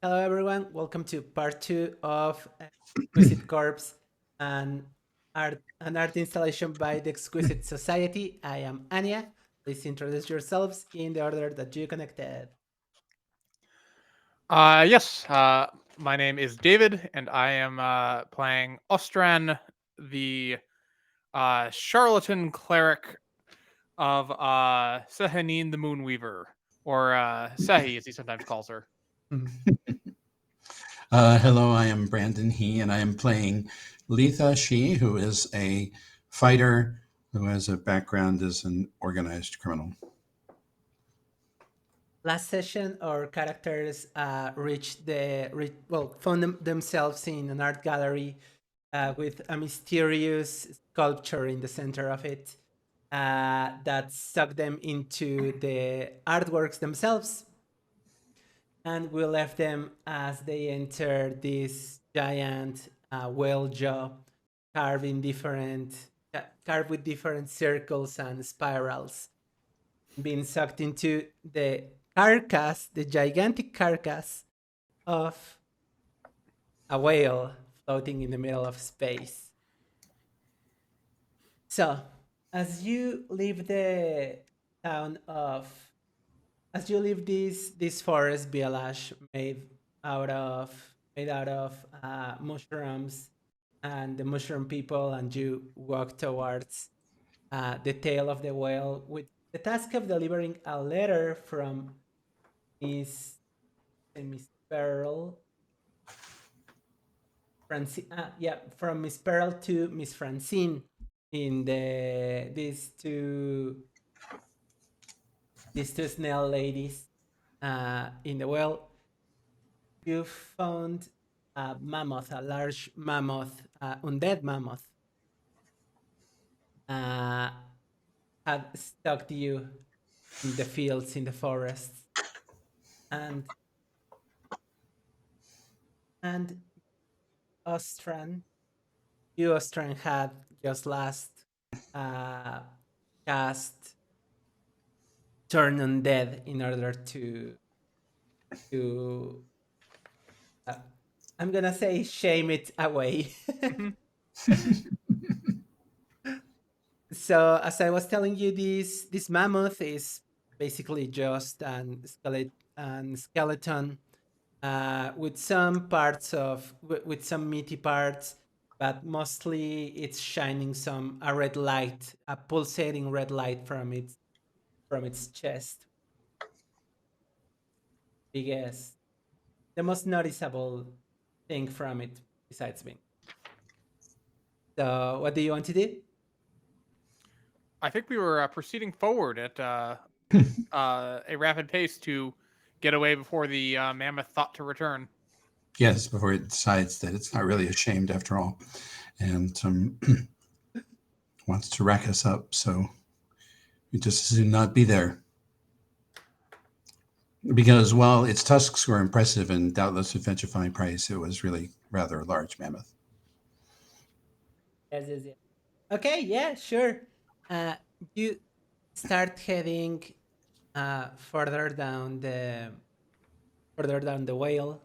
Hello, everyone. Welcome to part two of Exquisite Corpse, an art installation by the Exquisite Society. I am Anya. Please introduce yourselves in the order that you connected. Yes. My name is David, and I am playing Ostran, the charlatan cleric of Sehanine the Moonweaver, or Sehi, as he sometimes calls her. Hello, I am Brandon He, and I am playing Letha She, who is a fighter who has a background as an organized criminal. Last session, our characters found themselves in an art gallery with a mysterious sculpture in the center of it that sucked them into the artworks themselves. And we left them as they entered this giant whale jaw carved with different circles and spirals, being sucked into the carcass, the gigantic carcass of a whale floating in the middle of space. So, as you leave the town of, as you leave this forest village made out of mushrooms and the mushroom people, and you walk towards the tail of the whale with the task of delivering a letter from Miss Pearl. From Miss Pearl to Miss Francine in these two snail ladies in the well. You found a mammoth, a large mammoth, undead mammoth, had stalked you in the fields, in the forests, and Ostran had just last cast Turn Undead in order to I'm gonna say shame it away. So as I was telling you, this mammoth is basically just an skeleton with some with some meaty parts, but mostly it's shining a red light, a pulsating red light from its chest. Biggest, the most noticeable thing from it besides being. So, what do you want to do? I think we were proceeding forward at a rapid pace to get away before the mammoth thought to return. Yes, before it decides that it's not really ashamed after all, and wants to rack us up. So we just as soon not be there. Because while its tusks were impressive and doubtless of ventifying price, it was really rather a large mammoth. Yes. Okay, yeah, sure. You start heading further down the whale,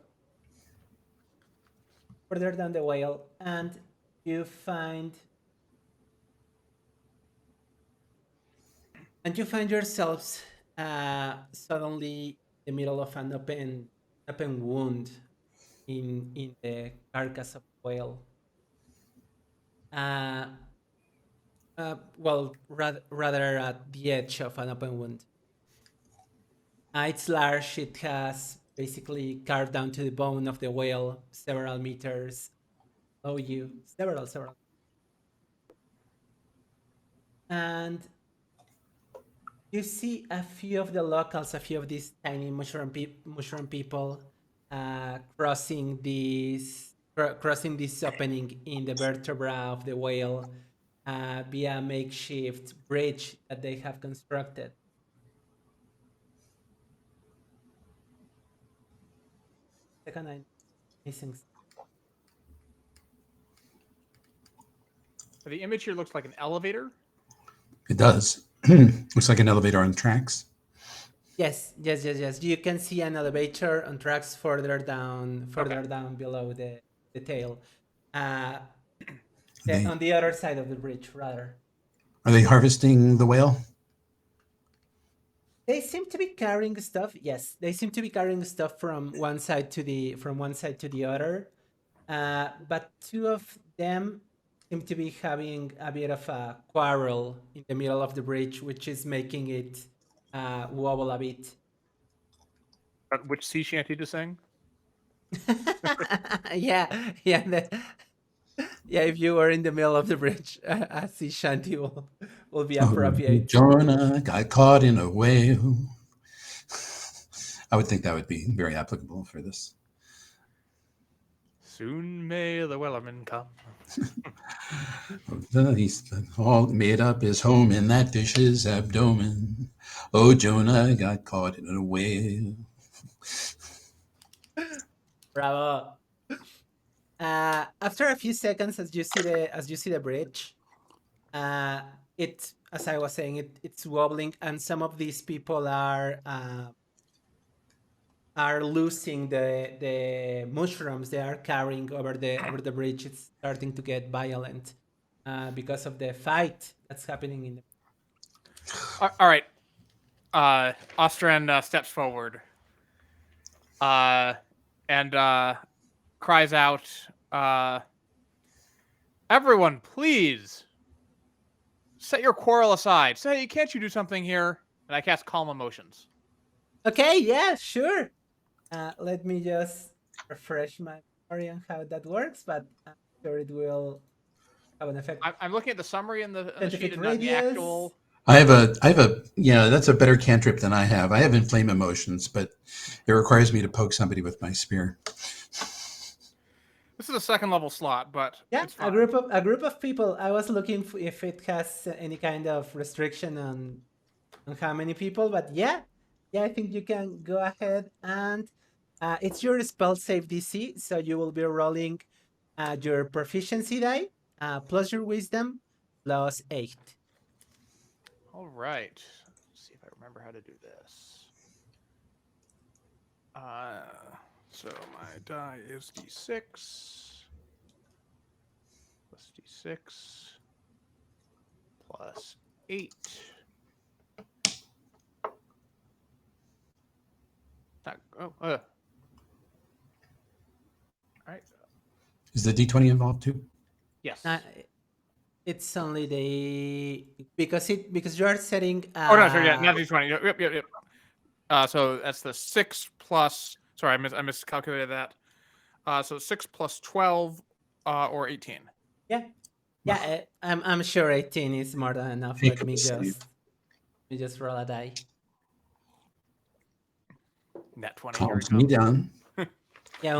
and you find yourselves suddenly in the middle of an open wound in the carcass of the whale. Rather at the edge of an open wound. It's large. It has basically carved down to the bone of the whale, several meters below you, several. And you see a few of the locals, a few of these tiny mushroom people crossing this opening in the vertebra of the whale via a makeshift bridge that they have constructed. Second, I'm missing. The image here looks like an elevator. It does. Looks like an elevator on tracks. Yes, yes, yes, yes. You can see an elevator on tracks further down below the tail. Uh, They, on the other side of the bridge, rather. are they harvesting the whale? They seem to be carrying stuff. Yes, they seem to be carrying stuff from one side to the other. But two of them seem to be having a bit of a quarrel in the middle of the bridge, which is making it wobble a bit. Which sea shanty to sing? Yeah, yeah, yeah. If you were in the middle of the bridge, a sea shanty will be Oh, appropriate. Jonah got caught in a whale. I would think that would be very applicable for this. Soon may the wellerman come. He's all made up his home in that fish's abdomen. Oh, Jonah got caught in a whale. Bravo. After a few seconds, as you see the bridge, it, as I was saying, it's wobbling, and some of these people are losing the mushrooms they are carrying over the bridge. It's starting to get violent because of the fight that's happening in the. All right. Ostran steps forward and cries out, everyone, please set your quarrel aside. Say, can't you do something here? And I cast Calm Emotions. Okay, yeah, sure. Let me just refresh my memory on how that works, but I'm sure it will have an effect. I'm looking at the summary in the Scientific sheet and not the radius. actual. I have a, yeah, that's a better cantrip than I have. I have inflame emotions, but it requires me to poke somebody with my spear. This is a second level slot, but Yeah, it's fine. a group of people. I was looking if it has any kind of restriction on how many people, but yeah, I think you can go ahead and it's your spell save DC, so you will be rolling your proficiency die plus your wisdom plus 8. All right. Let's see if I remember how to do this. So my die is d6 plus d6 plus 8. All right. Is the D20 involved too? Yes. It's only because you are setting. Oh no, sorry, yeah, not d20. Yep. So that's the 6 plus. Sorry, I miscalculated that. So 6 plus 12, or 18. Yeah. I'm sure 18 is more than enough. Let me just roll a die. Net 20. Calms me down. Yeah,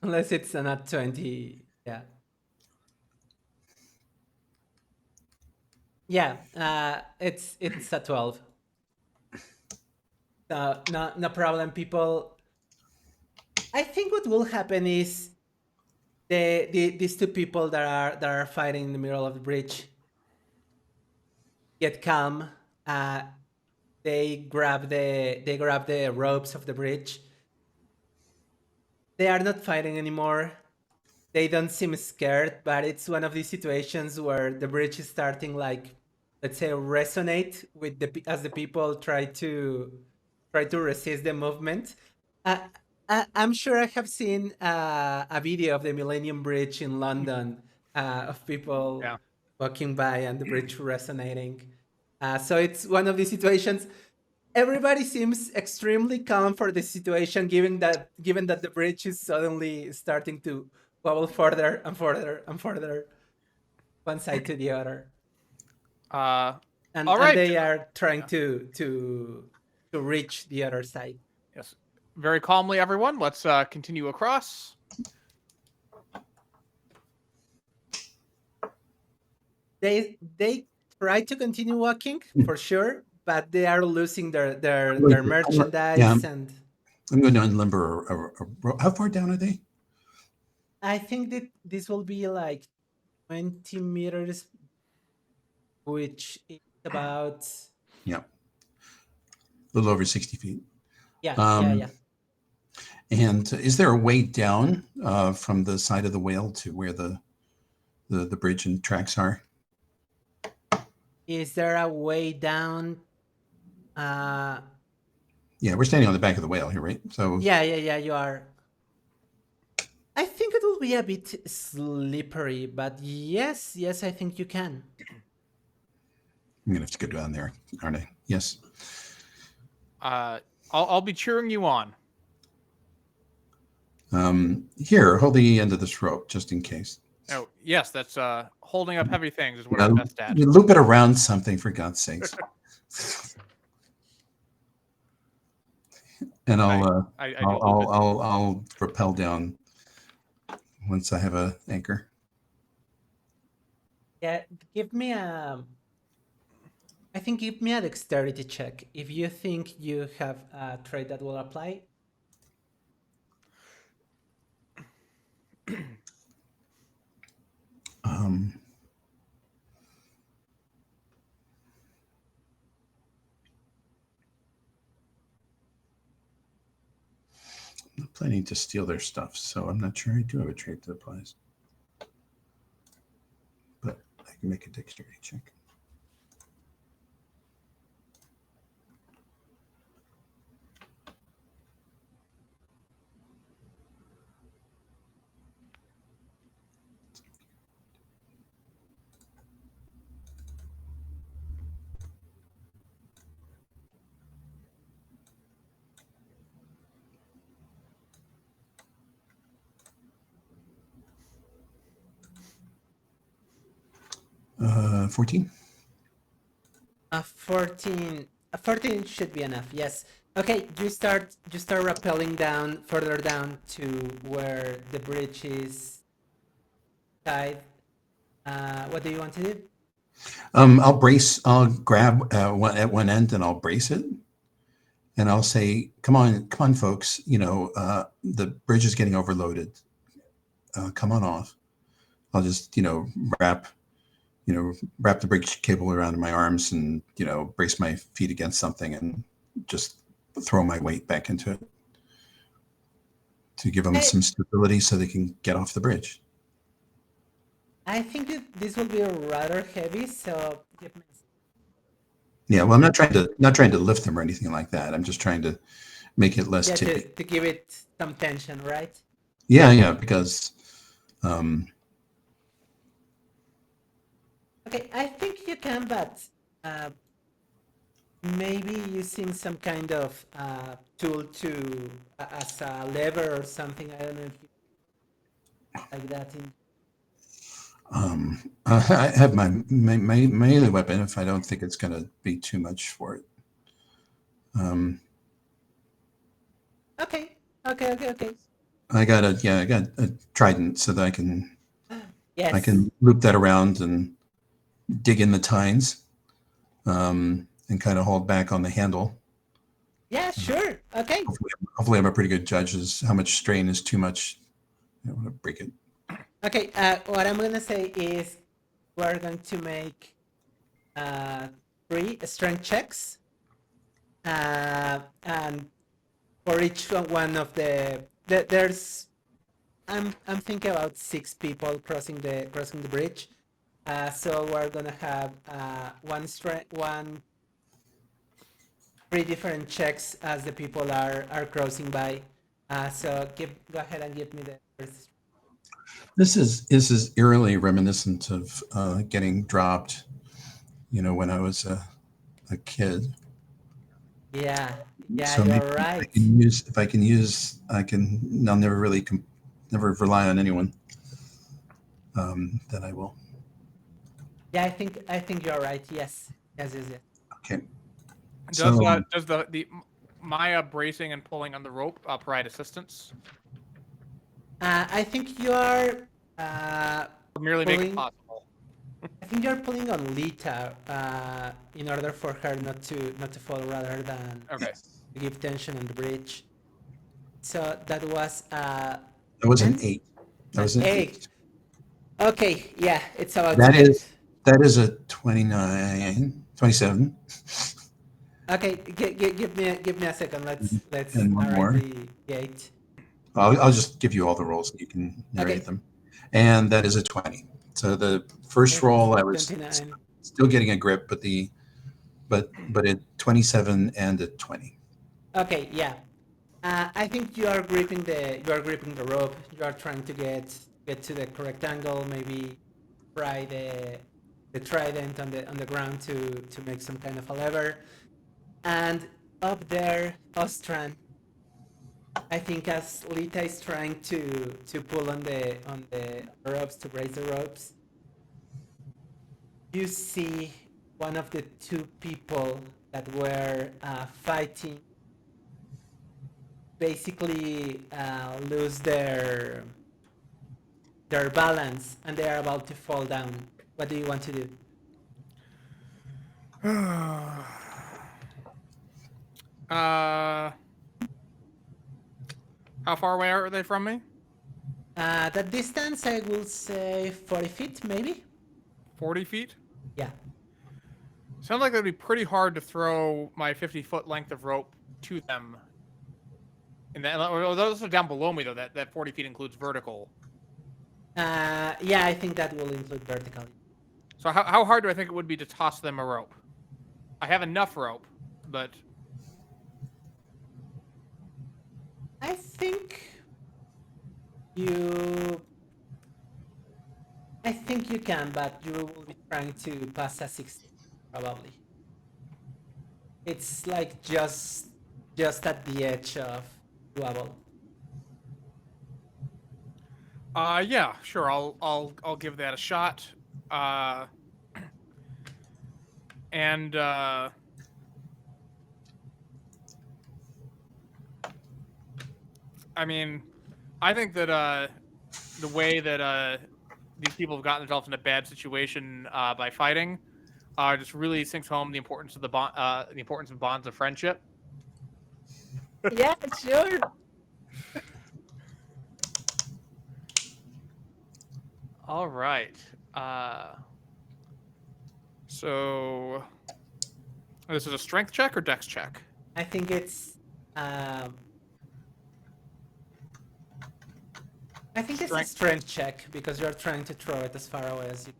unless it's a nat 20. Yeah. Yeah, it's a 12. No problem, people. I think what will happen is these two people that are fighting in the middle of the bridge get calm. They grab the ropes of the bridge. They are not fighting anymore. They don't seem scared, but it's one of these situations where the bridge is starting, like, let's say, resonate with as the people try to resist the movement. I'm sure I have seen a video of the Millennium Bridge in London of people walking by and the bridge resonating. So it's one of these situations. Everybody seems extremely calm for the situation, given that the bridge is suddenly starting to wobble further and further and further, one side to the other. And they are trying to reach the other side. Yes. Very calmly, everyone. Let's continue across. They try to continue walking for sure, but they are losing their merchandise and. I'm going to unlimber how far down are they? I think that this will be like 20 meters, which is about. Yeah. little over 60 feet. Yeah, Um, yeah. And is there a way down from the side of the whale to where the bridge and tracks are? Is there a way down? Yeah, we're standing on the back of the whale here, right? So Yeah, you are. I think it will be a bit slippery, but yes, I think you can. I'm gonna have to go down there, aren't I? Yes. I'll be cheering you on. Here, hold the end of this rope just in case. Oh, yes, that's holding up heavy things is what I'm best at. You loop it around something, for God's sakes. And I'll rappel down once I have a anchor. Yeah, give me a dexterity check if you think you have a trait that will apply. I'm not planning to steal their stuff, so I'm not sure I do have a trait that applies. But I can make a dexterity check. Uh, 14. 14 should be enough. Yes. Okay, you start rappelling down further down to where the bridge is tied. What do you want to do? I'll grab at one end and I'll brace it. And I'll say, come on, folks, the bridge is getting overloaded. Come on off. I'll just, wrap the bridge cable around my arms and, brace my feet against something and just throw my weight back into it to give them some stability so they can get off the bridge. I think this will be rather heavy, so give me. Yeah, well, I'm not trying to lift them or anything like that. I'm just trying to make it less tippy. To give it some tension, right? Yeah, because okay, I think you can, but maybe using some kind of tool to as a lever or something. I don't know if you like that. I have my melee weapon if I don't think it's going to be too much for it. Okay. I got a trident so that I can loop that around and dig in the tines, and kind of hold back on the handle. Yeah, sure. Okay. Hopefully I'm a pretty good judge as how much strain is too much. I want to break it. Okay, what I'm going to say is we're going to make 3 strength checks, and for each one of there's I'm thinking about 6 people crossing the bridge, so we're gonna have 3 different checks as the people are crossing by. So go ahead and give me the first. This is eerily reminiscent of getting dropped, when I was a kid. Yeah, So you're right. I'll never rely on anyone. Then I will. Yeah, I think you're right. Yes. Okay. Does the Maya bracing and pulling on the rope provide assistance? I think you are merely make it possible. I think you're pulling on Lita in order for her not to fall, rather than give tension on the bridge. So that was that was an 8. That was an 8. Okay, yeah, it's about that is a 27. Okay, give me a second. Let's And one more. narrate the gate. I'll just give you all the rolls and you can narrate Okay. them. And that is a 20. So the first roll, I was 29. still getting a grip, but at 27 and at 20. Okay, yeah. I think you are gripping the rope. You are trying to get to the correct angle. Maybe pry the trident on the ground to make some kind of a lever. And up there, Ostran, I think as Lita is trying to pull on the ropes, to raise the ropes, you see one of the two people that were fighting basically lose their balance and they are about to fall down. What do you want to do? How far away are they from me? The distance, I will say 40 feet, maybe? 40 feet? Yeah. Sounds like it'd be pretty hard to throw my 50-foot length of rope to them. And that, those are down below me, though. That 40 feet includes vertical. Yeah, I think that will include vertical. So how hard do I think it would be to toss them a rope? I have enough rope, but... I think you can, but you will be trying to pass a 16, probably. It's like just at the edge of doable. Yeah, sure. I'll give that a shot. And I mean, I think that the way that these people have gotten themselves in a bad situation by fighting just really sinks home the importance of the importance of bonds of friendship. Yeah, sure. All right. So this is a strength check or dex check? I think it's a strength check because you're trying to throw it as far away as you.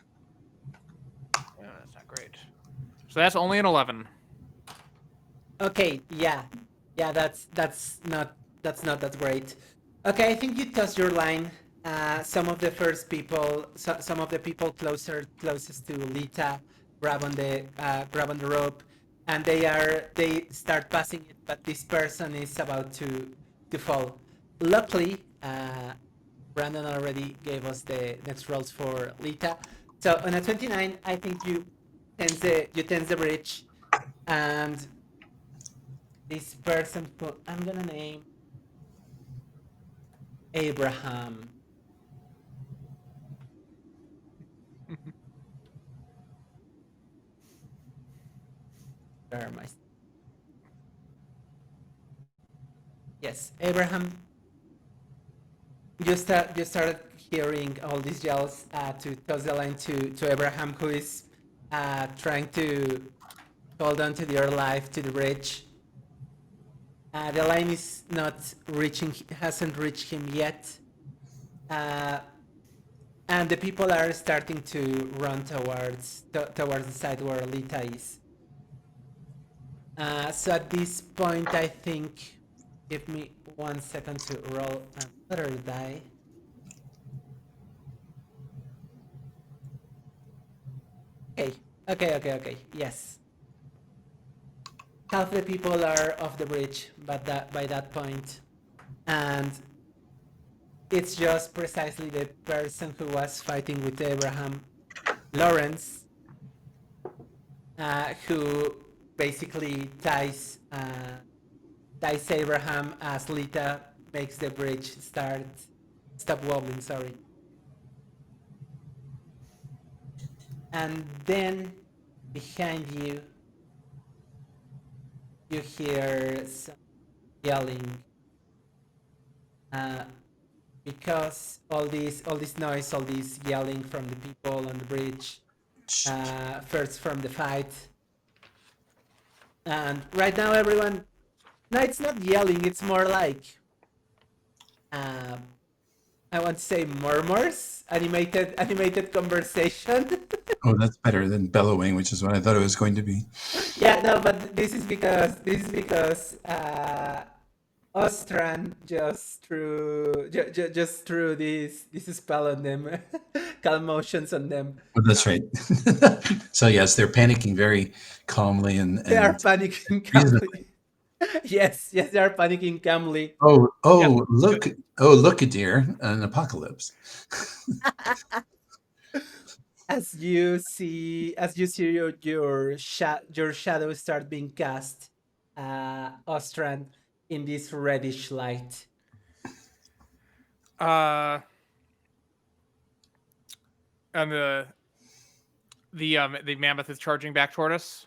Yeah, that's not great. So that's only an 11. Okay, yeah, that's not that great. Okay, I think you toss your line. Some of the people closest to Lita grab on the rope, and they start passing it, but this person is about to fall. Luckily, Brandon already gave us the next rolls for Lita. So on a 29, I think you tense the bridge, and this person who I'm gonna name Abraham. Where am I? Yes, Abraham. You started hearing all these yells to toss the line to Abraham, who is trying to hold on to your life to the bridge. The line is not reaching, hasn't reached him yet. And the people are starting to run towards the side where Lita is. So at this point, I think, give me 1 second to roll another die. Okay. Yes. Half the people are off the bridge, but by that point, and it's just precisely the person who was fighting with Abraham, Lawrence, who basically ties Abraham as Lita makes the bridge stop wobbling. Sorry. And then behind you, you hear some yelling. Because all this noise, all this yelling from the people on the bridge, first from the fight, And right now, everyone, no, it's not yelling. It's more like, um, I want to say murmurs, animated conversation. Oh, that's better than bellowing, which is what I thought it was going to be. Yeah, no, but this is because Ostran just threw this spell on them, calm motions on them. Oh, that's right. So yes, they're panicking very calmly They are and panicking reasonably. calmly. Yes, yes, they are panicking calmly. Look, a dear, an apocalypse. As you see your shadow start being cast, Ostran, in this reddish light. And the mammoth is charging back toward us.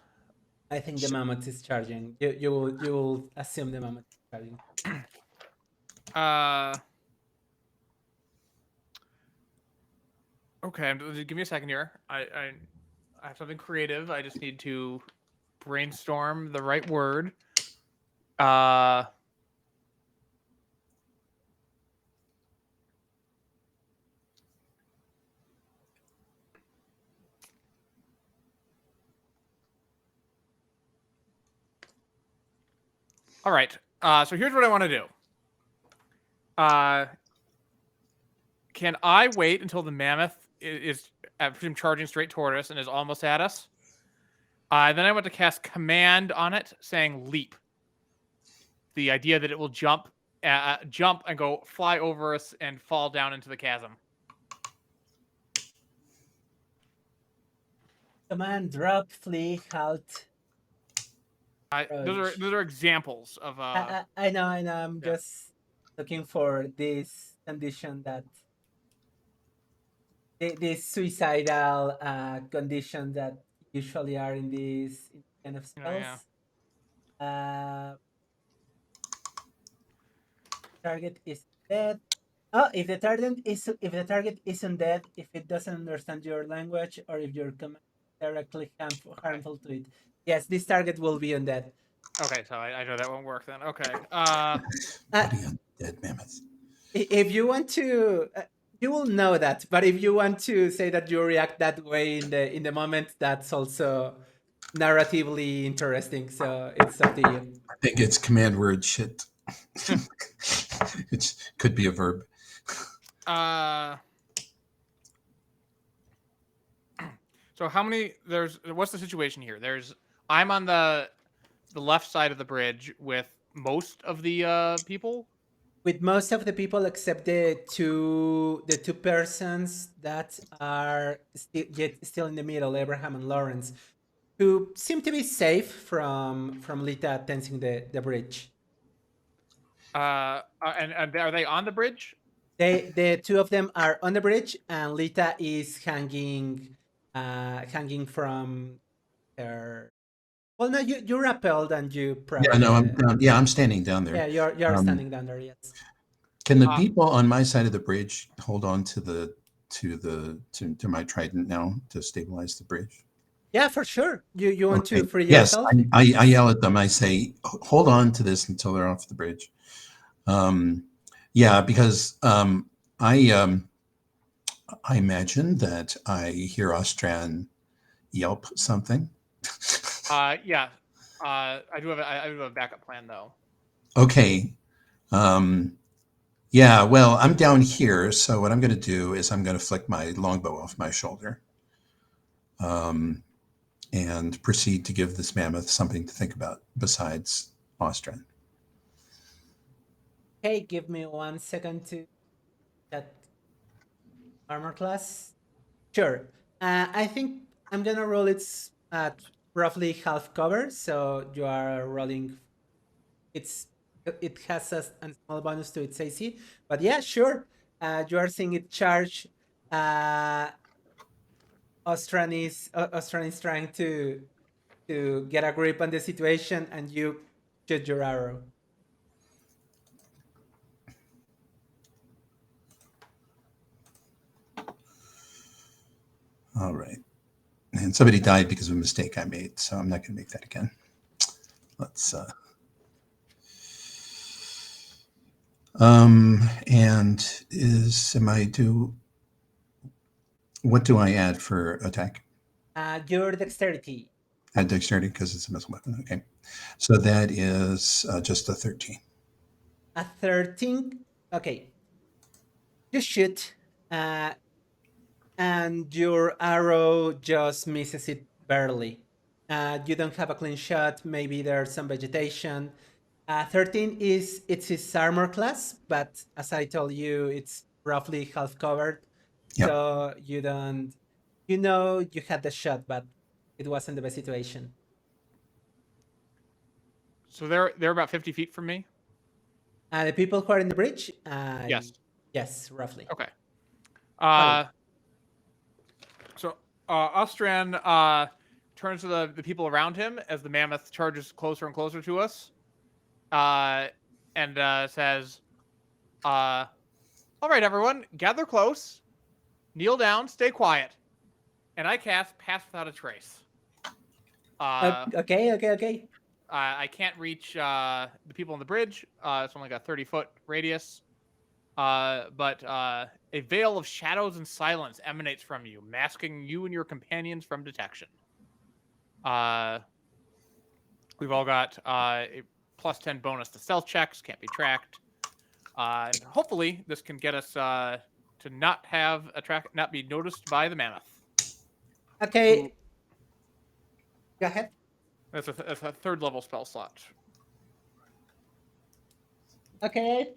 I think the mammoth is charging. You will assume the mammoth is charging. Okay, give me a second here. I have something creative. I just need to brainstorm the right word. All right. So here's what I want to do. Can I wait until the mammoth is I presume charging straight toward us and is almost at us? Then I want to cast command on it, saying leap. The idea that it will jump and go fly over us and fall down into the chasm. Command, drop, flee, halt. Those are examples of. I know. I'm just looking for this condition that this suicidal condition that usually are in these kind of spells. Target is dead. Oh, if the target isn't dead, if it doesn't understand your language, or if your command is directly harmful to it. Yes, this target will be undead. Okay, so I know that won't work then. Okay. Dead mammoths. If you want to, you will know that. But if you want to say that you react that way in the moment, that's also narratively interesting. So it's up to you. I think it's command word shit. It could be a verb. So how many? What's the situation here? I'm on the left side of the bridge with most of the people. With most of the people except the two persons that are still in the middle, Abraham and Lawrence, who seem to be safe from Lita tensing the bridge. And are they on the bridge? The two of them are on the bridge, and Lita is hanging from her. Well, no, you rappelled and you probably. Yeah, no, I'm down. Yeah, I'm standing down there. Yeah, you're standing down there. Yes. Can the people on my side of the bridge hold on to my trident now to stabilize the bridge? Yeah, for sure. You want to free yes, yourself? I yell at them. I say, hold on to this until they're off the bridge. Yeah, because I imagine that I hear Ostran yelp something. Yeah. I do have a backup plan though. Okay. Yeah, well, I'm down here, so what I'm going to do is I'm going to flick my longbow off my shoulder, and proceed to give this mammoth something to think about besides Ostran. Okay, give me 1 second to that armor class. Sure. I think I'm gonna roll it at roughly half cover, so you are rolling. It has a small bonus to its AC, but yeah, sure. You are seeing it charge. Ostran is trying to get a grip on the situation, and you shoot your arrow. All right. And somebody died because of a mistake I made, so I'm not going to make that again. let's and what do I add for attack? Your dexterity. Add dexterity because it's a missile weapon. Okay, so that is just a 13. A 13. Okay. You shoot, and your arrow just misses it barely. You don't have a clean shot. Maybe there's some vegetation. 13 it's his armor class, but as I told you, it's roughly half covered. Yep. So you don't, you had the shot, but it wasn't the best situation. So they're about 50 feet from me. The people who are in the bridge, Yes. yes, roughly. Okay. Fine. So Ostran turns to the people around him as the mammoth charges closer and closer to us, and says, "All right, everyone, gather close, kneel down, stay quiet." And I cast Pass Without a Trace. Okay. I can't reach the people on the bridge. It's only got a 30-foot radius. But a veil of shadows and silence emanates from you, masking you and your companions from detection. We've all got a plus 10 bonus to stealth checks, can't be tracked. And hopefully this can get us to not be noticed by the mammoth. Okay. Go ahead. That's a third level spell slot. Okay.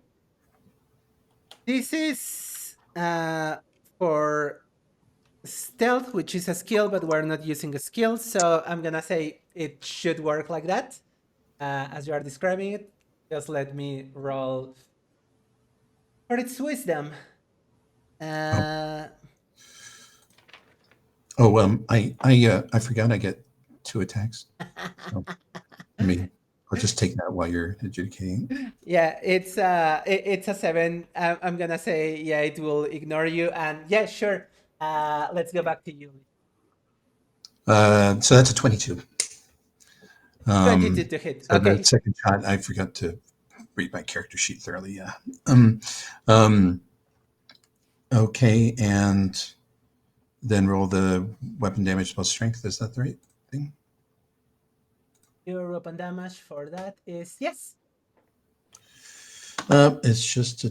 This is for stealth, which is a skill, but we're not using a skill, so I'm gonna say it should work like that. As you are describing it, just let me roll for its wisdom. I forgot I get 2 attacks. So, I'll just take that while you're adjudicating. Yeah, it's a 7. I'm gonna say it will ignore you, and yeah, sure. Let's go back to you. So that's a 22. 22 to hit. So Okay. the second shot, I forgot to read my character sheet thoroughly. Yeah. Okay, and then roll the weapon damage plus strength. Is that the right thing? Your weapon damage for that is yes. That's just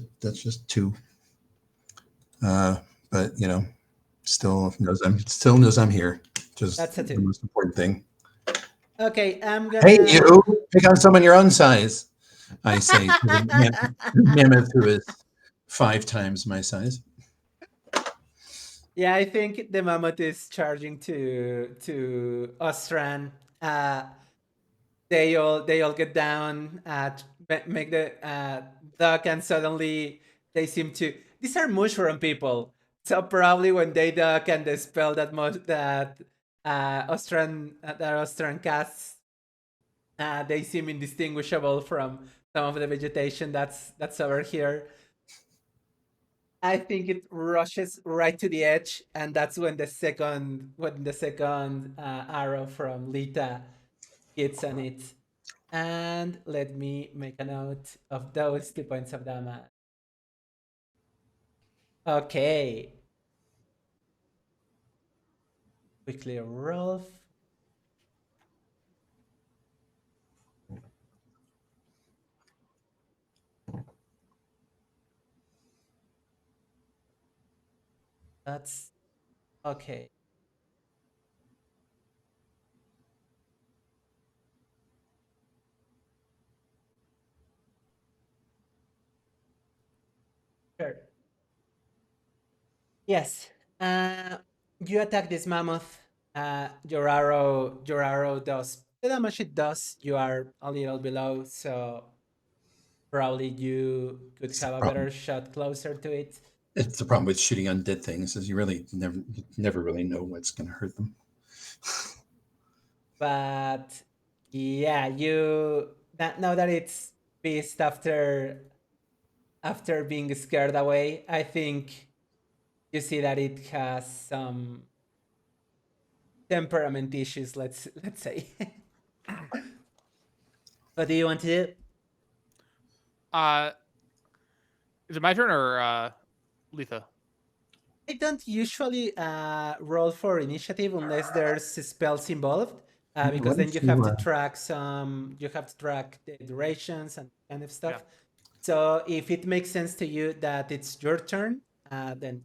2. But still knows I'm here. Just That's a 2. the most important thing. Okay, I'm gonna. Hey, you pick on someone your own size. I say to the mammoth who is 5 times my size. Yeah, I think the mammoth is charging to Ostran. They all get down, make the duck, and suddenly they seem to. These are mushroom people, so probably when they duck and the spell that Ostran casts, they seem indistinguishable from some of the vegetation that's over here. I think it rushes right to the edge, and that's when the second arrow from Lita hits on it. And let me make a note of those 2 points of damage. Okay. Quickly roll. That's okay. Sure. Yes. You attack this mammoth. Your arrow does the damage it does. You are a little below, so probably you could have a better shot closer to it. It's the problem with shooting undead things is you really never really know what's going to hurt them. But yeah, now that it's pissed after being scared away, I think you see that it has some temperament issues. Let's say. What do you want to do? Is it my turn or Letha? I don't usually roll for initiative unless there's spells involved, because then you have to track the durations and kind of stuff. Yeah. So if it makes sense to you that it's your turn, then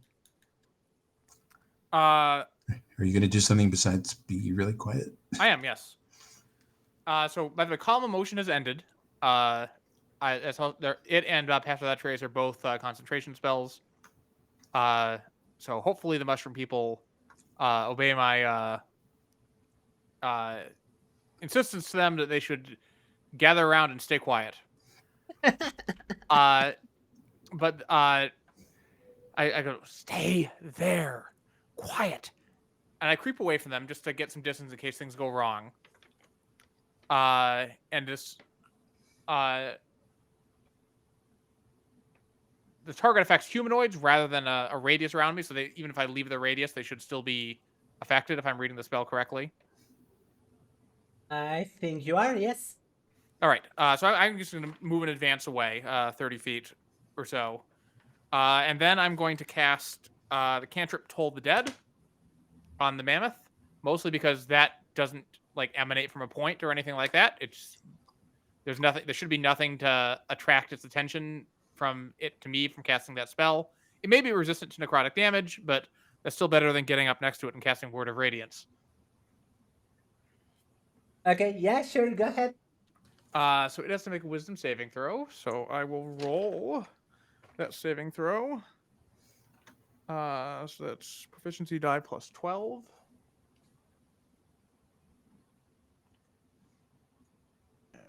Are you going to do something besides be really quiet? I am, yes. So by the way, calm emotion has ended. It and Path of that Trace are both concentration spells. So hopefully the mushroom people obey my insistence to them that they should gather around and stay quiet. But I go, stay there, quiet, and I creep away from them just to get some distance in case things go wrong. And this, the target affects humanoids rather than a radius around me. So even if I leave the radius, they should still be affected if I'm reading the spell correctly. I think you are, yes. All right. So I'm just going to move in advance away, 30 feet or so. And then I'm going to cast the cantrip Toll the Dead on the mammoth, mostly because that doesn't like emanate from a point or anything like that. There should be nothing to attract its attention from it to me from casting that spell. It may be resistant to necrotic damage, but that's still better than getting up next to it and casting Word of Radiance. Okay, yeah, sure, go ahead. So it has to make a wisdom saving throw. So I will roll that saving throw. So that's proficiency die plus 12.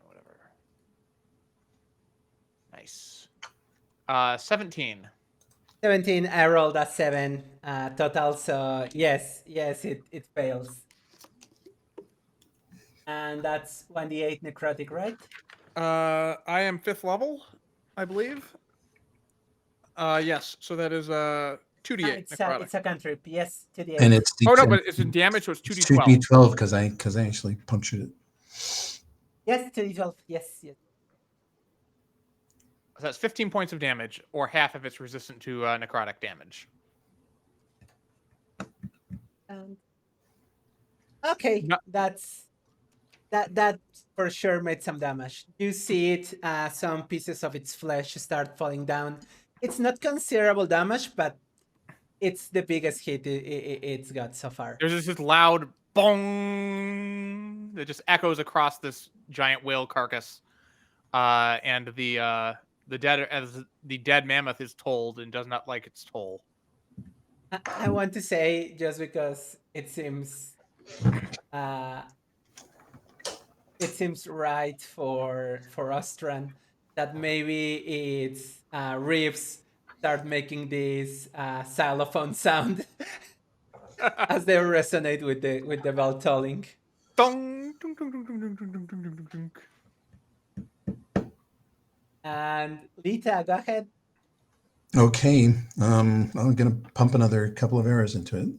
Whatever. Nice. 17. 17, I rolled a 7 total, so yes, it fails. And that's 1d8 necrotic, right? I am 5th level, I believe. Yes, so that is 2d8 necrotic. It's a cantrip, yes, 2d8. And it's oh no, but it's in damage, so it's 2d12. 2d12 because I actually punctured it. Yes, 2d12, yes. So that's 15 points of damage, or half if it's resistant to necrotic damage. Okay, No. that for sure made some damage. You see it, some pieces of its flesh start falling down. It's not considerable damage, but it's the biggest hit it's got so far. There's this loud bong that just echoes across this giant whale carcass, and the dead mammoth is tolled and does not like its toll. I want to say, just because it seems right for Ostran, that maybe its ribs start making this xylophone sound as they resonate with the bell tolling. Dong, dong, dong, dong, dong, dong, dong, dong, dong, dong. And Lita, go ahead. Okay, I'm gonna pump another couple of arrows into it.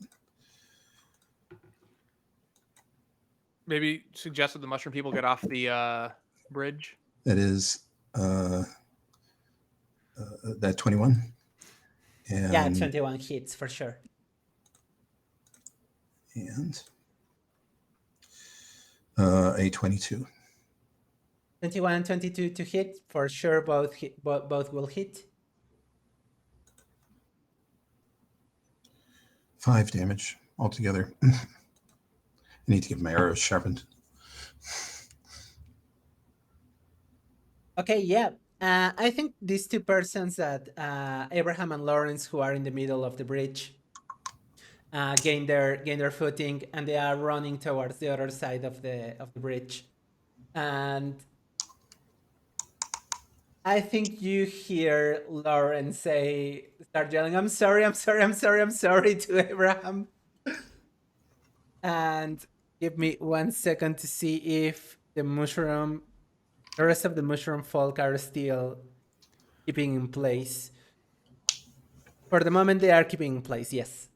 Maybe suggest that the mushroom people get off the bridge. That is that 21. And, yeah, 21 hits for sure. And a 22. 21 and 22 to hit for sure. Both will hit. 5 damage altogether. I need to get my arrows sharpened. Okay, yeah. I think these two persons that Abraham and Lawrence, who are in the middle of the bridge, gain their footing, and they are running towards the other side of the bridge. And I think you hear Lawrence start yelling, "I'm sorry," to Abraham. And give me 1 second to see if the rest of the mushroom folk are still keeping in place. For the moment, they are keeping in place, yes.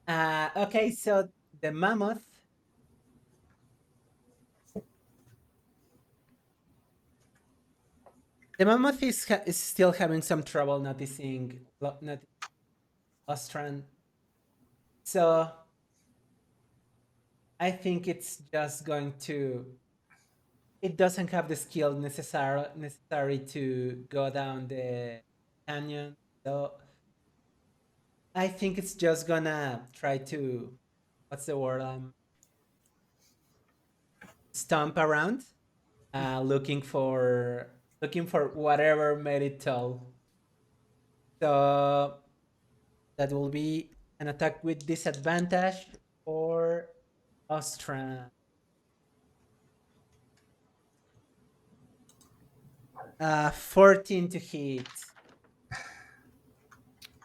Okay, so the mammoth The mammoth is still having some trouble noticing Austrian. So I think it's just going to. It doesn't have the skill necessary to go down the canyon. So I think it's just gonna try to, what's the word? Stomp around, looking for whatever made it tall. So that will be an attack with disadvantage for Austrian. 14 to hit.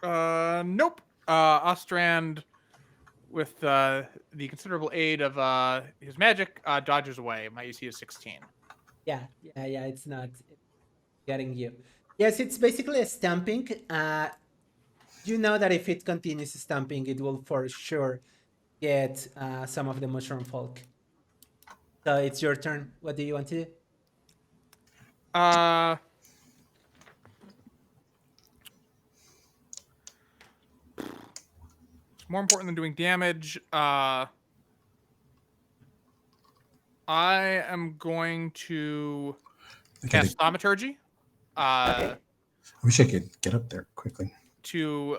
Nope. Ostrand, with the considerable aid of his magic, dodges away. My AC is 16. Yeah. It's not getting you. Yes, it's basically a stamping. You know that if it continues stamping, it will for sure get some of the mushroom folk. So it's your turn. What do you want to do? It's more important than doing damage. I am going to cast thaumaturgy. I wish I could get up there quickly. To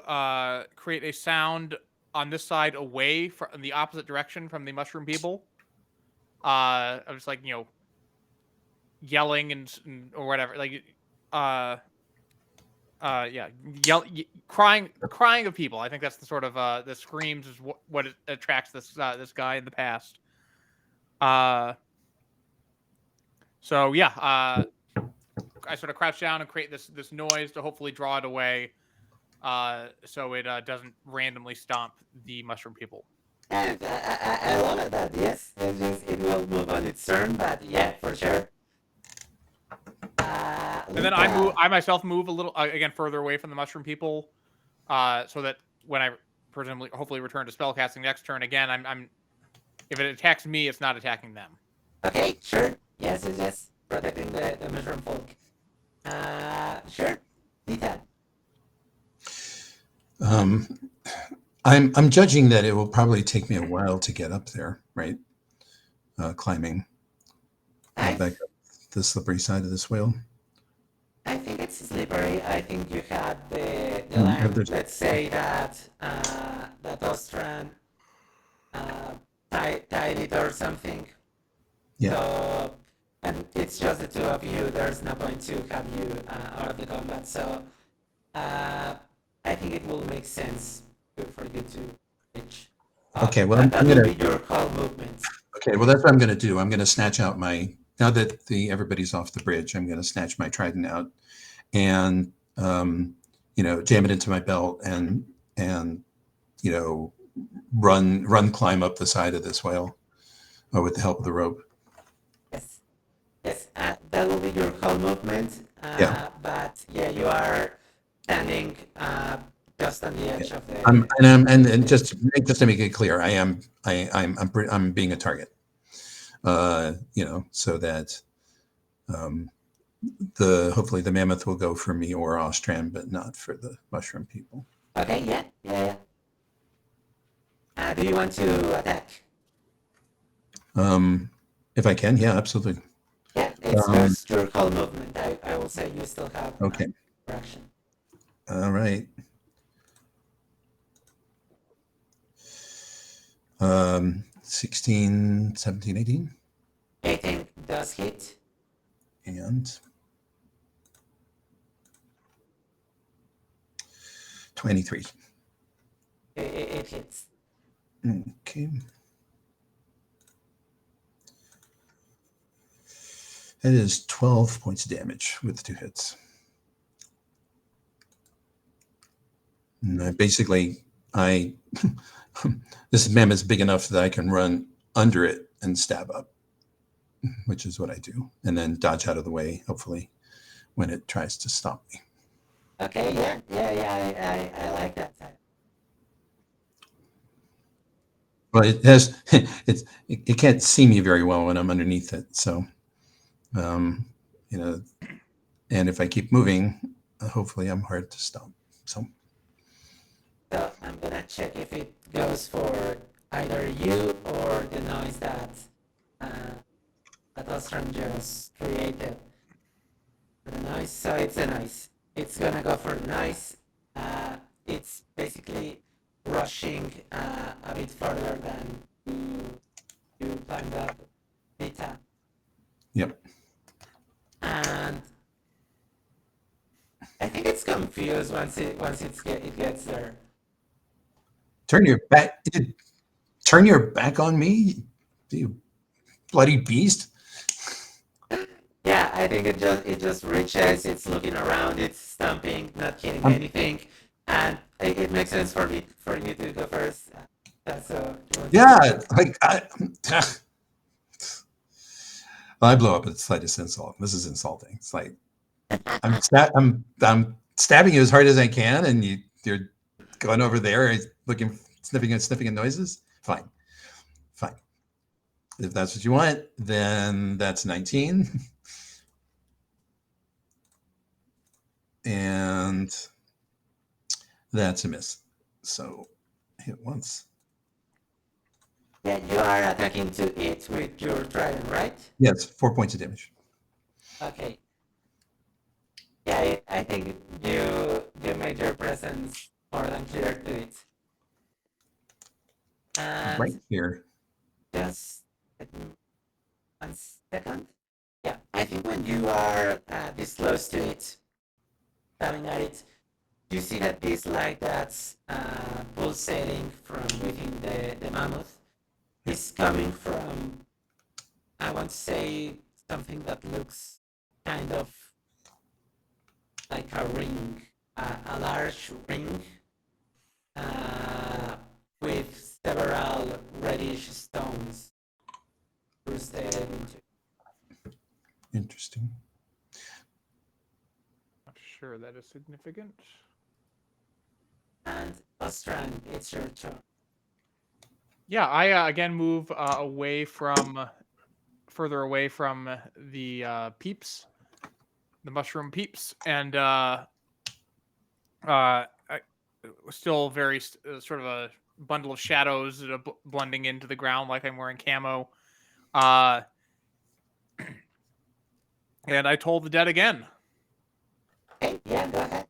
create a sound on this side away from the opposite direction from the mushroom people. I was like, yelling and or whatever, like, crying of people. I think that's the sort of the screams is what attracts this guy in the past. So yeah, I sort of crouch down and create this noise to hopefully draw it away, so it doesn't randomly stomp the mushroom people. And I love that. Yes, it will move on its turn, but yeah, for sure. And then I myself move a little again further away from the mushroom people, so that when I presumably hopefully return to spellcasting next turn again, I'm if it attacks me, it's not attacking them. Okay, sure. Yes. Protecting the mushroom folk. Sure. Need that. I'm judging that it will probably take me a while to get up there, right? Climbing back up the slippery side of this whale. I think it's slippery. I think you had the line. Let's say that that Austrian tied it or something. Yeah. So, and it's just the two of you. There's no point to have you out of the combat. So I think it will make sense for you to reach. Okay, well, I'm going to be your whole movement. Okay, well, that's what I'm going to do. I'm going to snatch out now that everybody's off the bridge, I'm going to snatch my trident out and, jam it into my belt and run, climb up the side of this whale with the help of the rope. Yes, that will be your whole movement. Yeah. But yeah, you are standing just on the edge of the. And just to make it clear, I'm being a target. So that hopefully the mammoth will go for me or Austrian, but not for the mushroom people. Okay. Yeah. Do you want to attack? If I can, yeah, absolutely. Yeah, it's just your whole movement. I will say you still have action. All right. 16, 17, 18. 18 does hit. And 23. It hits. Okay. That is 12 points of damage with 2 hits. And basically, this mammoth is big enough that I can run under it and stab up, which is what I do, and then dodge out of the way, hopefully, when it tries to stop me. Okay, yeah, I like that. Well, it can't see me very well when I'm underneath it, so And if I keep moving, hopefully I'm hard to stop. So I'm gonna check if it goes for either you or the noise that Ostrom just created. The noise, so it's a noise. It's gonna go for noise. It's basically rushing a bit further than you climbed up data. Yep. And I think it's confused once it gets there. Turn your back. Turn your back on me, you bloody beast. Yeah, I think it just reaches. It's looking around. It's stomping, not hitting Um, anything, and it makes sense for you to go first. That's Yeah, like I blow up at the slightest insult. This is insulting. It's like I'm stabbing you as hard as I can, and you're going over there, looking, sniffing at noises. Fine. If that's what you want, then that's 19, and that's a miss. So hit once. Yeah, you are attacking to it with your trident, right? Yes, 4 points of damage. Okay. Yeah, I think you made your presence more than clear to it. And Right here. just 1 second. Yeah, I think when you are this close to it, stabbing at it, you see that this light that's pulsating from within the mammoth is coming from, I want to say, something that looks kind of like a ring, a large ring with several reddish stones incrusted into. Interesting. Not sure that is significant. And Ostran, it's your turn. Yeah, I again move further away from the peeps, the mushroom peeps, and still very sort of a bundle of shadows that are blending into the ground like I'm wearing camo. And I told the dead again. Okay, yeah, go ahead.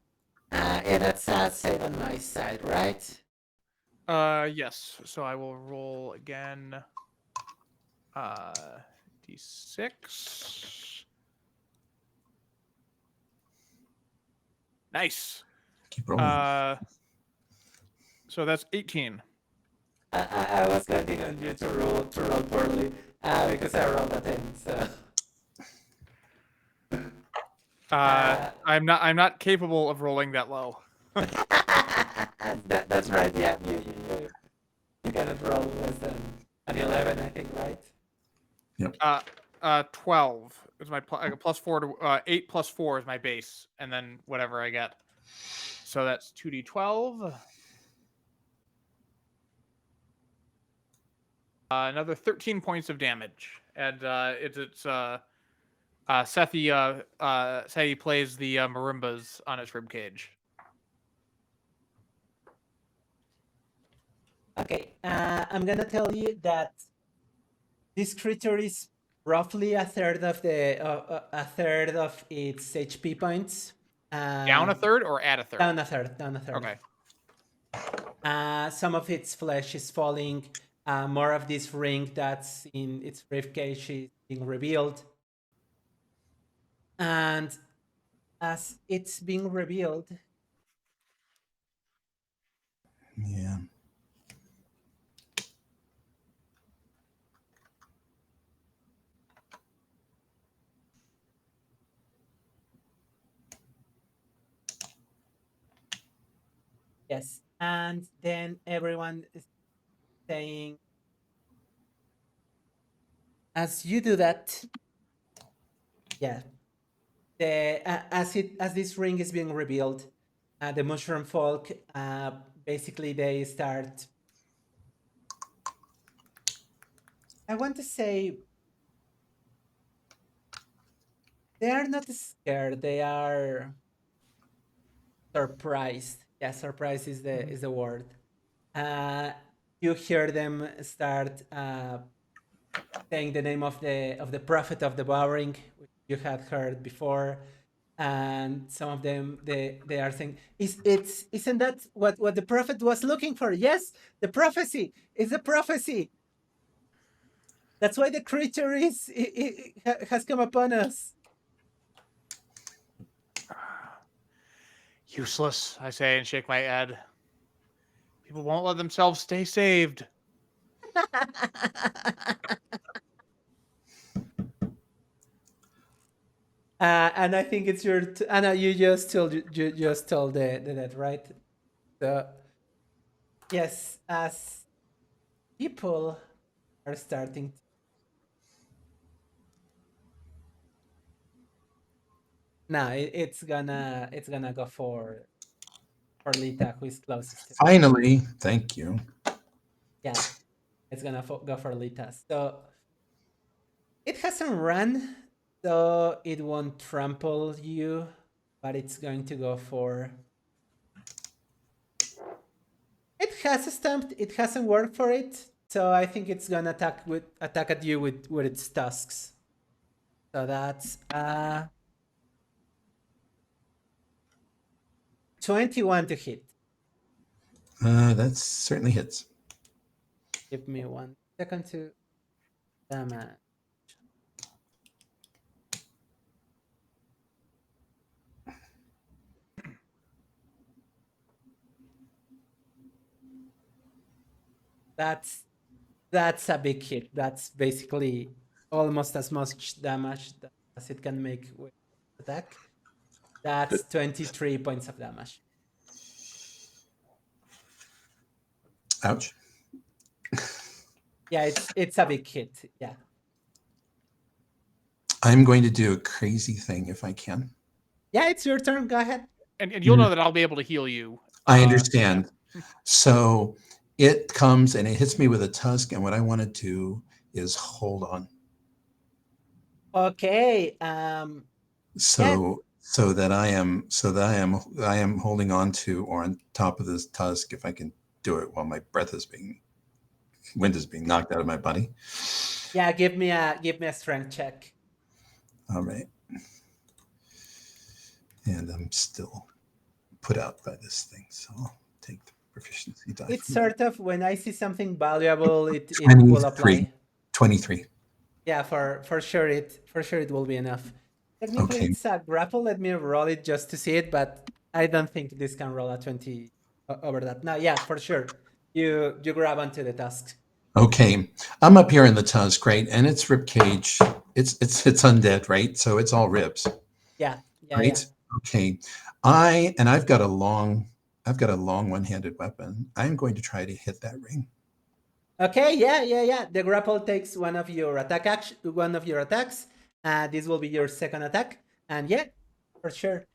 Yeah, that's save on my side, right? Yes. So I will roll again. D6. Nice. Keep rolling. So that's 18. I was counting on you to roll poorly because I rolled a 10, so. I'm not capable of rolling that low. That's right. Yeah, you cannot roll less than an 11, I think, right? Yep. 12 is my plus 4 to 8 plus 4 is my base, and then whatever I get. So that's 2d12. Another 13 points of damage, and it's Sethi plays the marimbas on his ribcage. Okay, I'm gonna tell you that this creature is roughly a third of its HP points. Down a third or add a third? Down a third. Okay. Some of its flesh is falling. More of this ring that's in its ribcage is being revealed. And as it's being revealed, Yeah. yes, and then everyone is saying, as you do that, yeah, as this ring is being revealed, the mushroom folk basically they start. I want to say They are not scared. They are surprised. Yeah, surprise is the word. Uh, you hear them start saying the name of the prophet of the devouring, which you had heard before, and some of them they are saying, isn't that what the prophet was looking for? Yes, the prophecy is the prophecy. That's why the creature has come upon us. Useless, I say and shake my head. People won't let themselves stay saved. And I think it's your. Anna, you just told you just told the that right. So yes, as people are starting. No, it's gonna go for Lita, who is closest to. Finally, thank you. Yeah, it's gonna go for Lita. So it hasn't run, so it won't trample you, but it's going to go for. It has stamped. It hasn't worked for it, so I think it's gonna attack at you with its tusks. So that's 21 to hit. That certainly hits. Give me 1 second to damage. That's a big hit. That's basically almost as much damage as it can make with attack. That's 23 points of damage. Ouch. Yeah, it's a big hit. Yeah. I'm going to do a crazy thing if I can. Yeah, it's your turn. Go ahead. And you'll know that I'll be able to heal you. I understand. So it comes and it hits me with a tusk, and what I want to do is hold on. Okay. So that I am holding on to or on top of this tusk if I can do it while my wind is being knocked out of my body. Yeah, give me a strength check. All right. And I'm still put out by this thing, so I'll take the proficiency die. It's sort of when I see something valuable, it 23. will apply. 23. Yeah, for sure it will be enough. Technically, Okay. it's a grapple. Let me roll it just to see it, but I don't think this can roll a 20 over that. No, yeah, for sure. You grab onto the tusk. Okay, I'm up here in the tusk, right? And it's rib cage. It's undead, right? So it's all ribs. Yeah, yeah, Right. yeah. Okay. I've got a long one-handed weapon. I'm going to try to hit that ring. Okay, yeah. The grapple takes one of your attacks. This will be your second attack, and yeah, for sure.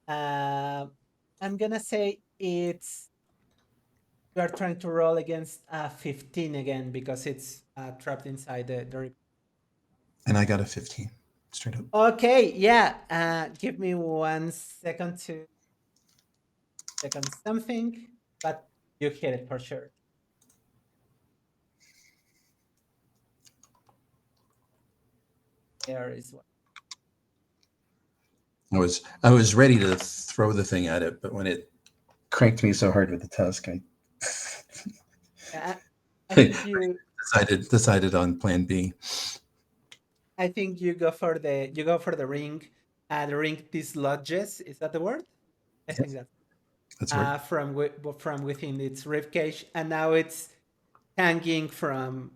I'm gonna say it's. You are trying to roll against 15 again because it's trapped inside the. And I got a 15 straight up. Okay, yeah. Give me 1 second to second something, but you hit it for sure. There is one. I was ready to throw the thing at it, but when it cranked me so hard with the tusk, I think you decided on plan B. I think you go for the ring. The ring dislodges. Is that the word? I think that's right. From within its ribcage, and now it's hanging from.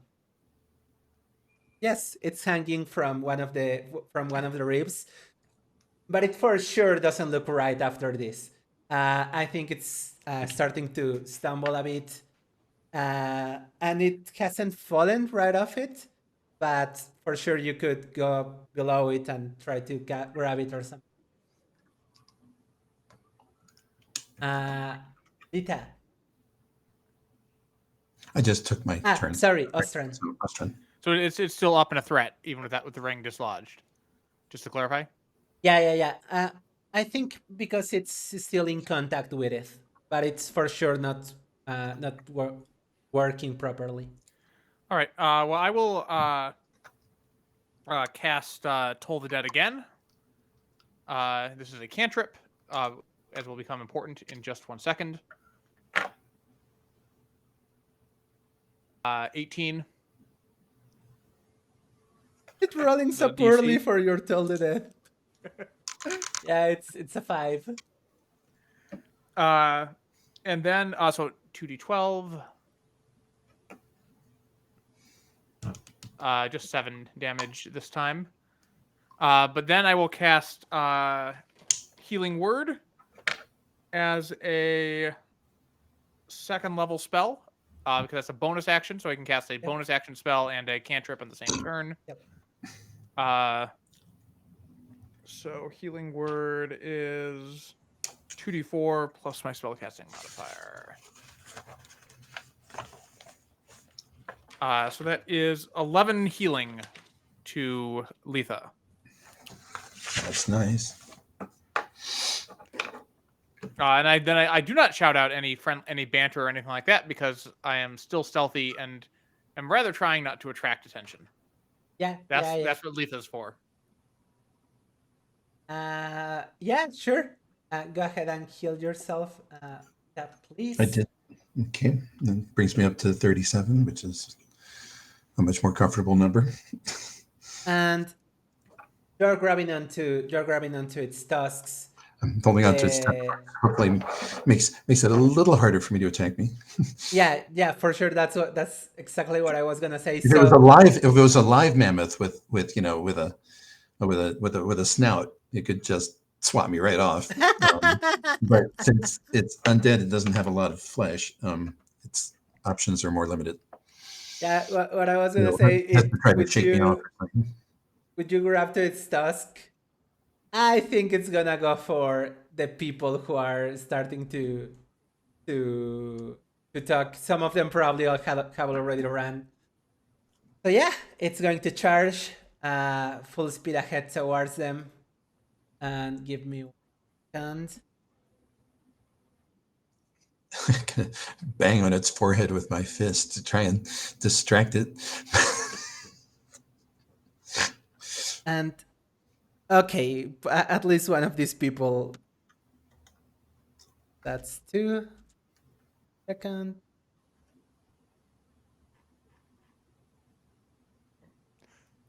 Yes, it's hanging from one of the ribs, but it for sure doesn't look right after this. I think it's starting to stumble a bit, and it hasn't fallen right off it, but for sure you could go below it and try to grab it or something. Lita. I just took my turn. Sorry, Ostran. So it's still up and a threat, even with the ring dislodged. Just to clarify. Yeah. I think because it's still in contact with it, but it's for sure not working properly. All right. Well, I will cast Toll the Dead again. This is a cantrip, as will become important in just 1 second. 18. It's rolling so The poorly DC. for your till the death. Yeah, it's a 5. And then so 2d12. Just 7 damage this time. But then I will cast Healing Word as a 2nd level spell, because that's a bonus action, so I can cast a bonus action spell and a cantrip on the same turn. Yep. So Healing Word is 2d4 plus my spellcasting modifier. So that is 11 healing to Letha. That's nice. And I do not shout out any banter or anything like that because I am still stealthy and am rather trying not to attract attention. That's what Letha's for. Yeah, sure. Go ahead and heal yourself, please. I did. Okay, that brings me up to 37, which is a much more comfortable number. And you're grabbing onto its tusks. I'm holding on to its tusks. Hopefully, makes it a little harder for me to attack me. Yeah, for sure. That's exactly what I was gonna say. If it was a live mammoth with a snout, it could just swat me right off. But since it's undead, it doesn't have a lot of flesh. Its options are more limited. Yeah, what I was gonna say is, would you grab to its tusk? I think it's gonna go for the people who are starting to talk. Some of them probably all have already run. So yeah, it's going to charge full speed ahead towards them. And give me 1 second. Bang on its forehead with my fist to try and distract it. And okay, at least one of these people. That's 2 seconds.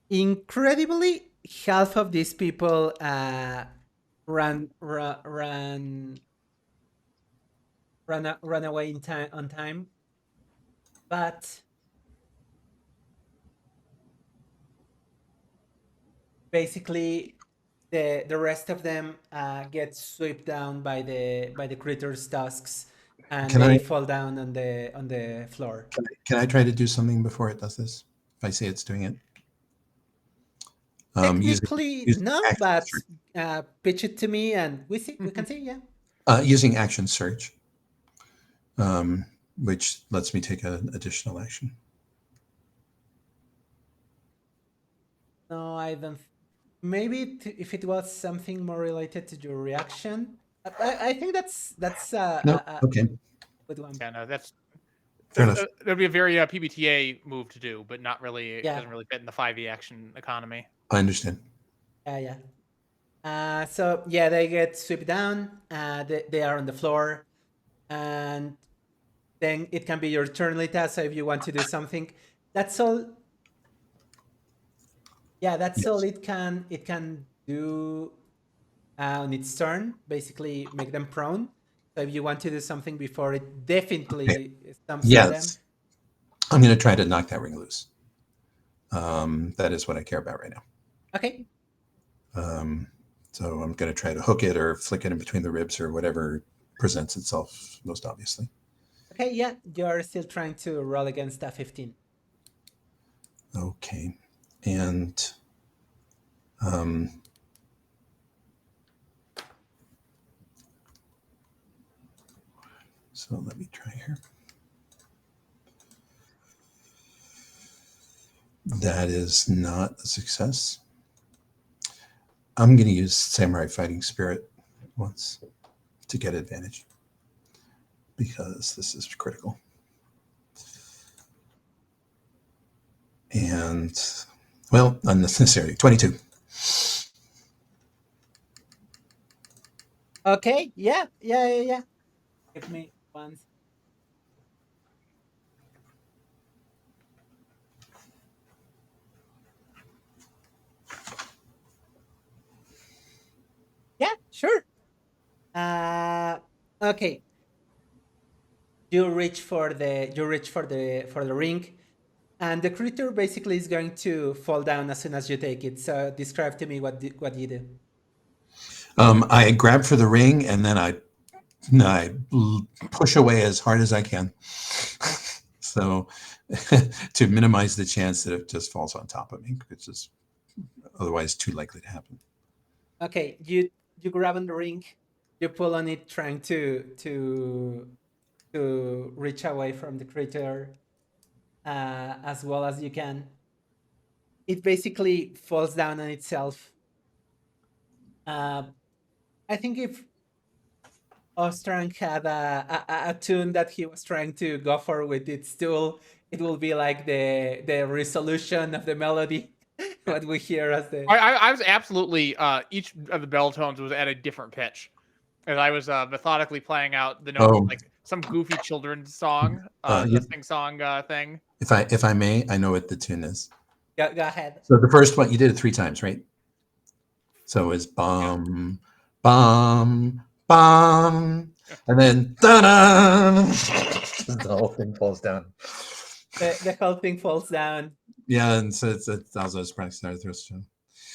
Incredibly, half of these people run away on time, but basically the rest of them get swept down by the critters' tusks, and they fall down on the floor. Can I try to do something before it does this? If I say it's doing it. Technically, no, but pitch it to me and we can see, yeah. Using action search, which lets me take an additional action. No, I don't. Maybe if it was something more related to your reaction, I think that's okay. Good one. Yeah, no, that's fair enough. That'd be a very PBTA move to do, but not really. It Yeah. doesn't really fit in the 5e action economy. I understand. Yeah. So yeah, they get swept down. They are on the floor, and then it can be your turn, Lita. So if you want to do something, that's all. Yeah, that's all it can do on its turn. Basically, make them prone. So if you want to do something before it definitely stumps them. I'm going to try to knock that ring loose. That is what I care about right now. Okay. So I'm going to try to hook it or flick it in between the ribs or whatever presents itself most obviously. Okay, yeah, you're still trying to roll against a 15. Okay, and so let me try here. That is not a success. I'm going to use Samurai Fighting Spirit once to get advantage, because this is critical. And, well, unnecessary. 22. Okay, yeah. Give me one. Yeah, sure. Okay. You reach for the ring, and the creature basically is going to fall down as soon as you take it. So describe to me what you do. I grab for the ring, and then I push away as hard as I can. So to minimize the chance that it just falls on top of me, which is otherwise too likely to happen. Okay, you grab on the ring, you pull on it, trying to reach away from the creature as well as you can. It basically falls down on itself. I think if Ostran had a tune that he was trying to go for with its tool, it will be like the resolution of the melody, what we hear as the. I was absolutely each of the bell tones was at a different pitch, as I was methodically playing out the notes like some goofy children's song, the sing-song thing. If I may, I know what the tune is. Go ahead. So the first one, you did it 3 times, right? So it's bum, bum, bum, and then da-da! The whole thing falls down. The whole thing falls down. Yeah, and so it's also practice.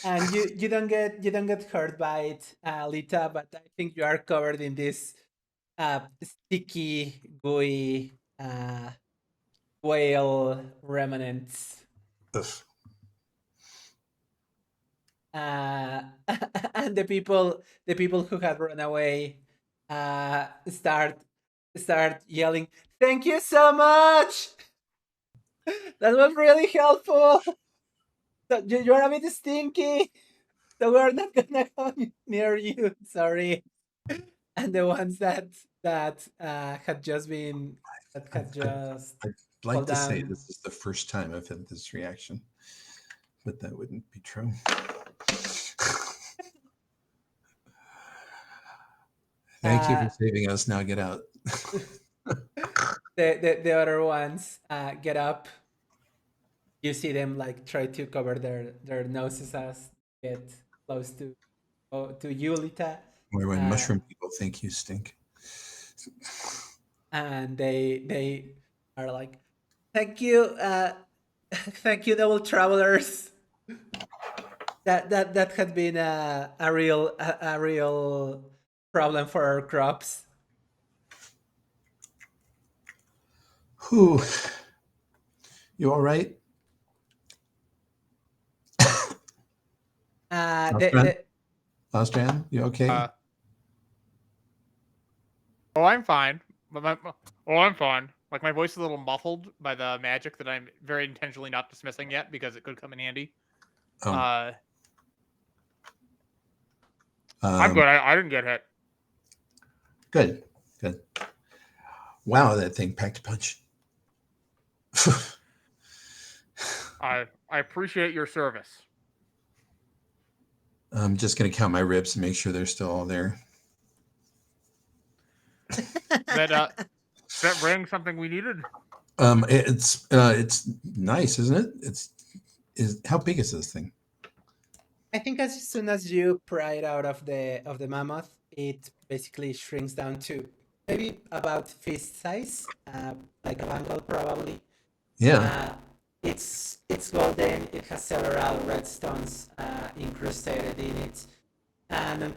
And you don't get hurt by it, Lita, but I think you are covered in this sticky, gooey whale remnants. And the people who had run away start yelling, "Thank you so much! That was really helpful. So you're a bit stinky, so we're not gonna come near you. Sorry." And the ones that had just been I'd like to say down. this is the first time I've had this reaction, but that wouldn't be true. Thank you for saving us. Now get out. The other ones get up. You see them like try to cover their noses as get close to you, Lita. When mushroom people think you stink. And they are like, "Thank you, thank you, double travelers." That had been a real problem for our crops. Whew. You all right? Austrian, you okay? I'm fine. I'm fine. Like, my voice is a little muffled by the magic that I'm very intentionally not dismissing yet, because it could come in handy. I'm good. I didn't get hit. Good. Wow, that thing packed a punch. I appreciate your service. I'm just going to count my ribs and make sure they're still all there. That bring something we needed? It's nice, isn't it? How big is this thing? I think as soon as you pry it out of the mammoth, it basically shrinks down to maybe about fist size, like a bangle probably. Yeah. It's golden. It has several red stones incrusted in it, and on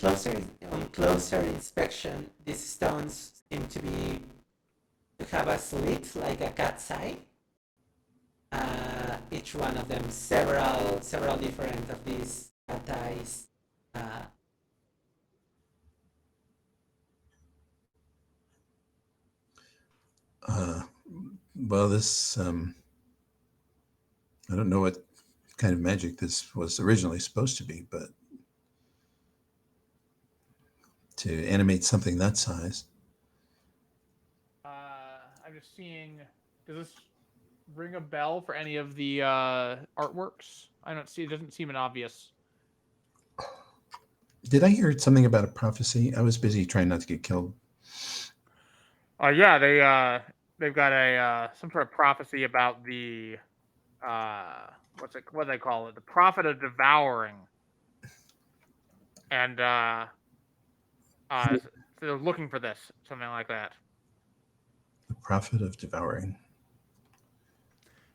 closer inspection, these stones seem to have a slit like a cat's eye. Each one of them several different of these cat eyes. Well, this I don't know what kind of magic this was originally supposed to be, but to animate something that size. I'm just seeing. Does this ring a bell for any of the artworks? I don't see. It doesn't seem an obvious. Did I hear something about a prophecy? I was busy trying not to get killed. Yeah, they've got a some sort of prophecy about the what do they call it? The prophet of devouring. And so they're looking for this, something like that. The prophet of devouring.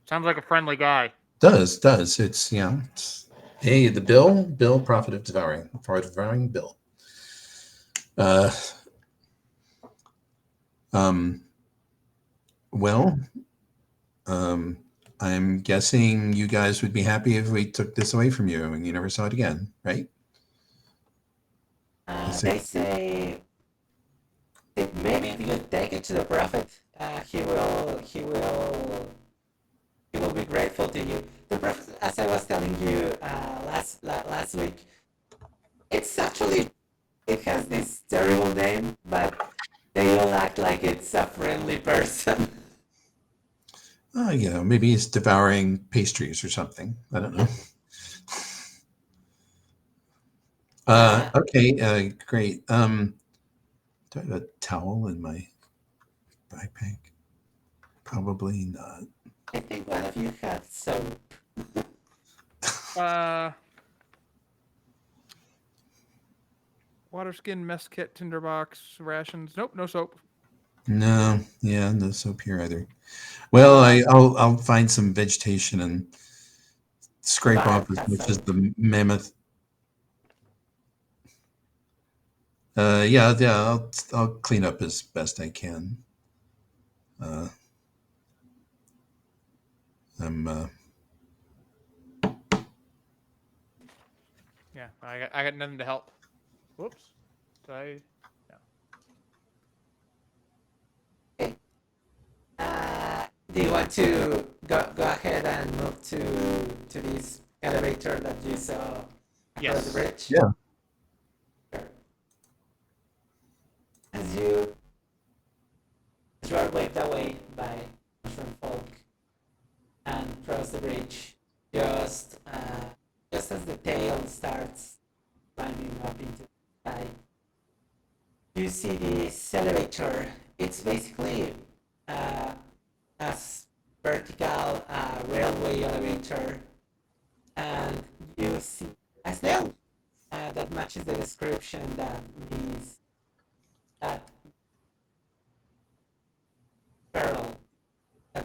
Sounds like a friendly guy. Does. It's, hey, the Bill, prophet of devouring. Prophet of devouring, Bill. Well, I'm guessing you guys would be happy if we took this away from you and you never saw it again, right? They say that maybe if you take it to the prophet, he will be grateful to you. The prophet, as I was telling you last week, it has this terrible name, but they all act like it's a friendly person. Maybe he's devouring pastries or something. I don't know. Okay, great. Do I have a towel in my backpack? Probably not. I think one of you had soap. Water skin, mess kit, tinderbox, rations. Nope, no soap. No soap here either. Well, I'll find some vegetation and scrape off as much as the mammoth. I'll clean up as best I can. Yeah, I got nothing to help. Whoops. Okay. Do you want to go ahead and move to this elevator that you saw across the bridge? Yeah. Sure. As you are waved away by mushroom folk and cross the bridge, just as the tail starts climbing up into the sky, you see this elevator. It's basically a vertical railway elevator, and you see a snail that matches the description that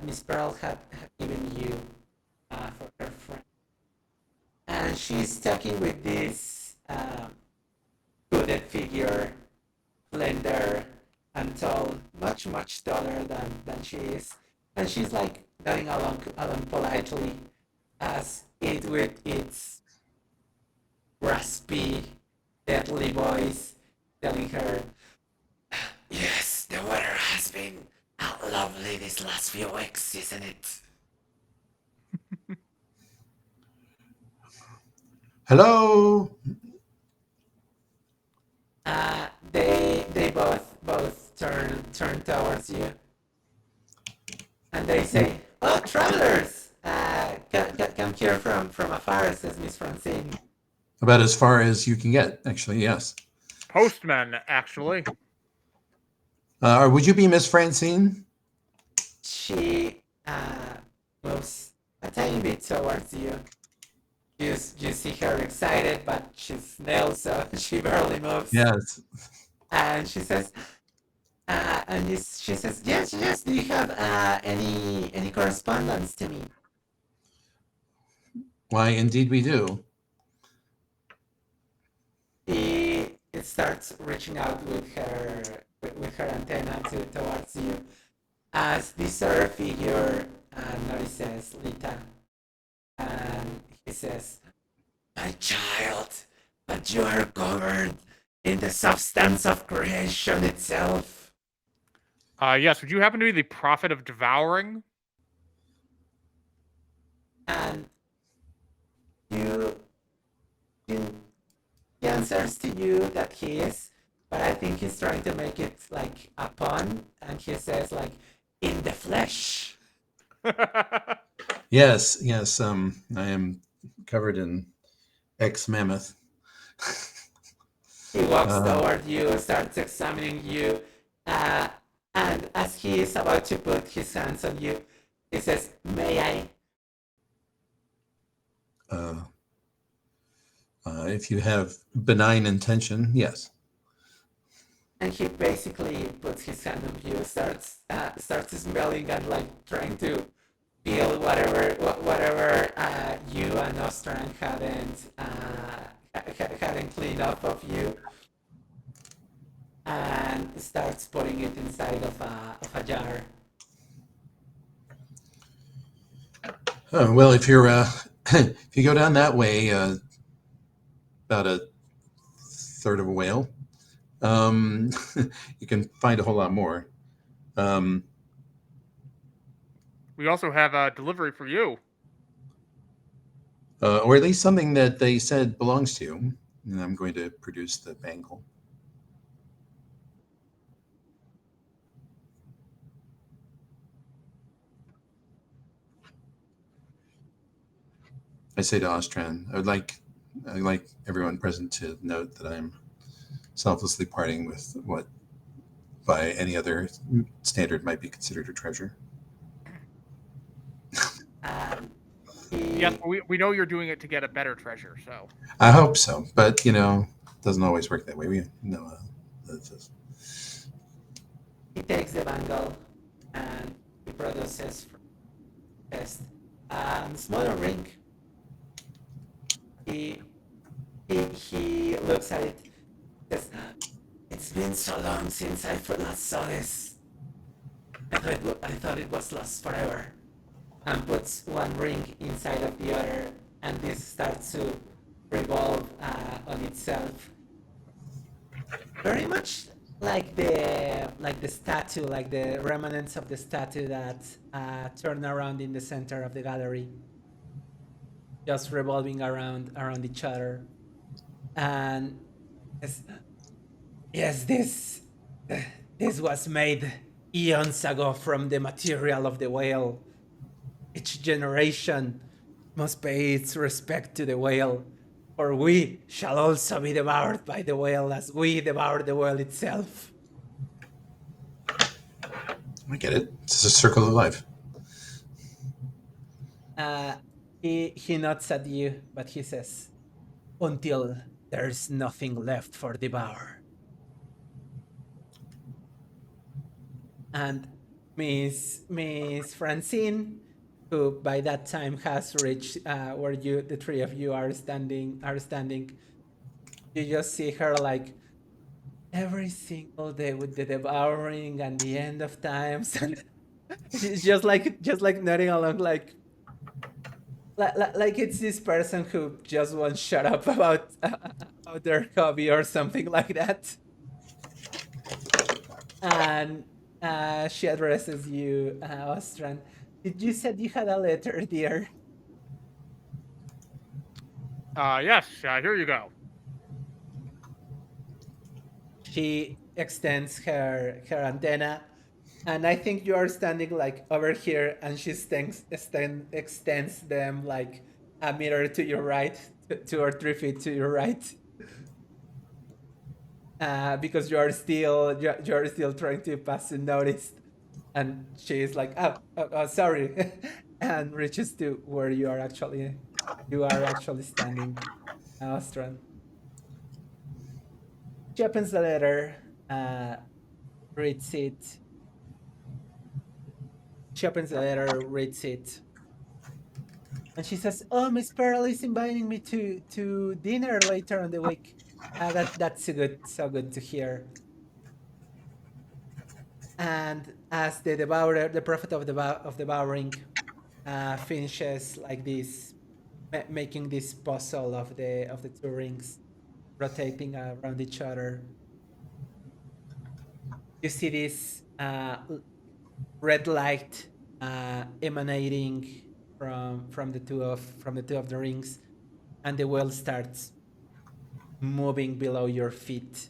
Miss Pearl had given you for her friend. And she's talking with this hooded figure, slender and tall, much taller than she is. And she's like going along politely as it with its raspy, deadly voice telling her, "Yes, the weather has been lovely these last few weeks, isn't it?" Hello. They both turn towards you, and they say, "Oh, travelers! Come here from afar," says Miss Francine. About as far as you can get, actually, yes. Postman, actually. Would you be Miss Francine? She moves a tiny bit towards you. You see her excited, but she's snail, so she barely moves. Yes. And she says, yes. Do you have any correspondence to me? Why, indeed we do. It starts reaching out with her antenna towards you, as this other figure notices Lita, and he says, "My child, but you are covered in the substance of creation itself." Yes, would you happen to be the prophet of devouring? And he answers to you that he is, but I think he's trying to make it like a pun, and he says like in the flesh. Yes, yes. I am covered in ex mammoth. He walks toward you, starts examining you, uh, and as he is about to put his hands on you, he says, "May I?" If you have benign intention, yes. And he basically puts his hand on you, starts smelling and like trying to feel whatever you and Ostran hadn't cleaned up of you, and starts putting it inside of a jar. Well, if you're if you go down that way, about a third of a whale, you can find a whole lot more. We also have a delivery for you. Or at least something that they said belongs to you. And I'm going to produce the bangle. I say to Ostran, I'd like everyone present to note that I'm selflessly parting with what, by any other standard, might be considered a treasure. Yes, we know you're doing it to get a better treasure, so. I hope so, but it doesn't always work that way. We know that's just... He takes the bangle and he produces first a smaller ring. He looks at it. Says, "It's been so long since I last saw this. I thought it was lost forever." And puts one ring inside of the other, and this starts to revolve on itself. Very much like the statue, like the remnants of the statue that turn around in the center of the gallery, just revolving around each other. And yes, this was made eons ago from the material of the whale. Each generation must pay its respect to the whale, for we shall also be devoured by the whale as we devour the whale itself. I get it. It's a circle of life. He nods at you, but he says, "Until there's nothing left for devour." And Miss Francine, who by that time has reached where the three of you are standing. You just see her like every single day with the devouring and the end of times, and she's just like nodding along, like it's this person who just won't shut up about their hobby or something like that. And she addresses you, Ostran. Did you said you had a letter, dear? Yes, here you go. She extends her antenna, and I think you are standing like over here, and she extends them like a meter to your right, 2 or 3 feet to your right, because you're still trying to pass unnoticed. And she is like, oh, sorry, and reaches to where you are actually standing, Ostran. She opens the letter, reads it. She opens the letter, reads it, and she says, "Oh, Miss Pearl is inviting me to dinner later in the week. That's so good to hear." And as the devourer, the prophet of the devouring, finishes like this, making this puzzle of the two rings rotating around each other, you see this red light emanating from the two of the rings, and the wheel starts moving below your feet.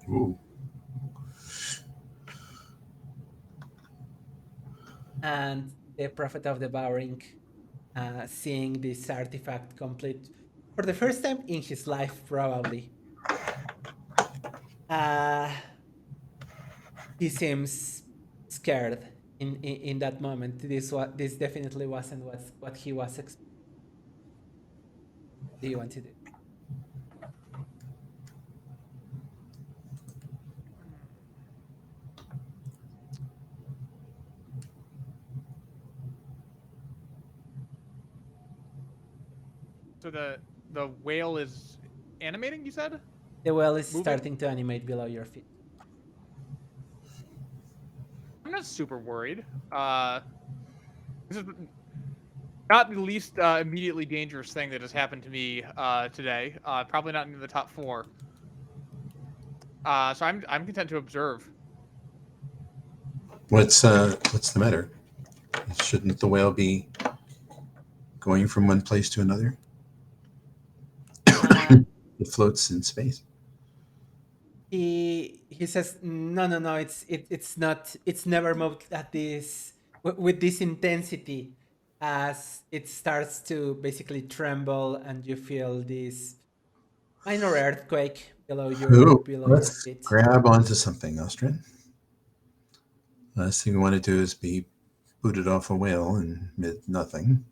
Ooh. And the Prophet of the Bowring, seeing this artifact complete for the first time in his life, probably. Uh, he seems scared in that moment. This definitely wasn't what he was expecting. Do you want to do? So the whale is animating, you said? The well is Moving? starting to animate below your feet. I'm not super worried. This is not the least immediately dangerous thing that has happened to me today. Probably not in the top 4. So I'm content to observe. What's the matter? Shouldn't the whale be going from one place to another? It floats in space. He says no, it's not, it's never moved at this with this intensity, as it starts to basically tremble and you feel this minor earthquake below your Let's feet. grab onto something, Austrian. Last thing we want to do is be booted off a whale and mid nothing.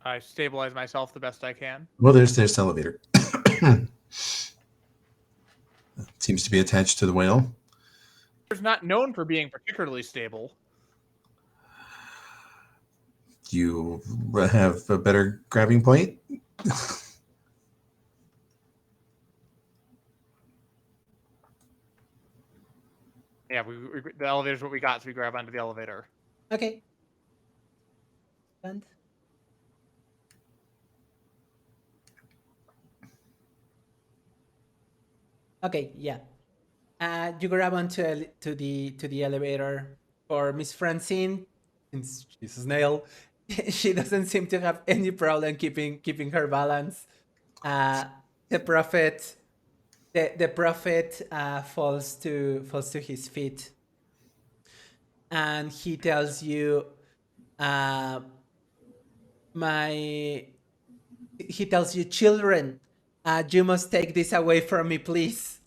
I stabilize myself the best I can. Well, there's the elevator. Seems to be attached to the whale. It's not known for being particularly stable. Do you have a better grabbing point? Yeah, the elevator's what we got, so we grab onto the elevator. Okay. And okay, yeah. You grab onto to the elevator. For Miss Francine, since she's a snail, she doesn't seem to have any problem keeping her balance. The prophet, the prophet falls to his feet, and he tells you, he tells you, children, you must take this away from me, please.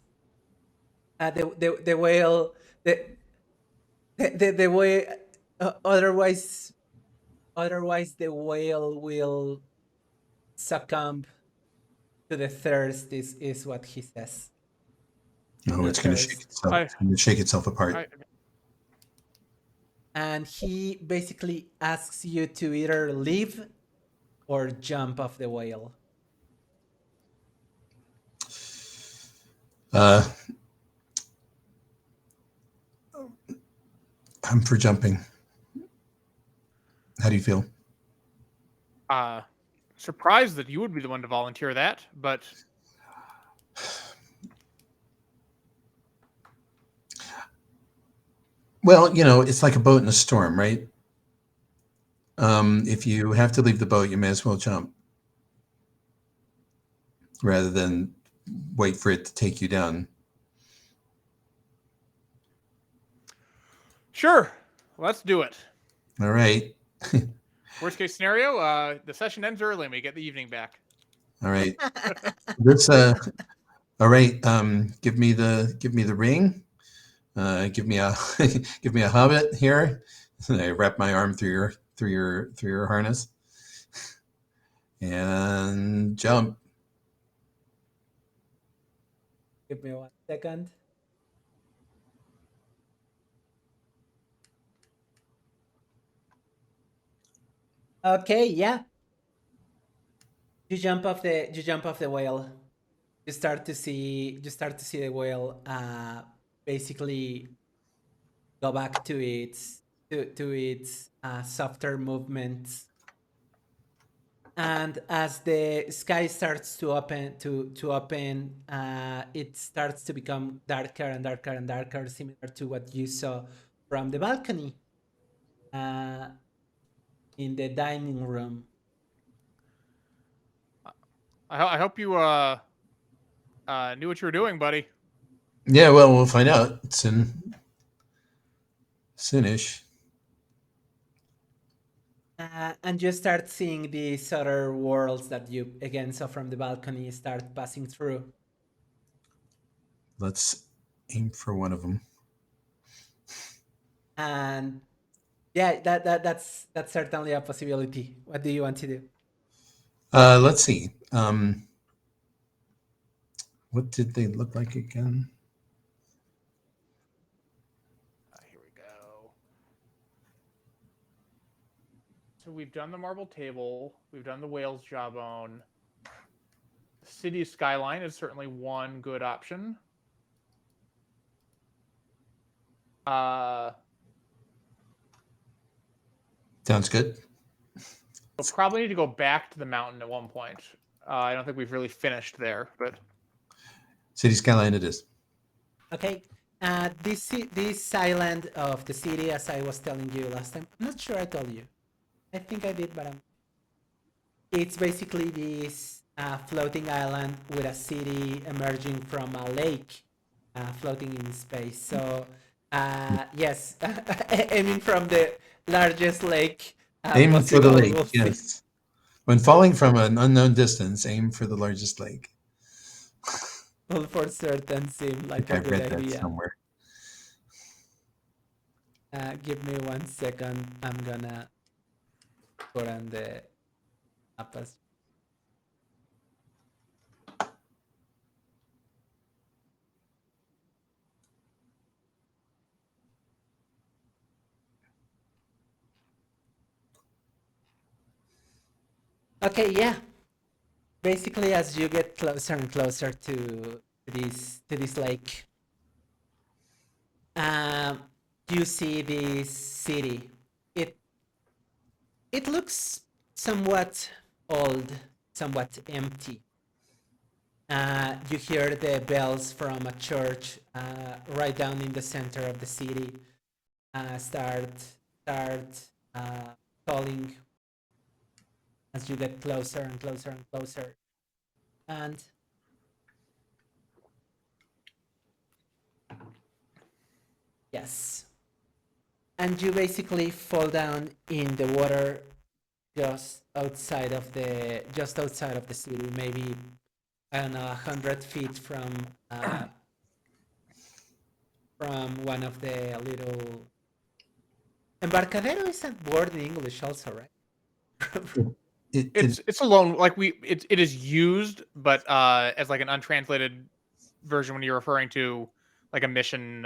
The whale, the way, otherwise the whale will succumb to the thirst, is what he says. No, it's going to shake itself. It's going to shake itself apart. And he basically asks you to either leave or jump off the whale. I'm for jumping. How do you feel? Surprised that you would be the one to volunteer that, but well, it's like a boat in a storm, right? If you have to leave the boat, you may as well jump rather than wait for it to take you down. Sure, let's do it. All right. Worst case scenario, the session ends early and we get the evening back. All right. All right. Give me the ring. Give me a hobbit here. I wrap my arm through your harness and jump. Give me 1 second. Okay, yeah. You jump off the whale. You start to see the whale basically go back to its softer movements. And as the sky starts to open, it starts to become darker and darker and darker, similar to what you saw from the balcony in the dining room. I hope you knew what you were doing, buddy. Yeah, well, we'll find out soon. Soonish. And you start seeing these other worlds that you again saw from the balcony start passing through. Let's aim for one of them. And yeah, that's certainly a possibility. What do you want to do? Let's see. What did they look like again? Here we go. So we've done the marble table. We've done the whale's jawbone. The city skyline is certainly one good option. Sounds good. We'll probably need to go back to the mountain at one point. I don't think we've really finished there, but City skyline it is. Okay. This island of the city, as I was telling you last time, I'm not sure I told you. I think I did, but it's basically this floating island with a city emerging from a lake floating in space. So, yes, aiming from the largest lake. Aim for the possible, lake, we'll see. yes. When falling from an unknown distance, aim for the largest lake. Will for certain seem I like think a I've good read that idea. somewhere. Give me 1 second. I'm gonna put on the mapas. Okay, yeah. Basically, as you get closer and closer to this lake, you see this city. It looks somewhat old, somewhat empty. You hear the bells from a church right down in the center of the city start calling as you get closer and closer and closer. And yes. And you basically fall down in the water just outside of the city, maybe I don't know, 100 feet from one of the little embarcadero. Is a word in English also, right? it's a loan. Like it is used, but as like an untranslated version when you're referring to like a mission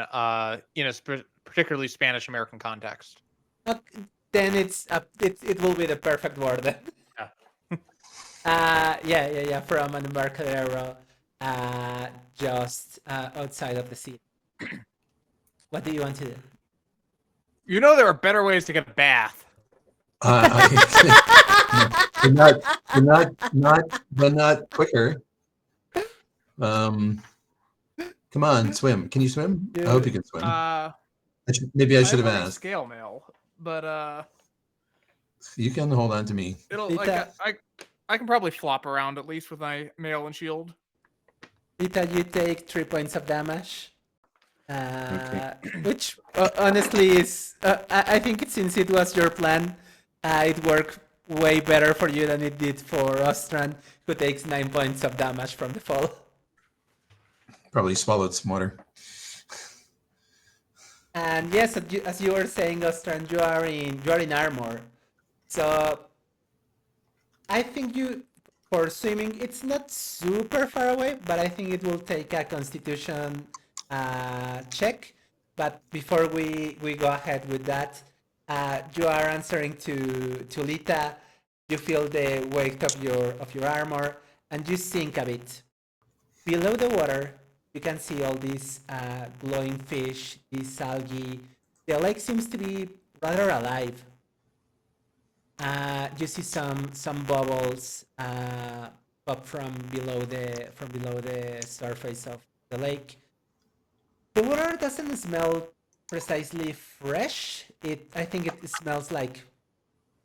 in a particularly Spanish American context. Okay, then it will be the perfect word then. Yeah. Yeah. From an embarcadero, just outside of the city. What do you want to do? You know there are better ways to get a bath. Not quicker. Come on, swim. Can you swim? I hope you can swim. Maybe I should have asked. Scale mail, but you can hold on to me. It'll like I can probably flop around at least with my mail and shield. Lita, you take 3 points of damage. Okay. Which honestly is, I think since it was your plan, it worked way better for you than it did for Ostran, who takes 9 points of damage from the fall. Probably swallowed some water. And yes, as you were saying, Ostran, you are in armor, so I think for swimming, it's not super far away, but I think it will take a Constitution check. But before we go ahead with that, you are answering to Lita. You feel the weight of your armor, and you sink a bit. Below the water, you can see all these glowing fish, these algae. The lake seems to be rather alive. You see some bubbles pop from below the surface of the lake. The water doesn't smell precisely fresh. I think it smells like,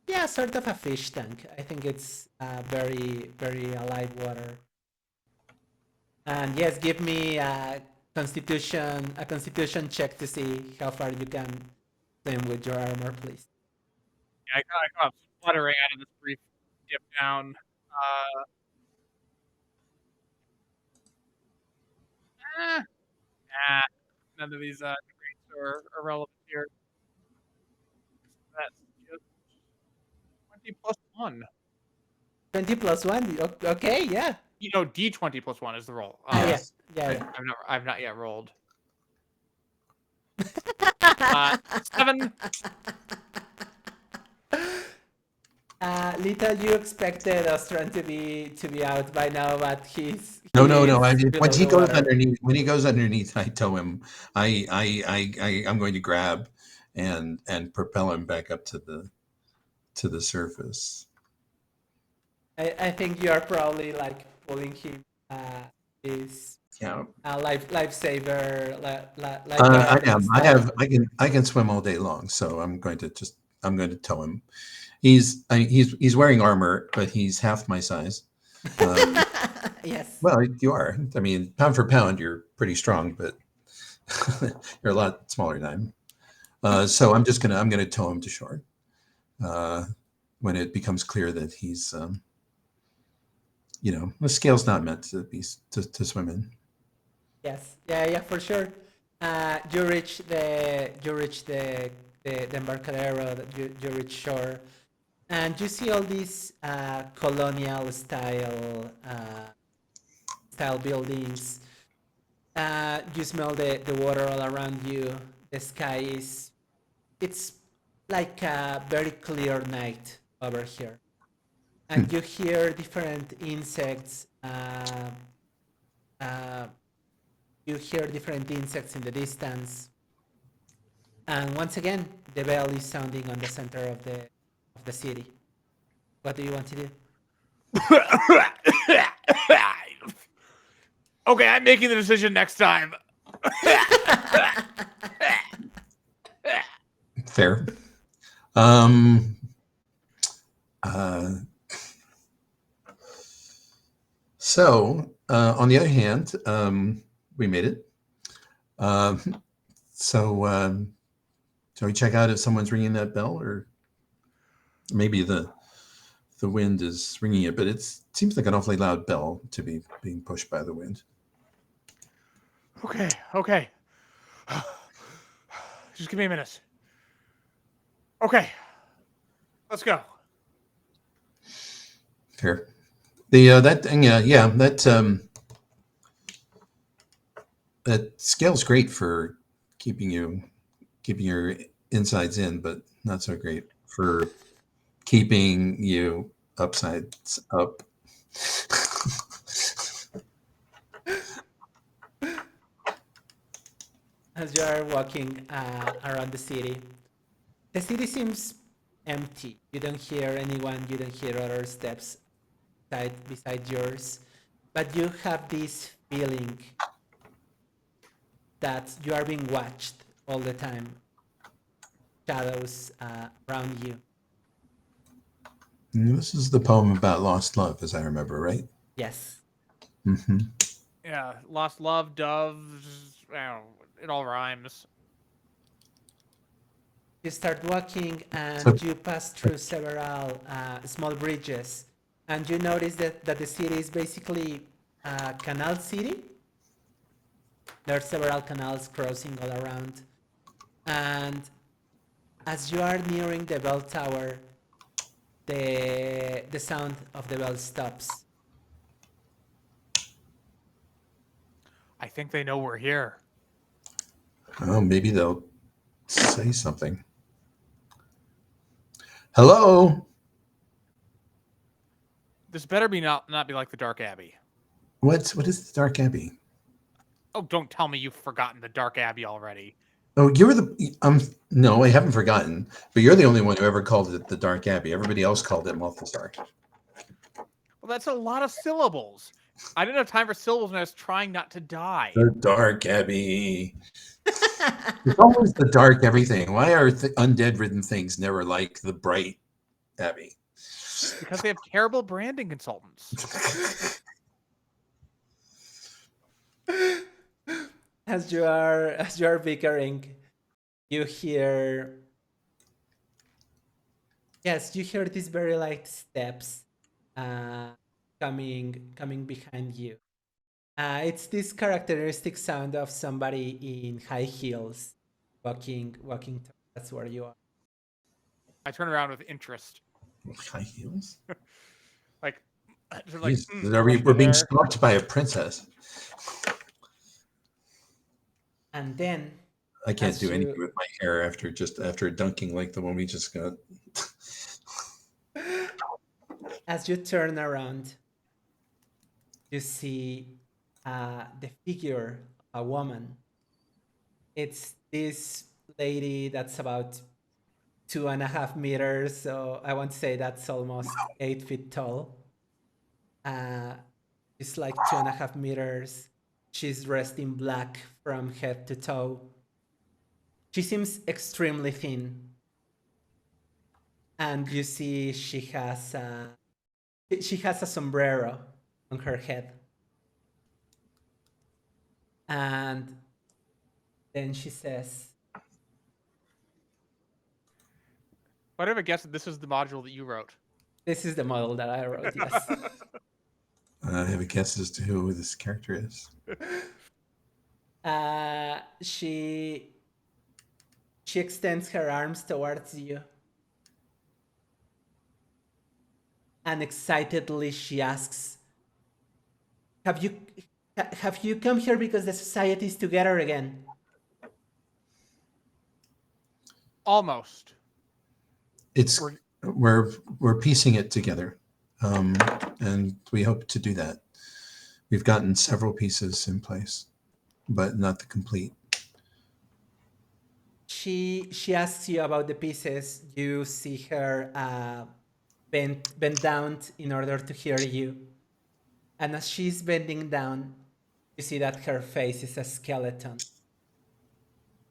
yeah, sort of a fish tank. I think it's very, very alive water. And yes, give me a constitution check to see how far you can swim with your armor, please. Yeah, I got fluttering out of this brief dip down. Nah, none of these traits are relevant here. That's just 20 plus 1. 20 plus 1. Okay, yeah. You know, D20 plus 1 is the roll. Yes. Yeah. I've not yet rolled. 7. Lita, you expected Ostran to be out by now, but No. below the water. When he goes underneath, I tell him I'm going to grab and propel him back up to the surface. I think you are probably like pulling him. Is Yeah. lifesaver. I am. I can swim all day long, so I'm going to tow him. He's wearing armor, but he's half my size. Yes. Well, you are. I mean, pound for pound, you're pretty strong, but you're a lot smaller than I'm. So I'm gonna tow him to shore when it becomes clear that he's, the scale's not meant to be to swim in. Yes. Yeah. For sure. You reach the embarcadero. You reach shore, and you see all these colonial style buildings. You smell the water all around you. The sky it's like a very clear night over here, and you hear different insects. You hear different insects in the distance, and once again, the bell is sounding on the center of the city. What do you want to do? Okay, I'm making the decision next time. Fair. So, on the other hand, we made it. So we check out if someone's ringing that bell, or maybe the wind is ringing it, but it seems like an awfully loud bell to be being pushed by the wind. Okay. Just give me a minute. Okay. Let's go. Fair. That thing, that scale's great for keeping your insides in, but not so great for keeping you upsides up. As you are walking around the city seems empty. You don't hear anyone. You don't hear other steps beside yours, but you have this feeling that you are being watched all the time. Shadows around you. This is the poem about lost love, as I remember, right? Yes. Mm-hmm. Yeah, lost love, doves. It all rhymes. You start walking, and you pass through several small bridges, and you notice that the city is basically a canal city. There are several canals crossing all around, and as you are nearing the bell tower, the sound of the bell stops. I think they know we're here. Oh, maybe they'll say something. Hello. This better be not be like the Dark Abbey. What is the Dark Abbey? Oh, don't tell me you've forgotten the Dark Abbey already. Oh, you're the no, I haven't forgotten, but you're the only one who ever called it the Dark Abbey. Everybody else called it Malthus Dark. Well, that's a lot of syllables. I didn't have time for syllables when I was trying not to die. The Dark Abbey. It's always the dark everything. Why are undead-ridden things never like the bright Abbey? Because they have terrible branding consultants. As you are bickering, you hear you hear these very light steps uh, coming behind you. It's this characteristic sound of somebody in high heels walking towards where you are. I turn around with interest. High heels. Like, just like Jeez, brush we're my being hair. stalked by a princess. And then I can't as do anything you with my hair after dunking like the one we just got. as you turn around, you see the figure of a woman. It's this lady that's about 2.5 meters, so I want to say that's almost 8 feet tall. Uh, it's like 2.5 meters. She's dressed in black from head to toe. She seems extremely thin, and you see she has a sombrero on her head, and then she says, But I have a guess that this is the module that you wrote. "This is the model that I wrote." Yes. I have a guess as to who this character is. She extends her arms towards you, and excitedly she asks, "Have you come here because the society is together again?" Almost. It's we're piecing it together, and we hope to do that. We've gotten several pieces in place, but not the complete. She asks you about the pieces. You see her bend down in order to hear you, and as she's bending down, you see that her face is a skeleton.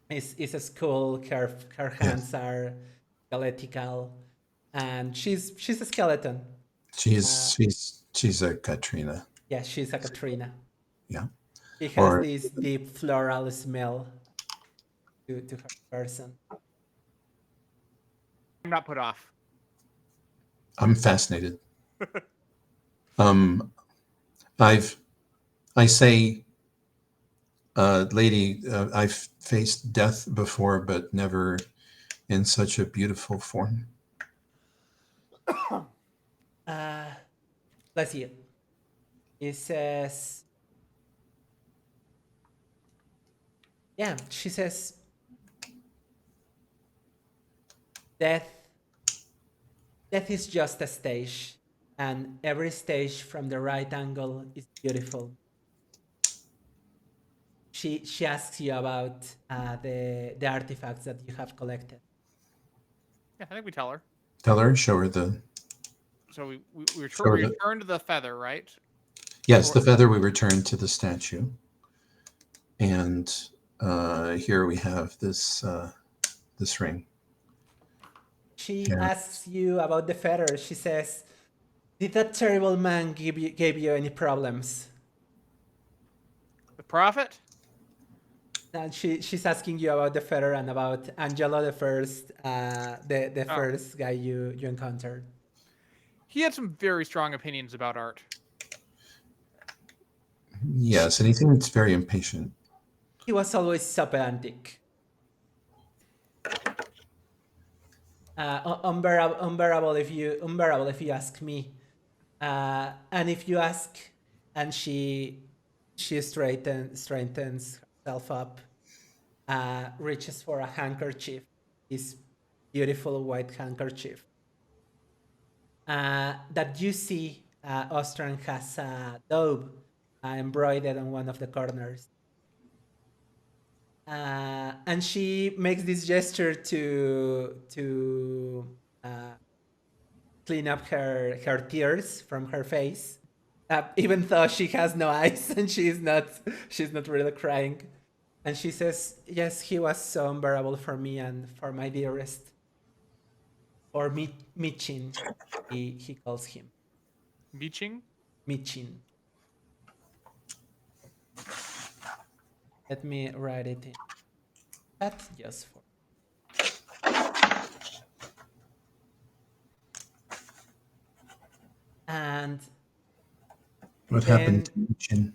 It's a skull. Her hands are skeletal, and she's a skeleton. She's a Katrina. Yeah, she's a Katrina. Yeah. She has Or this deep floral smell to her person. I'm not put off. I'm fascinated. I say, lady, I've faced death before, but never in such a beautiful form. Let's see it. It says, yeah, she says, death is just a stage, and every stage from the right angle is beautiful. She asks you about the artifacts that you have collected. Yeah, I think we tell her. Tell her, show her the. So we Show her returned the feather, right? Yes, the feather we returned to the statue, and here we have this this ring. She asks you about the feather. She says, "Did that terrible man gave you any problems?" The prophet? And she's asking you about the feather and about Angelo the first, the first guy you encountered. He had some very strong opinions about art. Yes, and he seems very impatient. He was always so pedantic. Unbearable if you ask me. And if you ask, and she straightens herself up, reaches for a handkerchief, this beautiful white handkerchief that you see Ostran has a dove embroidered on one of the corners. And she makes this gesture to clean up her tears from her face, even though she has no eyes and she's not really crying. And she says, "Yes, he was so unbearable for me and for my dearest." Or Michin, he calls him. Meeching? Michin. Let me write it in chat just for. And What then, happened to Chin?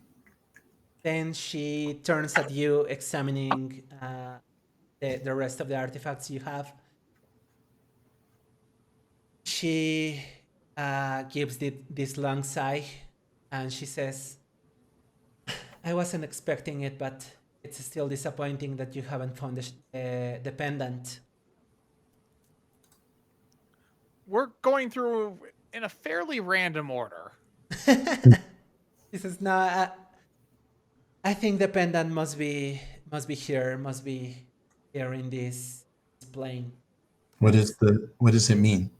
Then she turns at you, examining the rest of the artifacts you have. She gives this long sigh, and she says, I wasn't expecting it, but it's still disappointing that you haven't found the pendant. We're going through in a fairly random order. She says, no, I think the pendant must be here in this plane. What does it mean?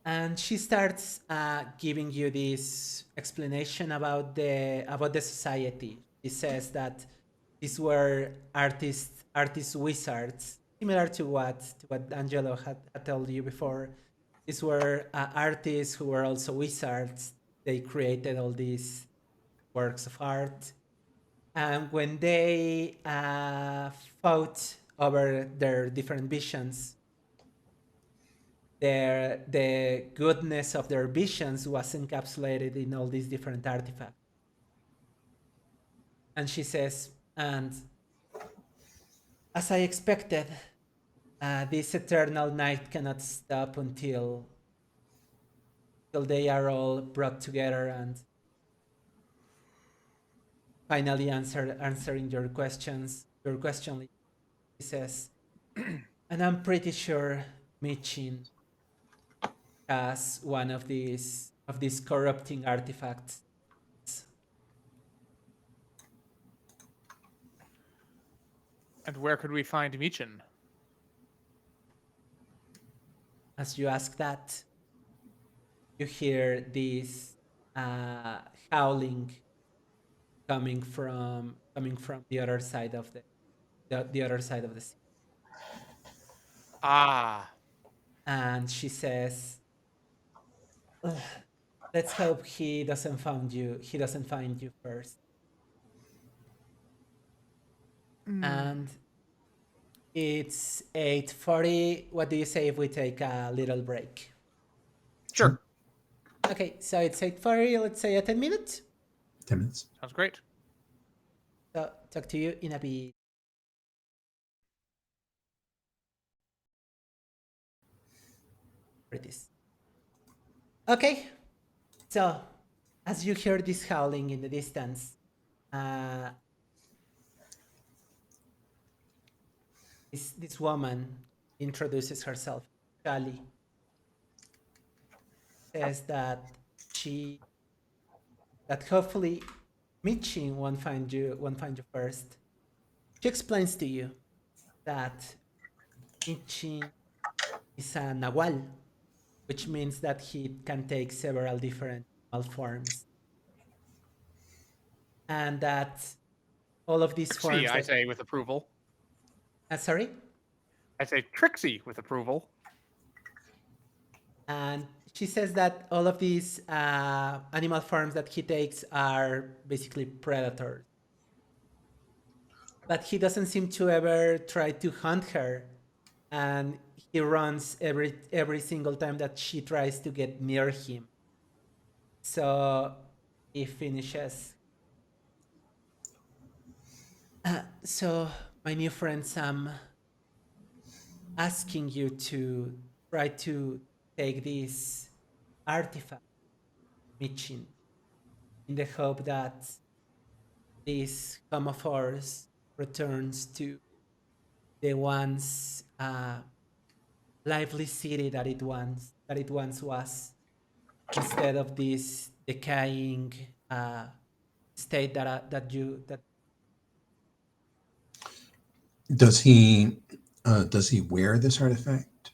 And she starts giving you this explanation about the society. She says that these were artist wizards, similar to what Angelo had told you before. These were artists who were also wizards. They created all these works of art, and when they fought over their different visions, the goodness of their visions was encapsulated in all these different artifacts. And she says, and as I expected, this eternal night cannot stop until they are all brought together and finally answering your questions. Your question, he says, and I'm pretty sure Michin as one of these corrupting artifacts. And where could we find Michin? As you ask that, you hear this howling coming from the other side of the other side of the sea. Ah. And she says, let's hope he doesn't find you first. And it's 8:40. What do you say if we take a little break? Sure. Okay, so it's 8:40. Let's say 10 minutes. 10 minutes. Sounds great. So talk to you in a bit. It is. Okay, so as you hear this howling in the distance, this woman introduces herself. Kali says that hopefully Michin won't find you first. She explains to you that Michin is a Nahual, which means that he can take several different forms, and that all of these forms. I say with approval. Sorry? I say Trixie with approval. And she says that all of these animal forms that he takes are basically predators. But he doesn't seem to ever try to hunt her, and he runs every single time that she tries to get near him. So he finishes. So my new friend Sam asking you to try to take this artifact, Michin, in the hope that this homophorus returns to the once lively city that it once was, instead of this decaying state that. Does he wear this artifact?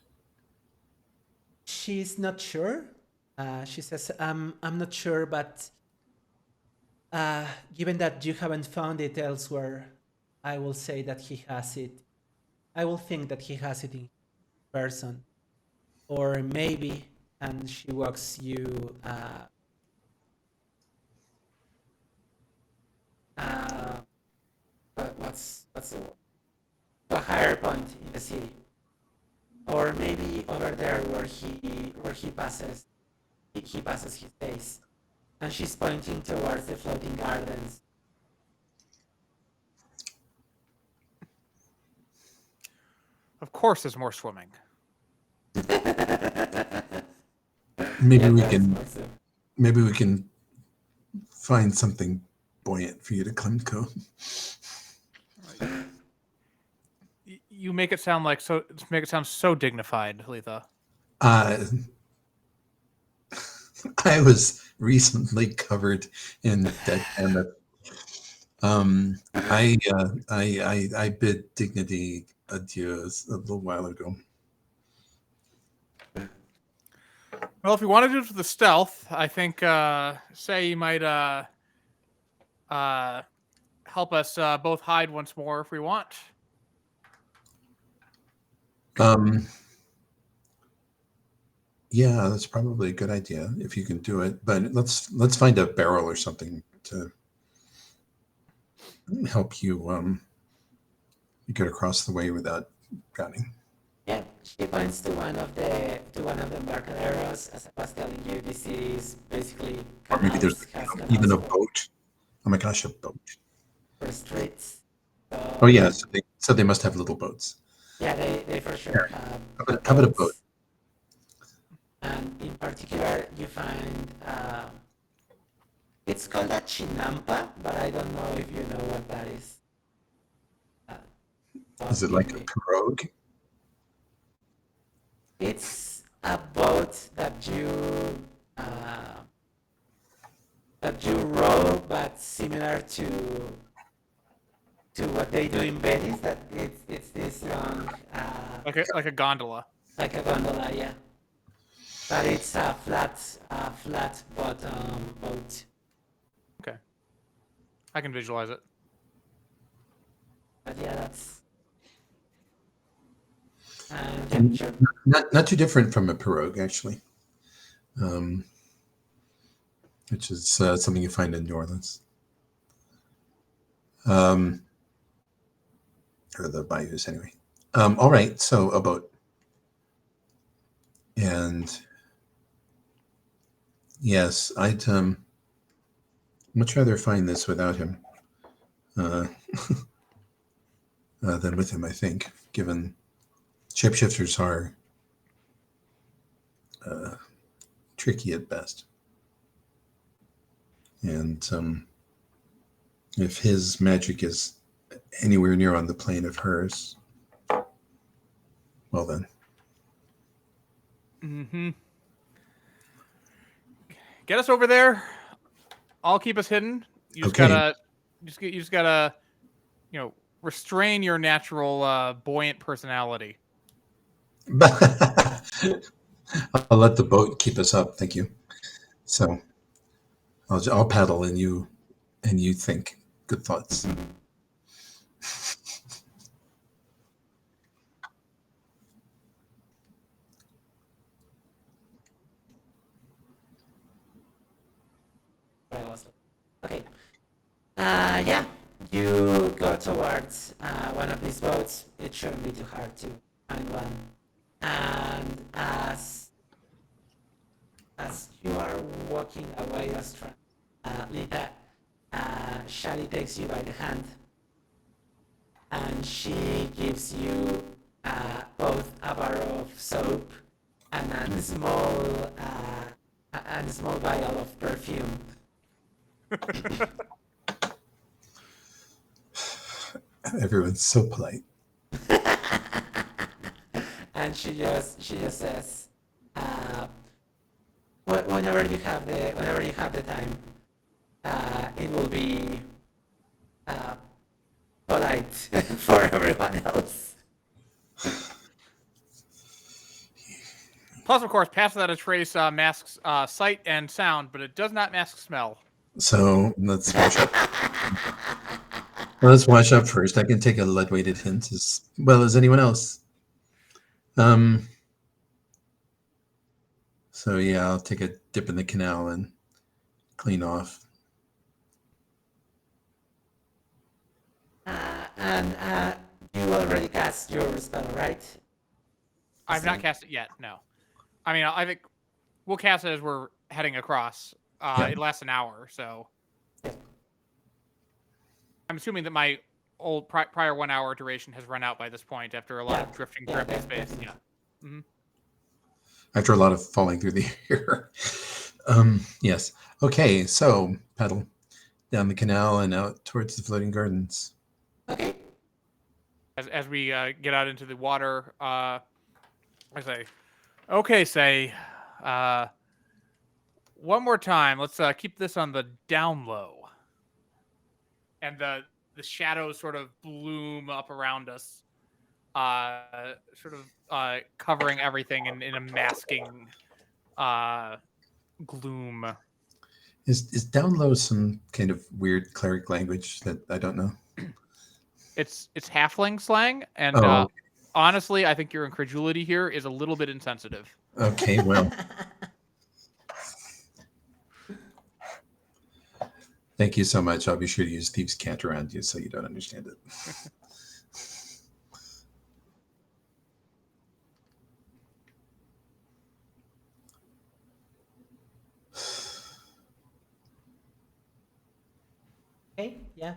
She's not sure. She says, I'm not sure, but given that you haven't found it elsewhere, I will say that he has it. I will think that he has it in person. Or maybe, and she walks you what's the word? To a higher point in the city, or maybe over there where he passes his days, and she's pointing towards the floating gardens. Of course, there's more swimming. Maybe Yeah, we that's can awesome. maybe we can find something buoyant for you to cling to. You make it sound like so. Make it sound so dignified, Letha. I was recently covered in dead mammoth. I bid dignity adieu a little while ago. Well, if we want to do it for the stealth, I think say you might help us both hide once more if we want. Yeah, that's probably a good idea if you can do it. But let's find a barrel or something to help you get across the way without drowning. Yeah, she points to one of the embarcaderos. As I was telling you, this is basically Or maybe there's even a boat. Oh my gosh, a boat. for streets. So, Oh yeah, so they must have little boats. yeah, they for sure have. How about a boat? And in particular, you find it's called a chinampa, but I don't know if you know what that is. Is it like a pirogue? It's a boat that you row, but similar to what they do in Venice. That it's this long, Like a gondola. like a gondola, yeah. But it's a flat bottom boat. Okay, I can visualize it. But yeah, that's yeah, sure. Not too different from a pirogue, actually, which is something you find in New Orleans, or the bayous, anyway. All right, so a boat, and yes, I'd much rather find this without him than with him. I think, given shapeshifters are tricky at best. And if his magic is anywhere near on the plane of hers, well then. Mm-hmm. Get us over there. I'll keep us hidden. You just Okay. gotta, restrain your natural buoyant personality. I'll let the boat keep us up. Thank you. So I'll paddle and you think good thoughts. Okay. Yeah, you go towards one of these boats. It shouldn't be too hard to find one. And as you are walking away, Lita, Shadi takes you by the hand, and she gives you both a bar of soap and a small vial of perfume. Everyone's so polite. And she just says, whenever you have the time, it will be polite for everyone else. Plus, of course, Pass Without a Trace masks sight and sound, but it does not mask smell. So let's wash up. Let's wash up first. I can take a lead-weighted hint as well as anyone else. So yeah, I'll take a dip in the canal and clean off. And you already cast your spell, right? I've not cast it yet. No. I mean, I think we'll cast it as we're heading across. Yeah. It lasts an hour, so I'm assuming that my old prior 1 hour duration has run out by this point after a lot of drifting through empty space. definitely. Yeah. Mm-hmm. After a lot of falling through the air. Yes. Okay, so paddle down the canal and out towards the floating gardens. Okay. As we get out into the water, I say, okay, say, one more time. Let's keep this on the down low. And the shadows sort of bloom up around us, sort of covering everything in a masking gloom. Is down low some kind of weird cleric language that I don't know? It's halfling slang, and honestly, I think your incredulity here is a little bit insensitive. Okay, well. Thank you so much. I'll be sure to use Thieves' Cant around you so you don't understand it. Okay, yeah.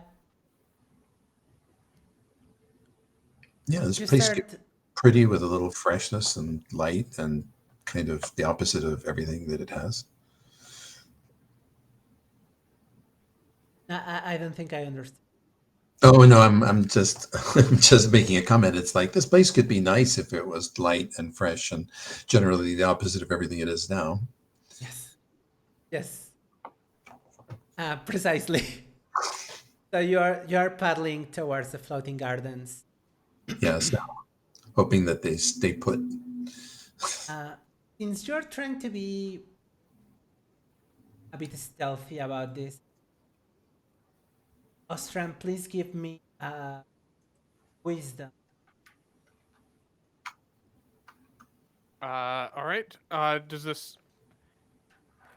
Yeah, this You place start. gets pretty with a little freshness and light and kind of the opposite of everything that it has. I don't think I understand. Oh no, I'm just I'm just making a comment. It's like this place could be nice if it was light and fresh and generally the opposite of everything it is now. Yes. Yes. Precisely. So you're paddling towards the floating gardens. Yes, hoping that they stay put. Since you're trying to be a bit stealthy about this, Ostran, please give me wisdom. All right. Does this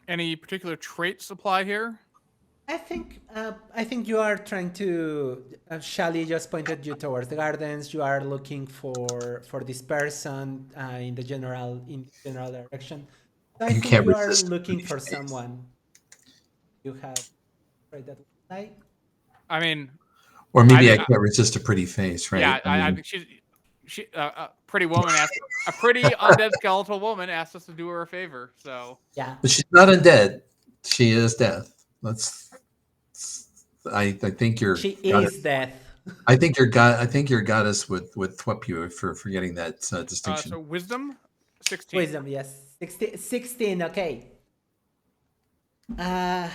any particular traits apply here? I think you are trying to. Shali just pointed you towards the gardens. You are looking for this person in the general direction. So I You think can't you are resist looking pretty for face. someone. You have right that way. I mean, Or maybe I think- can't resist a pretty face, right? yeah, I mean, think she a pretty woman asked a pretty undead skeletal woman asked us to do her a favor. So Yeah. but she's not undead. She is death. I think you're. She is death. I think your goddess would thwip you for forgetting that distinction. so wisdom, 16. Wisdom, yes. 16, okay. You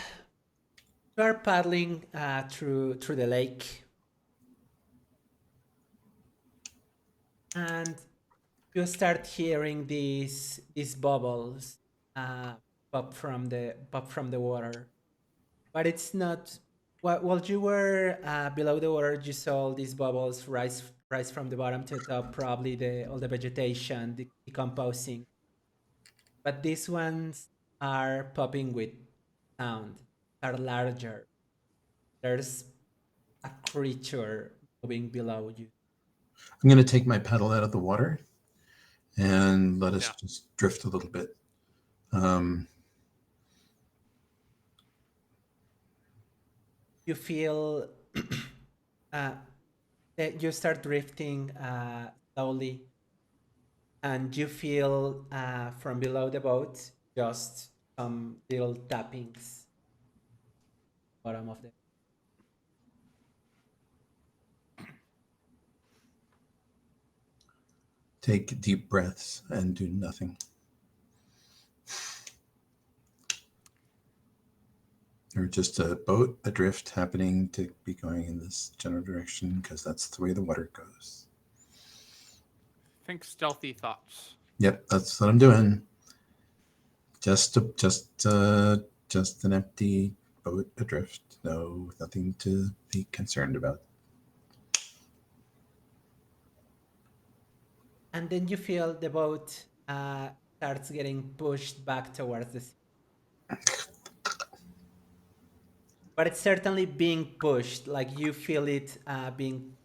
are paddling through the lake. And you start hearing these bubbles pop from the water. But it's not while you were below the water, you saw these bubbles rise from the bottom to the top, probably all the vegetation decomposing. But these ones are popping with sound, are larger. There's a creature moving below you. I'm going to take my paddle out of the water and let us just drift a little bit. You feel that you start drifting slowly, and you feel from below the boat just some little tappings bottom of the. Take deep breaths and do nothing. Or just a boat adrift happening to be going in this general direction because that's the way the water goes. Think stealthy thoughts. Yep, that's what I'm doing. Just an empty boat adrift. No, nothing to be concerned about. And then you feel the boat starts getting pushed back towards the sea. But it's certainly being pushed, like you feel it being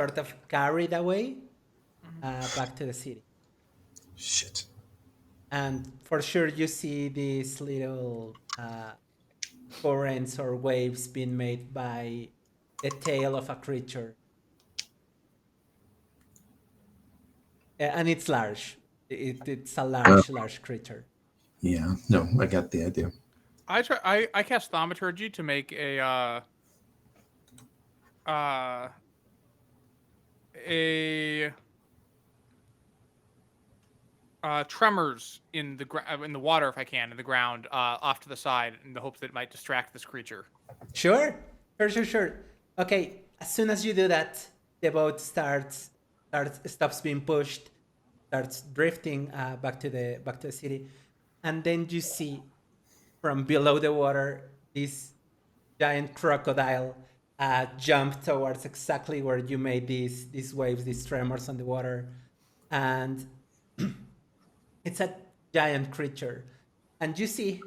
sort of carried away back to the city. Shit. And for sure, you see these little currents or waves being made by the tail of a creature. And it's large. It's a large creature. Yeah. No, I got the idea. I cast thaumaturgy to make a tremors in the water if I can, in the ground, off to the side, in the hopes that it might distract this creature. Sure. Okay, as soon as you do that, the boat stops being pushed, starts drifting back to the city, and then you see from below the water this giant crocodile jump towards exactly where you made these waves, these tremors on the water, and it's a giant creature, and you see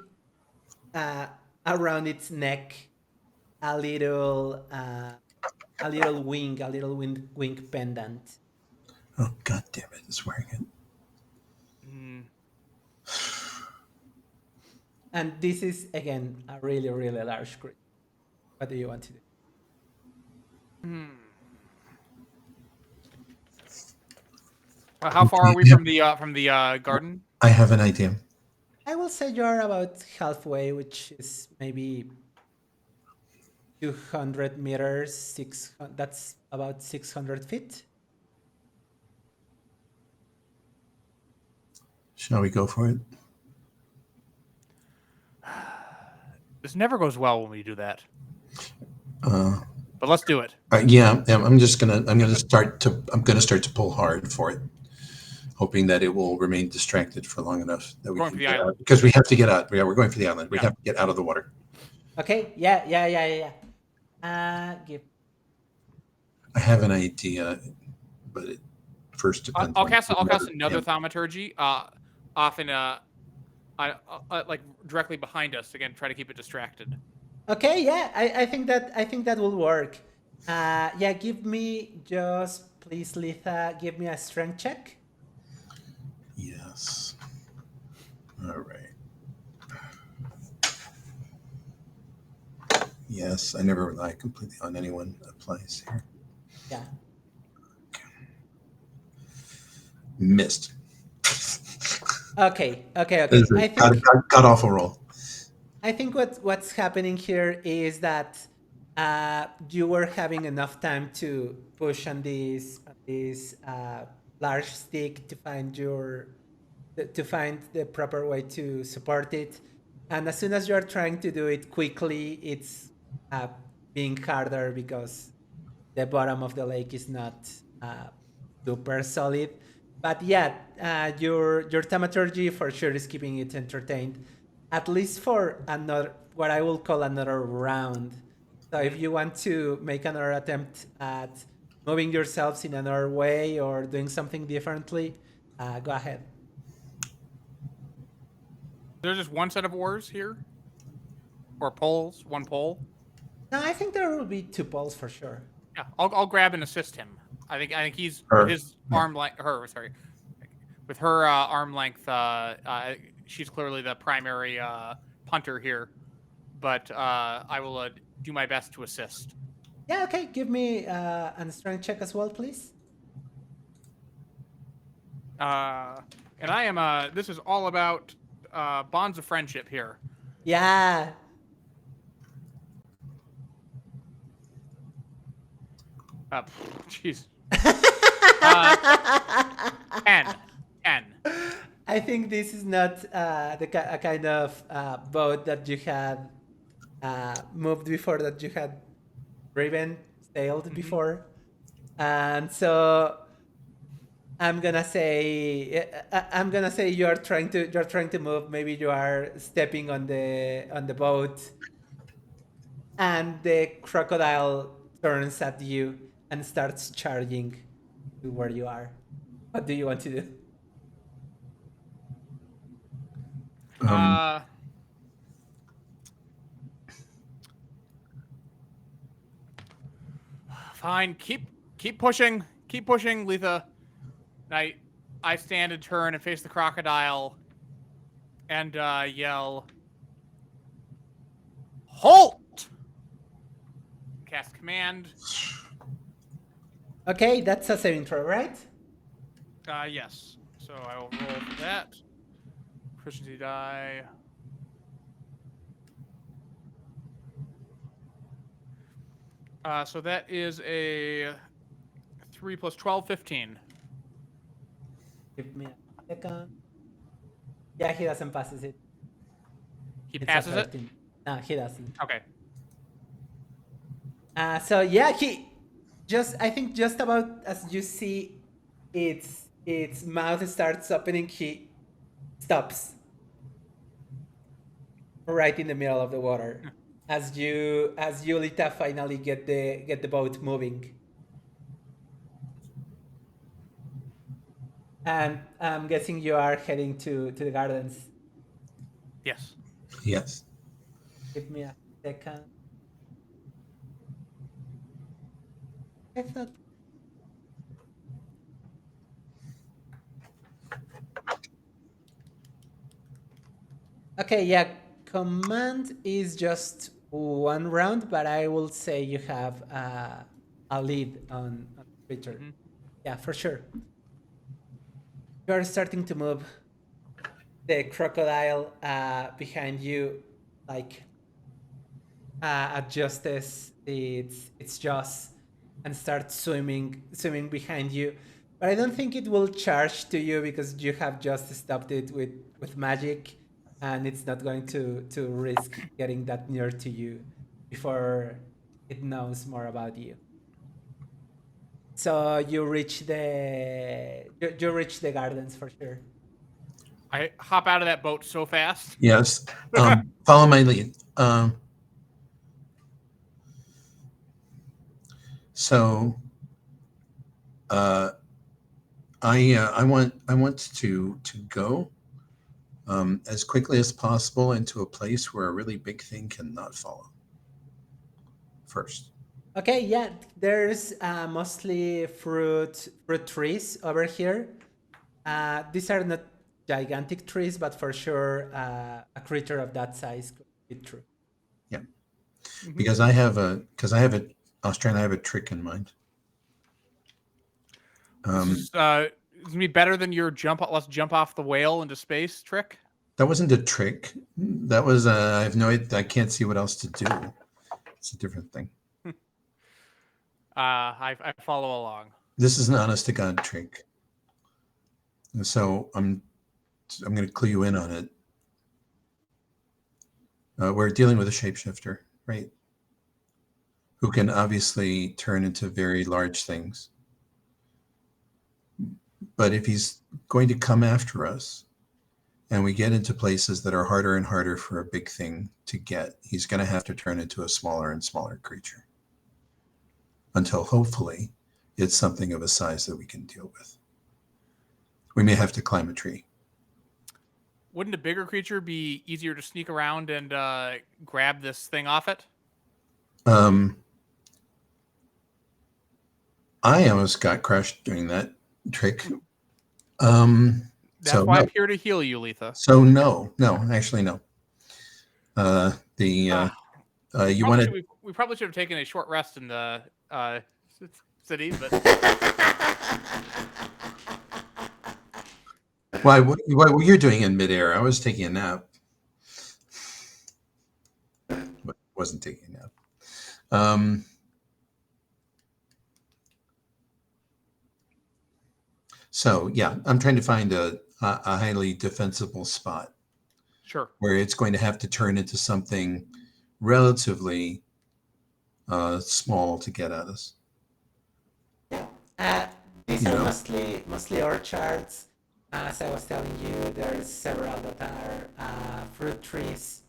around its neck a little wing pendant. Oh, God damn it. It's wearing it. And this is, again, a really, really large creature. What do you want to do? How far are we from the garden? I have an idea. I will say you're about halfway, which is maybe 200 meters. That's about 600 feet. Shall we go for it? This never goes well when we do that. Uh, But let's do it. yeah, I'm gonna start to pull hard for it, hoping that it will remain distracted for long enough that we Going can for the get island. out, because we have to get out. Yeah, we're going for the island. We Yeah. have to get out of the water. Okay. Yeah. Give. Uh, I have an idea, but it first depends. I'll cast another thaumaturgy off in like directly behind us again. Try to keep it distracted. Okay. Yeah. I think that will work. Yeah. Give me just please, Litha. Give me a strength check. Yes. All right. Yes, I never rely completely on anyone. Applies here. Yeah. Missed. Okay. This is I a think god awful roll. I think what's happening here is that you were having enough time to push on this large stick to find the proper way to support it, and as soon as you are trying to do it quickly, it's being harder because the bottom of the lake is not super solid. But yeah, your thaumaturgy for sure is keeping it entertained, at least for another, what I will call another round. So if you want to make another attempt at moving yourselves in another way or doing something differently, go ahead. There's just one set of oars here, or poles. One pole. No, I think there will be 2 poles for sure. Yeah, I'll grab and assist him. I think he's Her. his arm length. With her arm length. She's clearly the primary punter here, but I will do my best to assist. Yeah, okay. Give me a strength check as well, please. And I am. This is all about bonds of friendship here. Yeah. Jeez. 10. I think this is not a kind of boat that you had moved before, that you had sailed before, and so I'm gonna say you're trying to move. Maybe you are stepping on the boat, and the crocodile turns at you and starts charging to where you are. What do you want to do? Fine. Keep Keep pushing, Letha. I stand and turn and face the crocodile, and yell, "Halt!" Cast command. Okay, that's a saving throw, right? Yes. So I will roll for that. Proficiency die. So that is a 3 plus 12, 15. Give me a second. Yeah, he doesn't pass it. He It's a passes it? 13. No, he doesn't. Okay. So yeah, I think just about as you see its mouth starts opening, he stops right in the middle of the water as you Lita finally get the boat moving. And I'm guessing you are heading to the gardens. Yes. Yes. Give me a second. I thought. Okay, yeah. Command is just one round, but I will say you have a lead on creature. Mm-hmm. Yeah, for sure. You're starting to move. The crocodile behind you, like, adjusts its jaws and starts swimming behind you. But I don't think it will charge to you because you have just stopped it with magic, and it's not going to risk getting that near to you before it knows more about you. So you reach the gardens for sure. I hop out of that boat so fast. Yes. Follow my lead. So I want to go as quickly as possible into a place where a really big thing cannot follow first. Okay, yeah, there's mostly fruit trees over here. These are not gigantic trees, but for sure a creature of that size could be true. Yeah, because I have a trick in mind. It's gonna be better than your let's jump off the whale into space trick. That wasn't a trick. That was I have no idea. I can't see what else to do. It's a different thing. I follow along. This is an honest to God trick. So I'm going to clue you in on it. We're dealing with a shapeshifter, right? Who can obviously turn into very large things. But if he's going to come after us and we get into places that are harder and harder for a big thing to get, he's going to have to turn into a smaller and smaller creature until hopefully it's something of a size that we can deal with. We may have to climb a tree. Wouldn't a bigger creature be easier to sneak around and grab this thing off it? I almost got crushed doing that trick. That's why I'm here to heal you, Letha. So no, actually no. You wanted. We probably should have taken a short rest in the city, but. Why? What were you doing in midair? I was taking a nap. But wasn't taking a nap. So yeah, I'm trying to find a highly defensible spot. Sure. Where it's going to have to turn into something relatively small to get at us. Yeah. These are mostly orchards. As I was telling you, there's several that are fruit trees.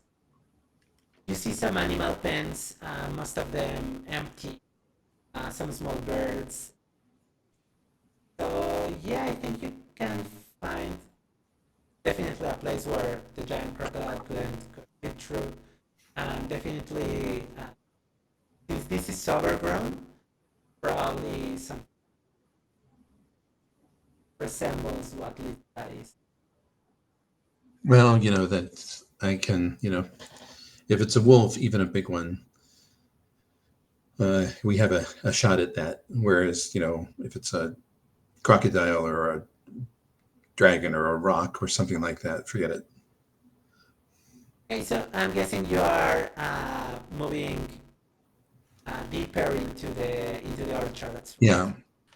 You see some animal pens, most of them empty. Some small birds. So yeah, I think you can find definitely a place where the giant crocodile couldn't get through. Definitely, since this is overgrown, probably some resembles what Lita is. Well, that I can, if it's a wolf, even a big one, we have a shot at that. Whereas, if it's a crocodile or a dragon or a rock or something like that, forget it. Okay, so I'm guessing you are moving deeper into the orchards. Yeah.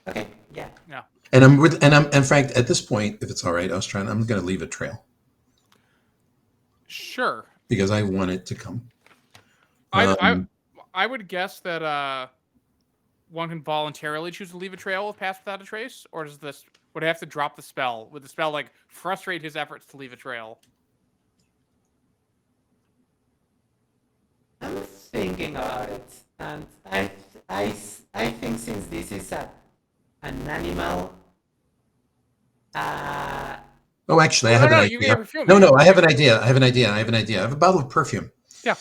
Okay. Yeah. Yeah. And and Frank, at this point, if it's all right, I'm going to leave a trail Sure. because I want it to come. I would guess that one can voluntarily choose to leave a trail of Pass Without a Trace, or would I have to drop the spell? Would the spell like frustrate his efforts to leave a trail? I'm thinking about it, and I think since this is an animal. Oh, actually, I have an idea. Perfume. No, I have an idea. I have a bottle of perfume. Yeah.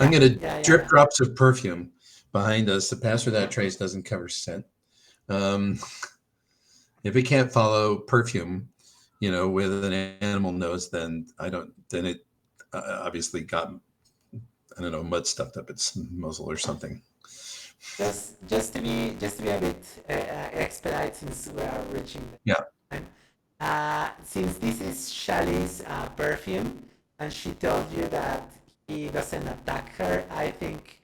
I'm going to drip drops of perfume behind us. The Pass Without Trace doesn't cover scent. If we can't follow perfume, with an animal nose, then it obviously got, I don't know, mud stuffed up its muzzle or something. Just to be a bit expedite since we are reaching the time. Since this is Shali's perfume, and she told you that he doesn't attack her, I think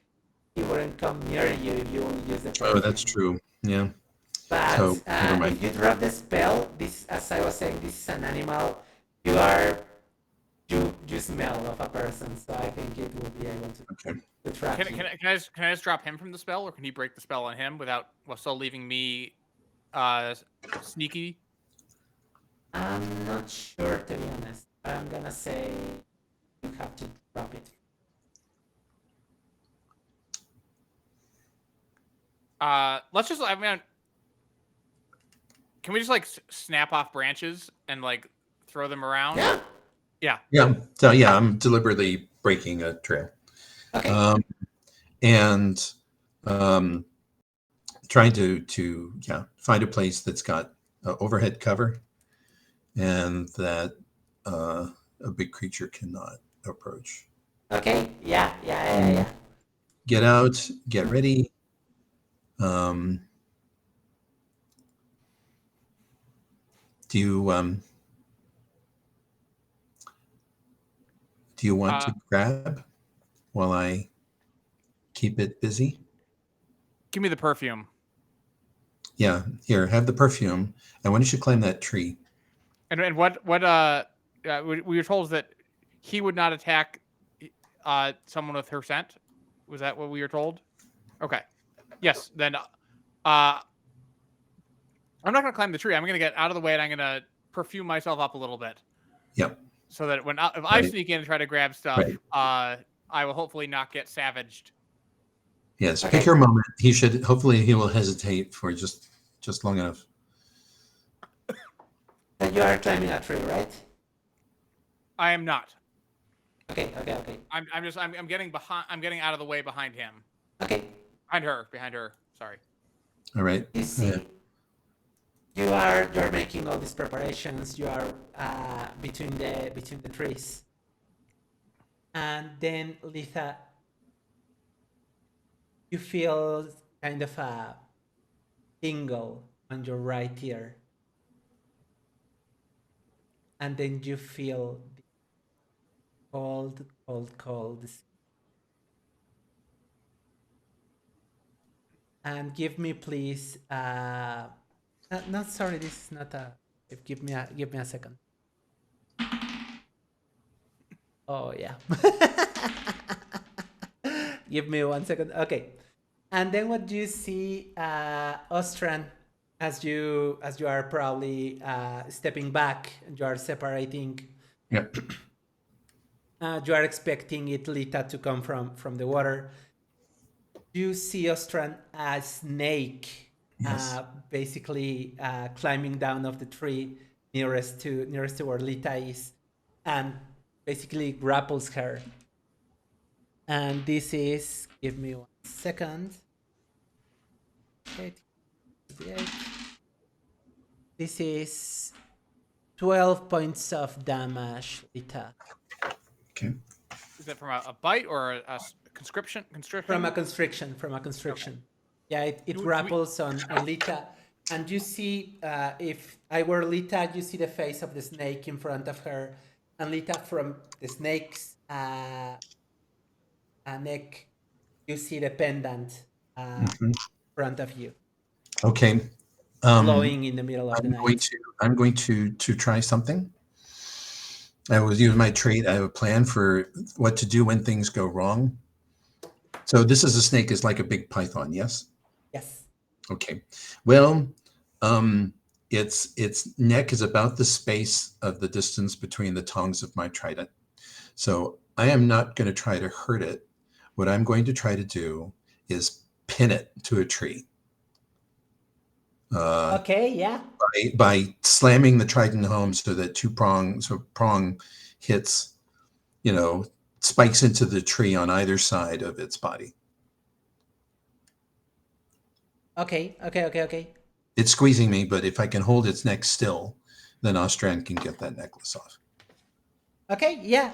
he wouldn't come near you if you use the perfume. Oh, that's true. Yeah. But So, never mind. if you drop the spell, this, as I was saying, this is an animal. You smell of a person, so I think it will be able to track you. Can I just drop him from the spell, or can he break the spell on him while still leaving me sneaky? I'm not sure, to be honest. I'm gonna say you have to drop it. Let's just. I mean, can we just like snap off branches and like throw them around? Yeah. Yeah. Yeah. So I'm deliberately breaking a trail. Okay. And trying to find a place that's got overhead cover and that a big creature cannot approach. Okay. Yeah. Get out. Get ready. Do you want to grab while I keep it busy? Give me the perfume. Yeah, here, have the perfume. And why don't you climb that tree? And what we were told that he would not attack someone with her scent. Was that what we were told? Okay. Yes. Then I'm not going to climb the tree. I'm going to get out of the way and I'm going to perfume myself up a little bit. Yep. So that if I sneak in and try to grab stuff, I will hopefully not get savaged. Yes. Pick your moment. Hopefully he will hesitate for just long enough. And you are climbing a tree, right? I am not. Okay. I'm getting behind. I'm getting out of the way behind him. Okay. Behind her. Sorry. All right. You see, you're making all these preparations. You are between the trees, and then Litha, you feel kind of a tingle on your right ear, and then you feel the cold. And give me, please. No, sorry, this is not a. Give me a second. Oh yeah. Give me 1 second. Okay. And then what do you see, Ostran, as you are probably stepping back and you are separating. Yep. You are expecting Lita to come from the water. You see, Ostran, a snake, basically climbing down off the tree nearest to where Lita is, and basically grapples her. And this is, give me 1 second. This is 12 points of damage, Lita. Okay. Is that from a bite or a conscription? From a constriction. Yeah, it Do we- grapples on Lita. And you see, if I were Lita, you see the face of the snake in front of her. And Lita, from the snake's neck, you see the pendant in front of you, Okay. glowing in the middle of the night. I'm going to try something. I will use my trait. I have a plan for what to do when things go wrong. So this is a snake is like a big python, yes? Yes. Okay. Well, its neck is about the space of the distance between the tongs of my trident. So I am not going to try to hurt it. What I'm going to try to do is pin it to a tree. Okay, yeah. By slamming the trident home so that prong hits, spikes into the tree on either side of its body. Okay. It's squeezing me, but if I can hold its neck still, then Ostran can get that necklace off. Okay, yeah.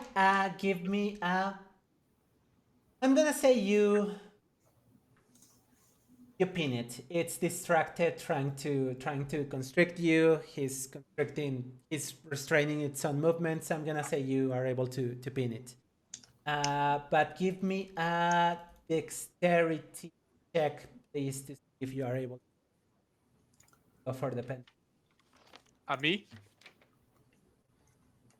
Give me I'm gonna say you pin it. It's distracted, trying to constrict you. He's restraining its own movements. I'm gonna say you are able to pin it. But give me a dexterity check, please, to see if you are able to go for the pen. Me?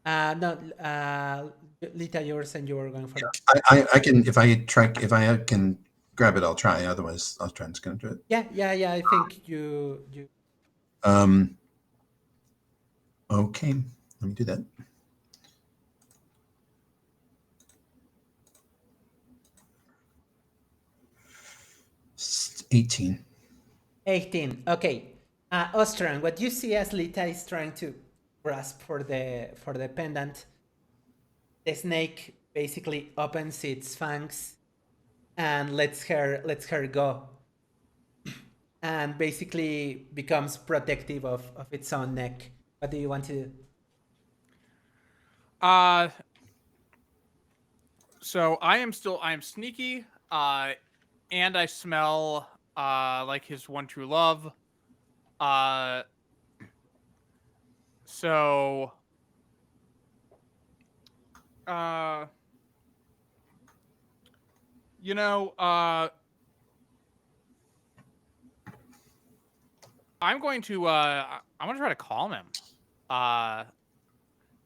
No, Lita, yours, and you were going for it. I can if I can grab it, I'll try. Otherwise, Ostran's going to do it. Yeah. I think you. Okay, let me do that. It's 18. 18. Okay. Ostran, what you see as Lita is trying to grasp for the pendant, the snake basically opens its fangs and lets her go, and basically becomes protective of its own neck. What do you want to do? So I am sneaky, and I smell like his one true love. So I'm going to try to calm him.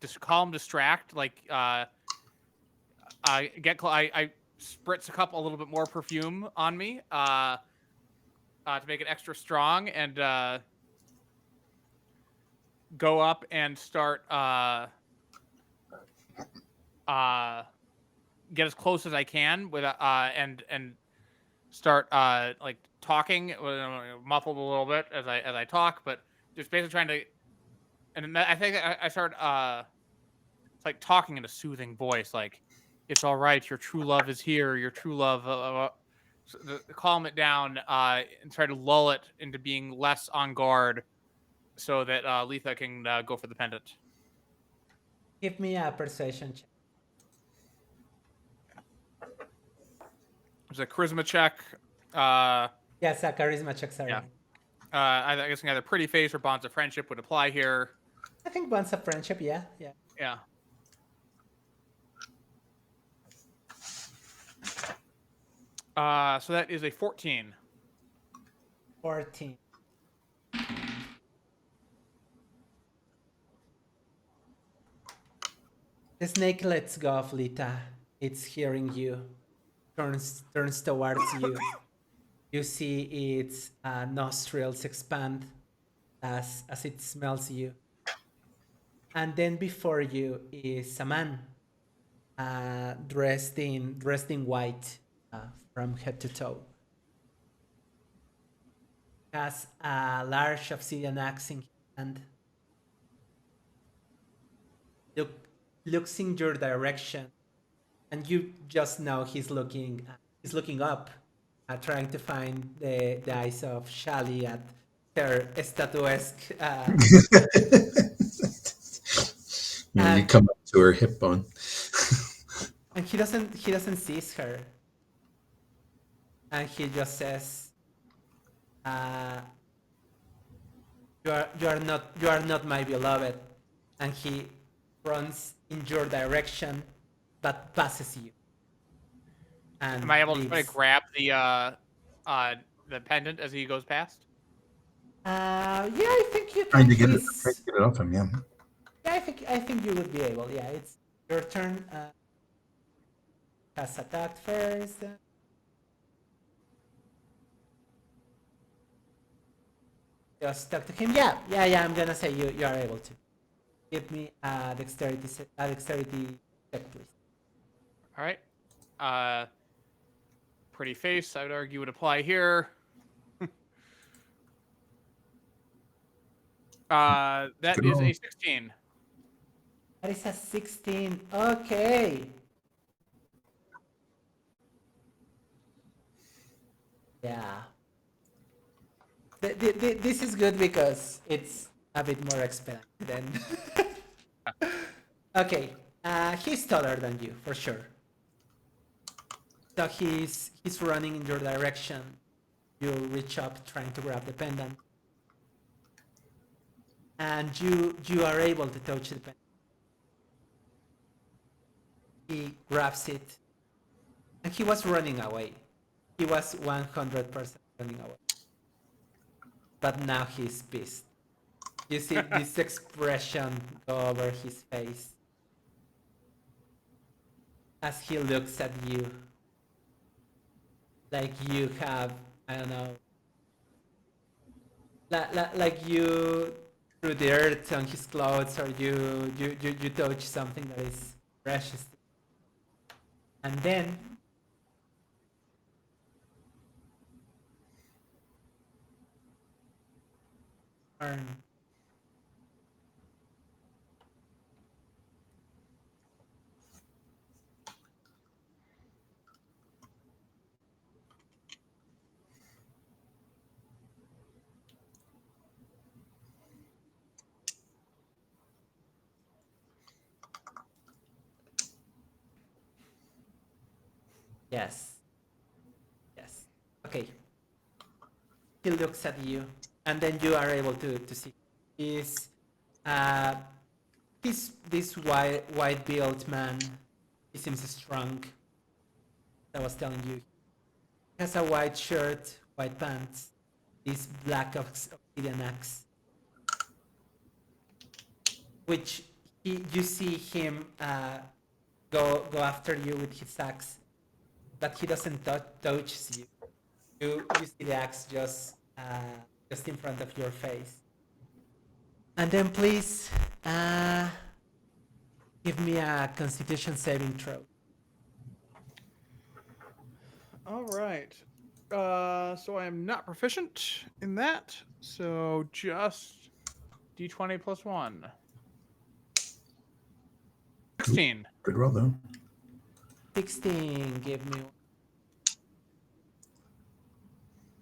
Just calm, distract, like I spritz a little bit more perfume on me to make it extra strong, and go up and start get as close as I can with and start like talking, muffled a little bit as I talk, but just basically trying to. And I think I start it's like talking in a soothing voice, like, "It's all right. Your true love is here. Your true love." Calm it down and try to lull it into being less on guard, so that Letha can go for the pendant. Give me a persuasion check. There's a charisma check. Yes, a charisma check. Sorry. Yeah. I guess either pretty face or bonds of friendship would apply here. I think bonds of friendship. Yeah. Yeah. So that is a 14. 14. The snake lets go of Lita. It's hearing you. Turns towards you. You see its nostrils expand as it smells you. And then before you is a man dressed in white from head to toe. Has a large obsidian axe in his hand. Looks in your direction, and you just know he's looking up, trying to find the eyes of Shali her statuesque. You come up to her hip bone. And he doesn't seize her. And he just says, you are not my beloved. And he runs in your direction, but passes you. And Am I able to leaves. try to grab the pendant as he goes past? Yeah, I think you Trying can. to get it off him, yeah. Yeah, I think you would be able. Yeah, it's your turn. Has attacked first. Just talk to him. Yeah. I'm gonna say you are able to. Give me a dexterity check, please. All right. Pretty face, I would argue, would apply here. That Good is roll. a 16. That is a 16. Okay. Yeah. This is good because it's a bit more expensive than. Okay. He's taller than you for sure. So he's running in your direction. You reach up trying to grab the pendant. And you are able to touch the pendant. He grabs it. And he was running away. He was 100% running away. But now he's pissed. You see this expression go over his face as he looks at you. Like you have, I don't know, like you threw dirt on his clothes, or you touch something that is precious. And then turn. Yes. Okay. He looks at you, and then you are able to see. He's this white built man. He seems strong. I was telling you. He has a white shirt, white pants, this black obsidian axe, which you see him go after you with his axe, but he doesn't touch you. You see the axe just in front of your face. And then please give me a Constitution saving throw. All right. So I am not proficient in that. So just D20 plus 1. 16. Good roll, though. 16, give me.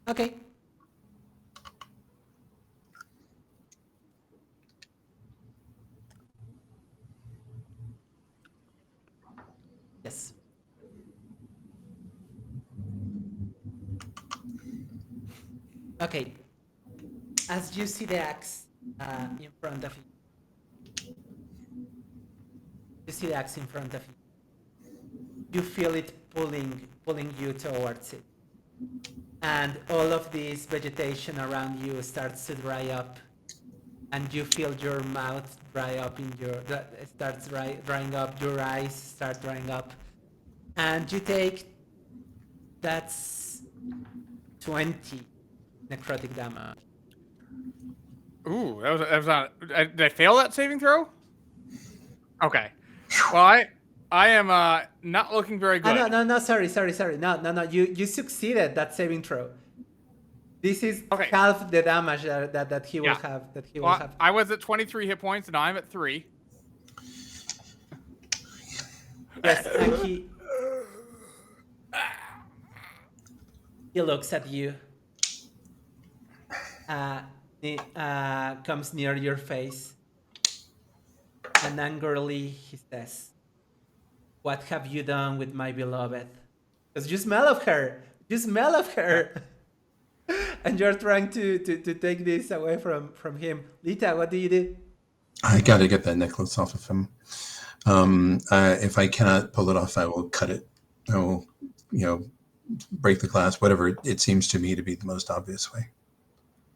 Okay. Yes. Okay. As you see the axe in front of you, you feel it pulling you towards it. And all of this vegetation around you starts to dry up, and you feel your mouth drying up, your eyes start drying up, and you take, that's 20 necrotic damage. Ooh, that was not. Did I fail that saving throw? Okay. Well, I am not looking very good. No, sorry. No, you succeeded that saving throw. This is okay. Half the damage that he will have. Will have. I was at 23 hit points, and now I'm at 3. Yes, and he looks at you. comes near your face, and angrily he says, "What have you done with my beloved? Because you smell of her. You smell of her." And you're trying to take this away from him. Lita, what do you do? I got to get that necklace off of him. If I cannot pull it off, I will cut it. I will, break the glass, whatever it seems to me to be the most obvious way.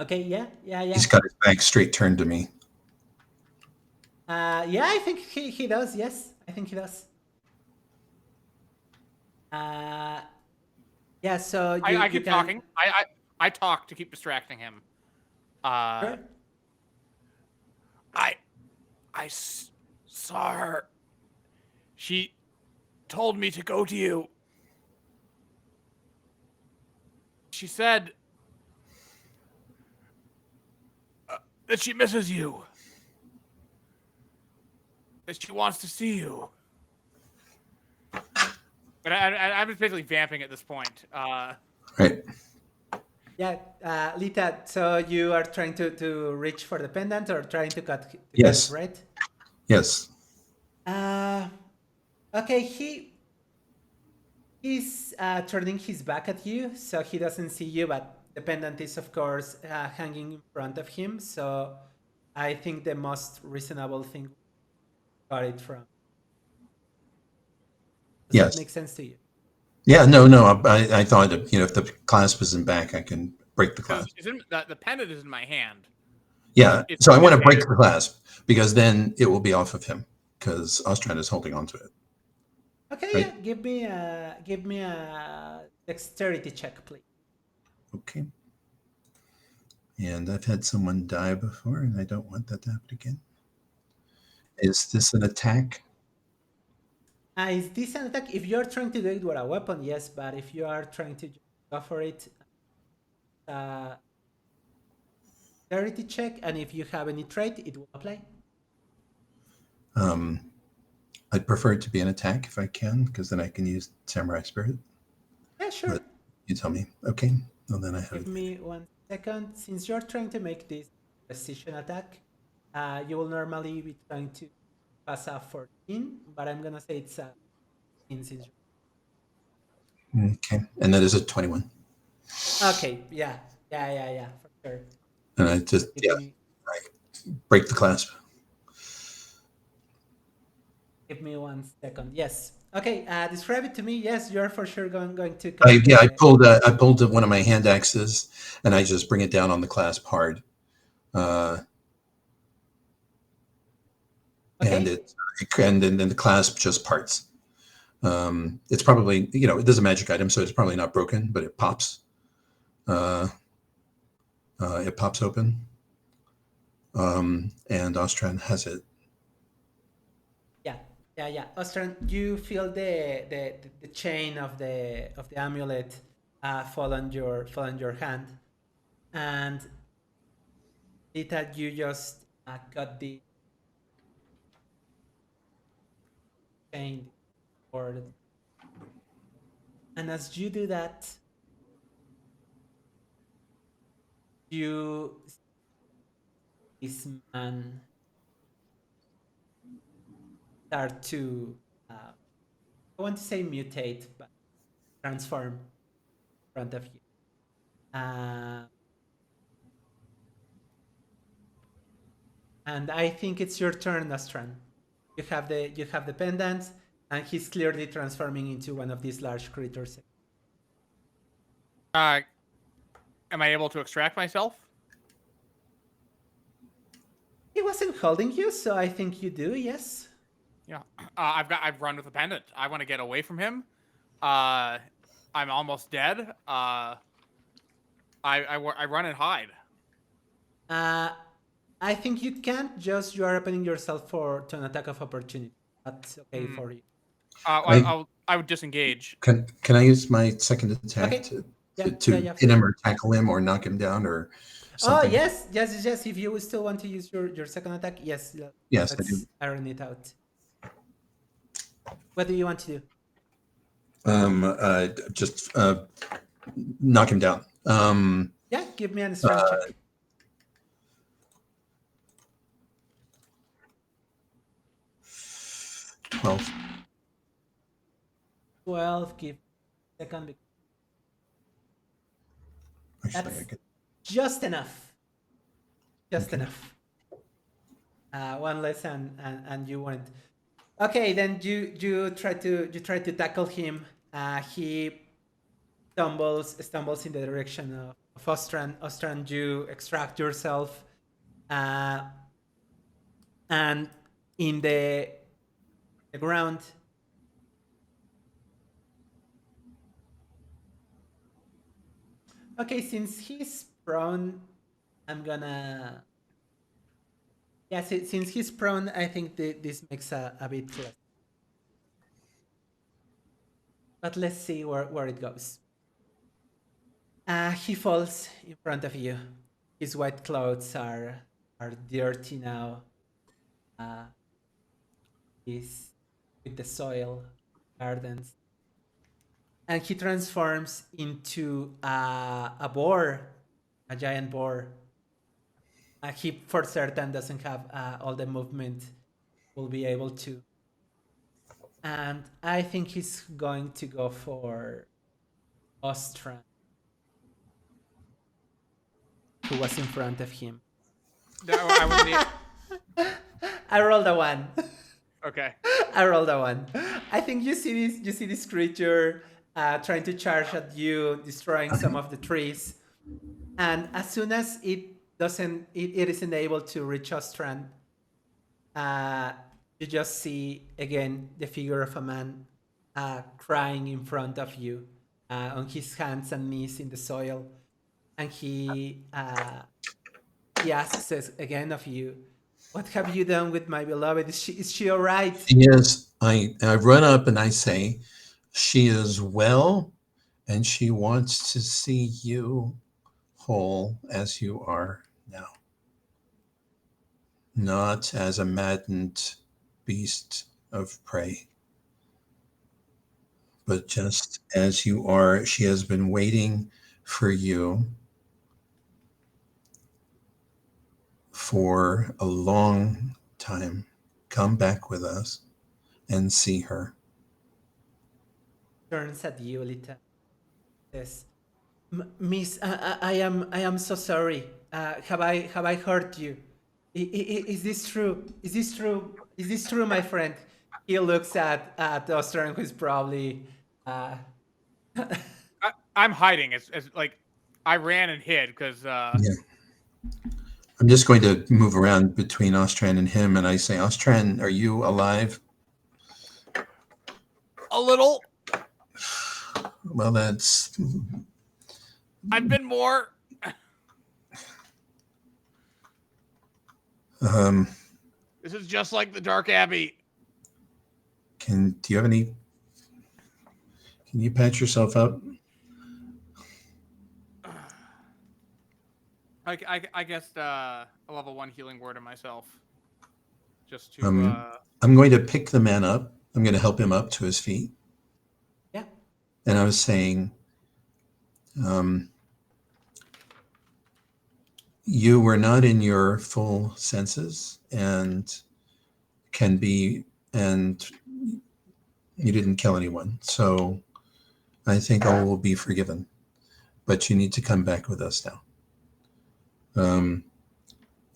Okay, yeah. He's got his back straight turned to me. Yeah, I think he does. Yes, I think he does. Yeah. So I keep talking. I talk to keep distracting him. Sure. I saw her. She told me to go to you. She said that she misses you. That she wants to see you. But I'm just basically vamping at this point. Right. Yeah, Lita. So you are trying to reach for the pendant, or trying to cut Yes. it, right? Yes. Okay. He's turning his back at you, so he doesn't see you. But the pendant is, of course, hanging in front of him. So I think the most reasonable thing got it from. Does Yes. that make sense to you? Yeah. No. I thought if the clasp isn't back, I can break the clasp. The pendant is in my hand. Yeah. So I want to break the clasp because then it will be off of him because Austran is holding on to it. Okay. Right. Yeah. Give me a dexterity check, please. Okay. And I've had someone die before, and I don't want that to happen again. Is this an attack? Is this an attack? If you're trying to do it with a weapon, yes. But if you are trying to go for it, dexterity check, and if you have any trait, it will apply. I'd prefer it to be an attack if I can, because then I can use Samurai Spirit. Yeah, sure. But you tell me. Okay. Well, then I have. Give me 1 second. Since you're trying to make this precision attack, you will normally be trying to pass a 14, but I'm gonna say it's a 15 since. Okay. And that is a 21. Okay. Yeah. For sure. And I just I break the clasp. Give me 1 second. Yes. Okay. Describe it to me. Yes, you're for sure going to. I pulled one of my hand axes, and I just bring it down on the clasp hard. Okay. And then the clasp just parts. It's probably it is a magic item, so it's probably not broken, but it pops. It pops open, and Austran has it. Yeah. Ostran, you feel the chain of the amulet fall on your hand, and Lita, you just got the chain cord, and as you do that, you see this man start to I want to say mutate, but transform in front of you. And I think it's your turn, Astran. You have the pendant, and he's clearly transforming into one of these large creatures. Am I able to extract myself? He wasn't holding you, so I think you do. Yes. Yeah. I've run with the pendant. I want to get away from him. I'm almost dead. I run and hide. I think you can't. You are opening yourself to an attack of opportunity. That's okay for you. I would disengage. Can I use my second attack to hit him or tackle him or knock him down or something? Oh yes. If you still want to use your second attack, yes. Yes, I let's do. iron it out. What do you want to do? Just knock him down. Yeah, give me a strength check. 12. 12. Give a second. Actually, That's I could. just enough. Just Okay. enough. One less, and you went. Okay, then you try to tackle him. He stumbles in the direction of Ostran. Ostran, you extract yourself, and in the ground. Okay, since he's prone, I'm gonna. Yeah, since he's prone, I think this makes a bit less. But let's see where it goes. He falls in front of you. His white clothes are dirty now. He's with the soil, gardens, and he transforms into a boar, a giant boar. He for certain doesn't have all the movement will be able to. And I think he's going to go for Ostran, who was in front of him. I was I rolled a 1. okay. I rolled a 1. I think you see this creature trying to charge at you, destroying some of the trees. And as soon as it isn't able to reach Ostran, you just see again the figure of a man crying in front of you, on his hands and knees in the soil, and he asks again of you, "What have you done with my beloved? Is she all right?" Yes, I run up and I say, she is well, and she wants to see you whole as you are now, not as a maddened beast of prey, but just as you are. She has been waiting for you for a long time. Come back with us and see her. Turns at you, Lita. Says, "Miss, I am so sorry. Have I hurt you? Is this true? Is this true? Is this true, my friend?" He looks at Ostran, who's probably. I'm hiding. It's like I ran and hid because Yeah. I'm just going to move around between Ostran and him, and I say, Ostran, are you alive? a little. Well, that's. I've been more. This is just like the Dark Abbey. Do you have any? Can you patch yourself up? I guess a level 1 healing word of myself, just to. I'm going to pick the man up. I'm going to help him up to his feet. Yeah. And I was saying, you were not in your full senses and and you didn't kill anyone. So I think all will be forgiven. But you need to come back with us now.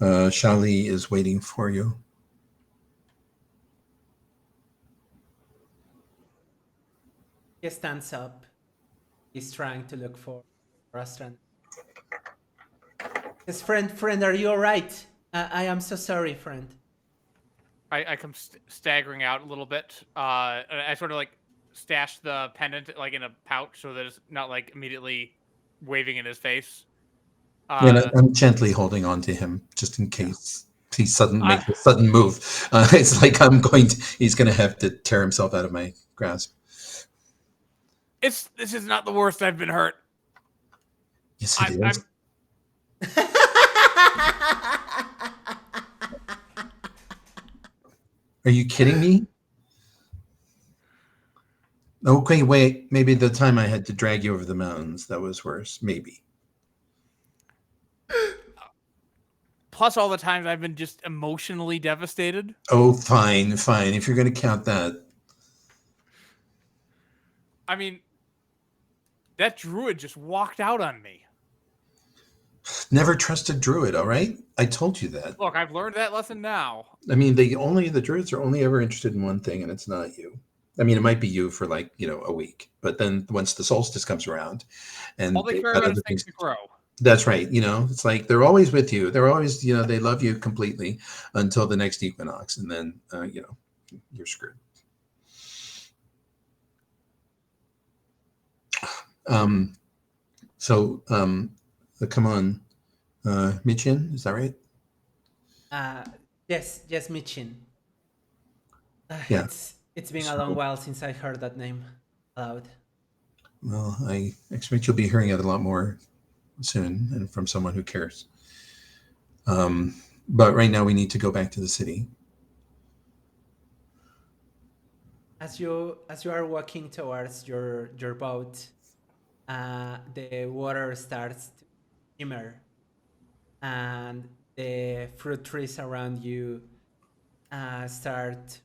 Shali is waiting for you. He stands up. He's trying to look for Ostran. His friend, are you all right? I am so sorry, friend. I come staggering out a little bit. I sort of like stash the pendant like in a pouch so that it's not like immediately waving in his face. I'm gently holding on to him just in case he makes a sudden move. It's like he's going to have to tear himself out of my grasp. This is not the worst I've been hurt. Yes, it is. Are you kidding me? Okay, wait. Maybe the time I had to drag you over the mountains, that was worse. Maybe. plus all the times I've been just emotionally devastated. Oh, fine. If you're going to count that. I mean, that druid just walked out on me. Never trust a druid, all right? I told you that. Look, I've learned that lesson now. I mean, the druids are only ever interested in one thing, and it's not you. I mean, it might be you for like, a week, but then once the solstice comes around, and all they care about is things to grow. That's right. It's like they're always with you. They're always, they love you completely until the next equinox, and then, you're screwed. Come on, Michin, is that right? Yes, Michin. Yeah. It's been a long while since I heard that name aloud. Well, I expect you'll be hearing it a lot more soon, and from someone who cares. But right now we need to go back to the city. As you are walking towards your boat, the water starts to shimmer, and the fruit trees around you start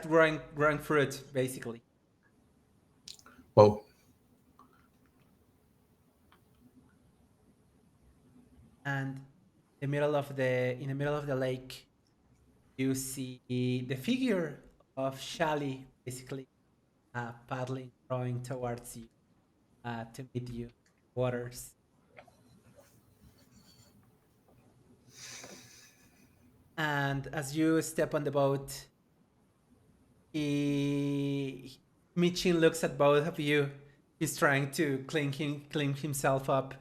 growing fruit, basically. Whoa. And in the middle of the lake, you see the figure of Shali, basically paddling, rowing towards you to meet you, waters. And as you step on the boat, Michin looks at both of you. He's trying to clean himself up,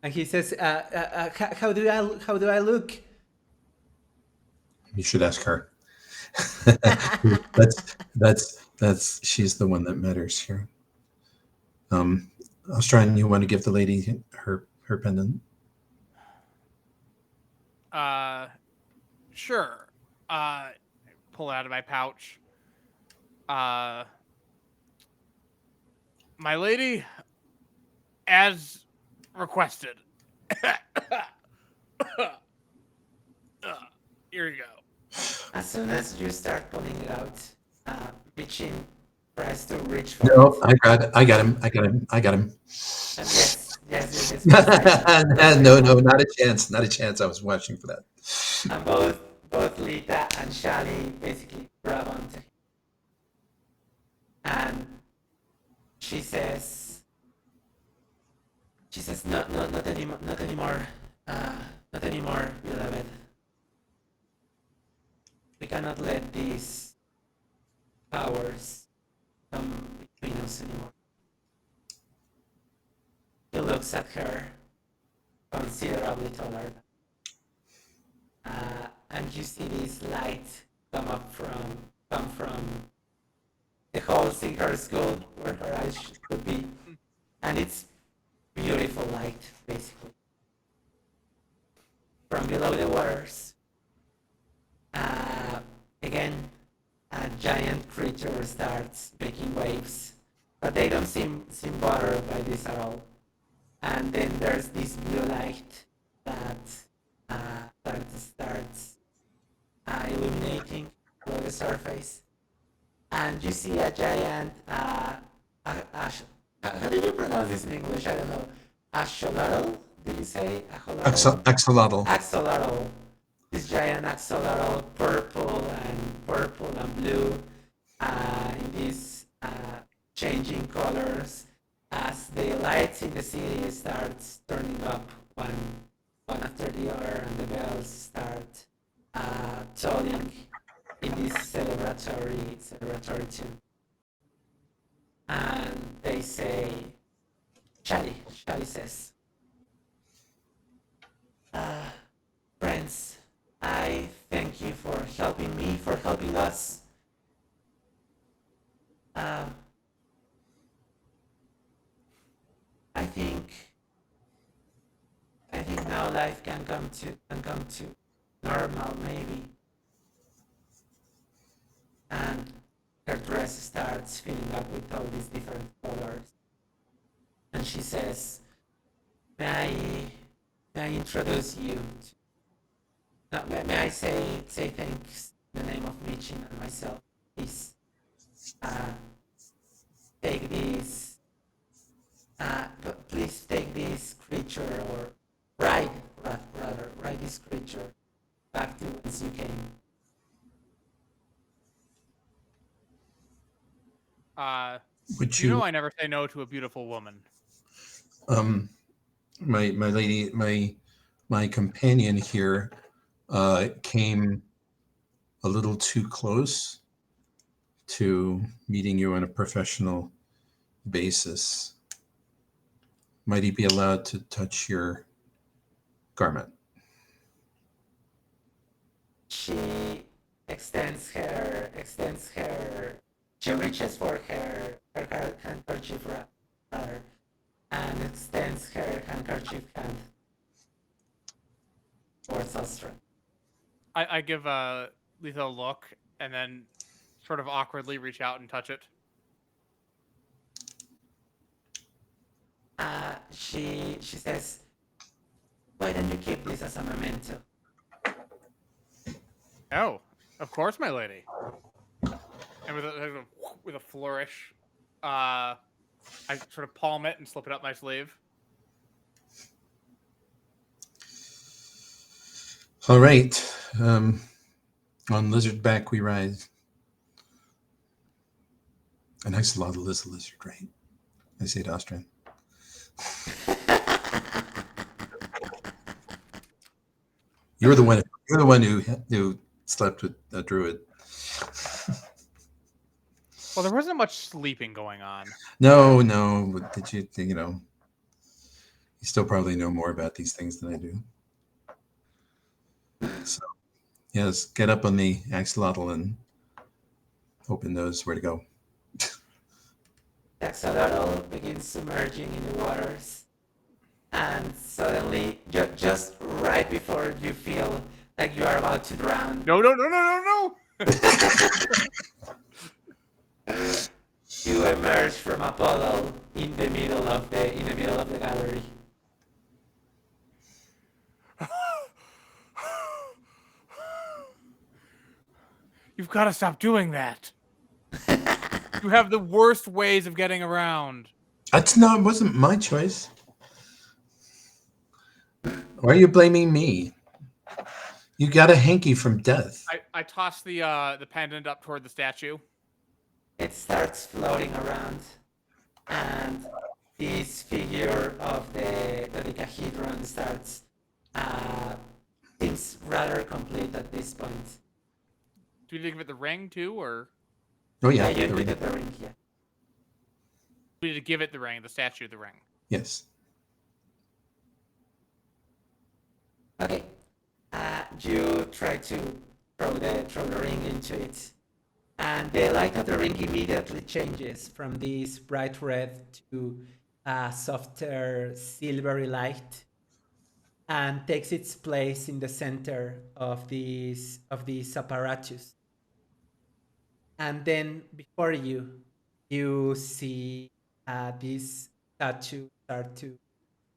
and he says, "How do I look?" You should ask her. That's she's the one that matters here. Australian, you want to give the lady her pendant? Sure. Pull it out of my pouch. My lady, as requested. Here you go. As soon as you start pulling it out, Michin tries to reach for No, it. I got him. And yes. No, not a chance. I was watching for that. And both Lita and Shali basically grab onto him. And she says, no, not anymore, beloved. We cannot let these powers come between us anymore. He looks at her, considerably taller. And you see this light come from the holes in her skull where her eyes could be. And it's beautiful light, basically. From below the waters, again, a giant creature starts making waves, but they don't seem bothered by this at all. And then there's this blue light that starts illuminating below the surface, and you see a giant. How do you pronounce this in English? I don't know. Axolotl? Did you say Axolotl? Axolotl. This giant axolotl, purple and blue, in these changing colors as the lights in the city starts turning up one after the other, and the bells start tolling in this celebratory tune. And they say, Shali says, friends, I thank you for helping me, for helping us. I think now life can come to normal, maybe. And her dress starts filling up with all these different colors. And she says, may I introduce you may I say thanks in the name of Michin and myself? Please take this. Please take this creature, or ride this creature back to whence you came. Would You you, know I never say no to a beautiful woman. my lady, my companion here came a little too close to meeting you on a professional basis. Might he be allowed to touch your garment? She extends her. She reaches for her handkerchief rather, and extends her handkerchief hand towards Ostran. I give Letha a look and then sort of awkwardly reach out and touch it. She says, "Why don't you keep this as a memento?" Oh, of course, my lady. And with a flourish, I sort of palm it and slip it up my sleeve. All right. On Lizardback we ride. An axolotl is a lizard, right? I say to Austrian. You're the one who slept with a druid. Well, there wasn't much sleeping going on. No. But did you? You still probably know more about these things than I do. So, yes, get up on the axolotl and hope it knows where to go. The axolotl begins submerging in the waters, and suddenly, just right before you feel like you are about to drown, No. you emerge from a puddle in the middle of the gallery. You've got to stop doing that. You have the worst ways of getting around. Wasn't my choice. Why are you blaming me? You got a hanky from death. I toss the pendant up toward the statue. It starts floating around, and this figure of the dodecahedron seems rather complete at this point. Do we need to give it the ring too, or Oh yeah, you get the ring, yeah. we need to give it the ring, the statue the ring? Yes. Okay. You try to throw the ring into it, and the light of the ring immediately changes from this bright red to a softer silvery light, and takes its place in the center of this apparatus. And then before you see this statue start to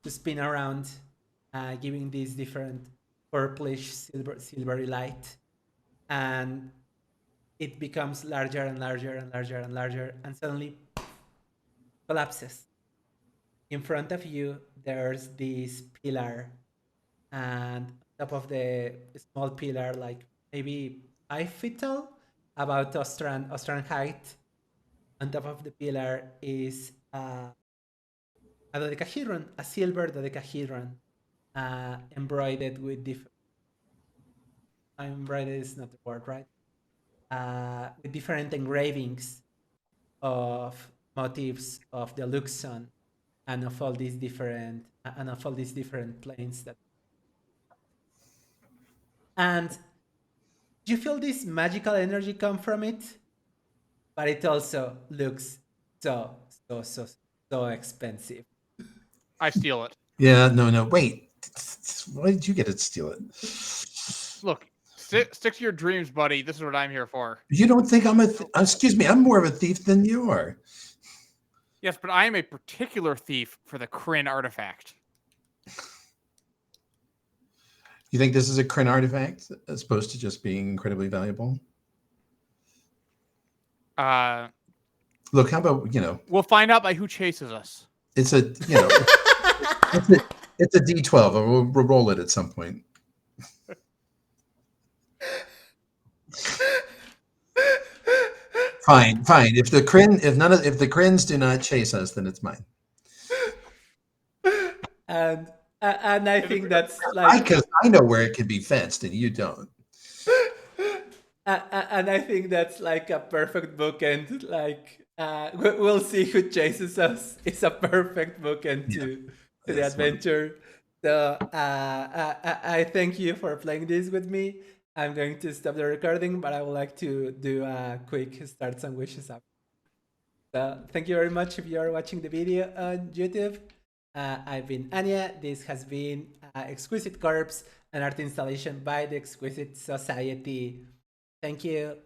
spin around, giving this different purplish silvery light, and it becomes larger and larger and larger and larger, and suddenly collapses. In front of you, there's this pillar, and on top of the small pillar, like maybe 5 feet tall, about Ostran height, on top of the pillar is a dodecahedron, a silver dodecahedron, embroidered with different. Embroidered is not the word, right? With different engravings of motifs of the Luxon and of all these different planes that. And you feel this magical energy come from it, but it also looks so expensive. I steal it. Yeah, no, wait. Why did you get it? Steal it? Look, stick to your dreams, buddy. This is what I'm here for. You don't think I'm excuse me, I'm more of a thief than you are. Yes, but I am a particular thief for the Kryn artifact. You think this is a Kryn artifact as opposed to just being incredibly valuable? Look, how about, We'll find out by who chases us. it's a, it's a D12. We'll roll it at some point. Fine. If the Kryns do not chase us, then it's mine. And I think that's like, because I know where it can be fenced and you don't. And I think that's like a perfect bookend. Like, we'll see who chases us. It's a perfect bookend to the adventure. So I thank you for playing this with me. I'm going to stop the recording, but I would like to do a quick starts and wishes up. So thank you very much if you are watching the video on YouTube. I've been Anya. This has been Exquisite Corpse, an art installation by the Exquisite Society. Thank you.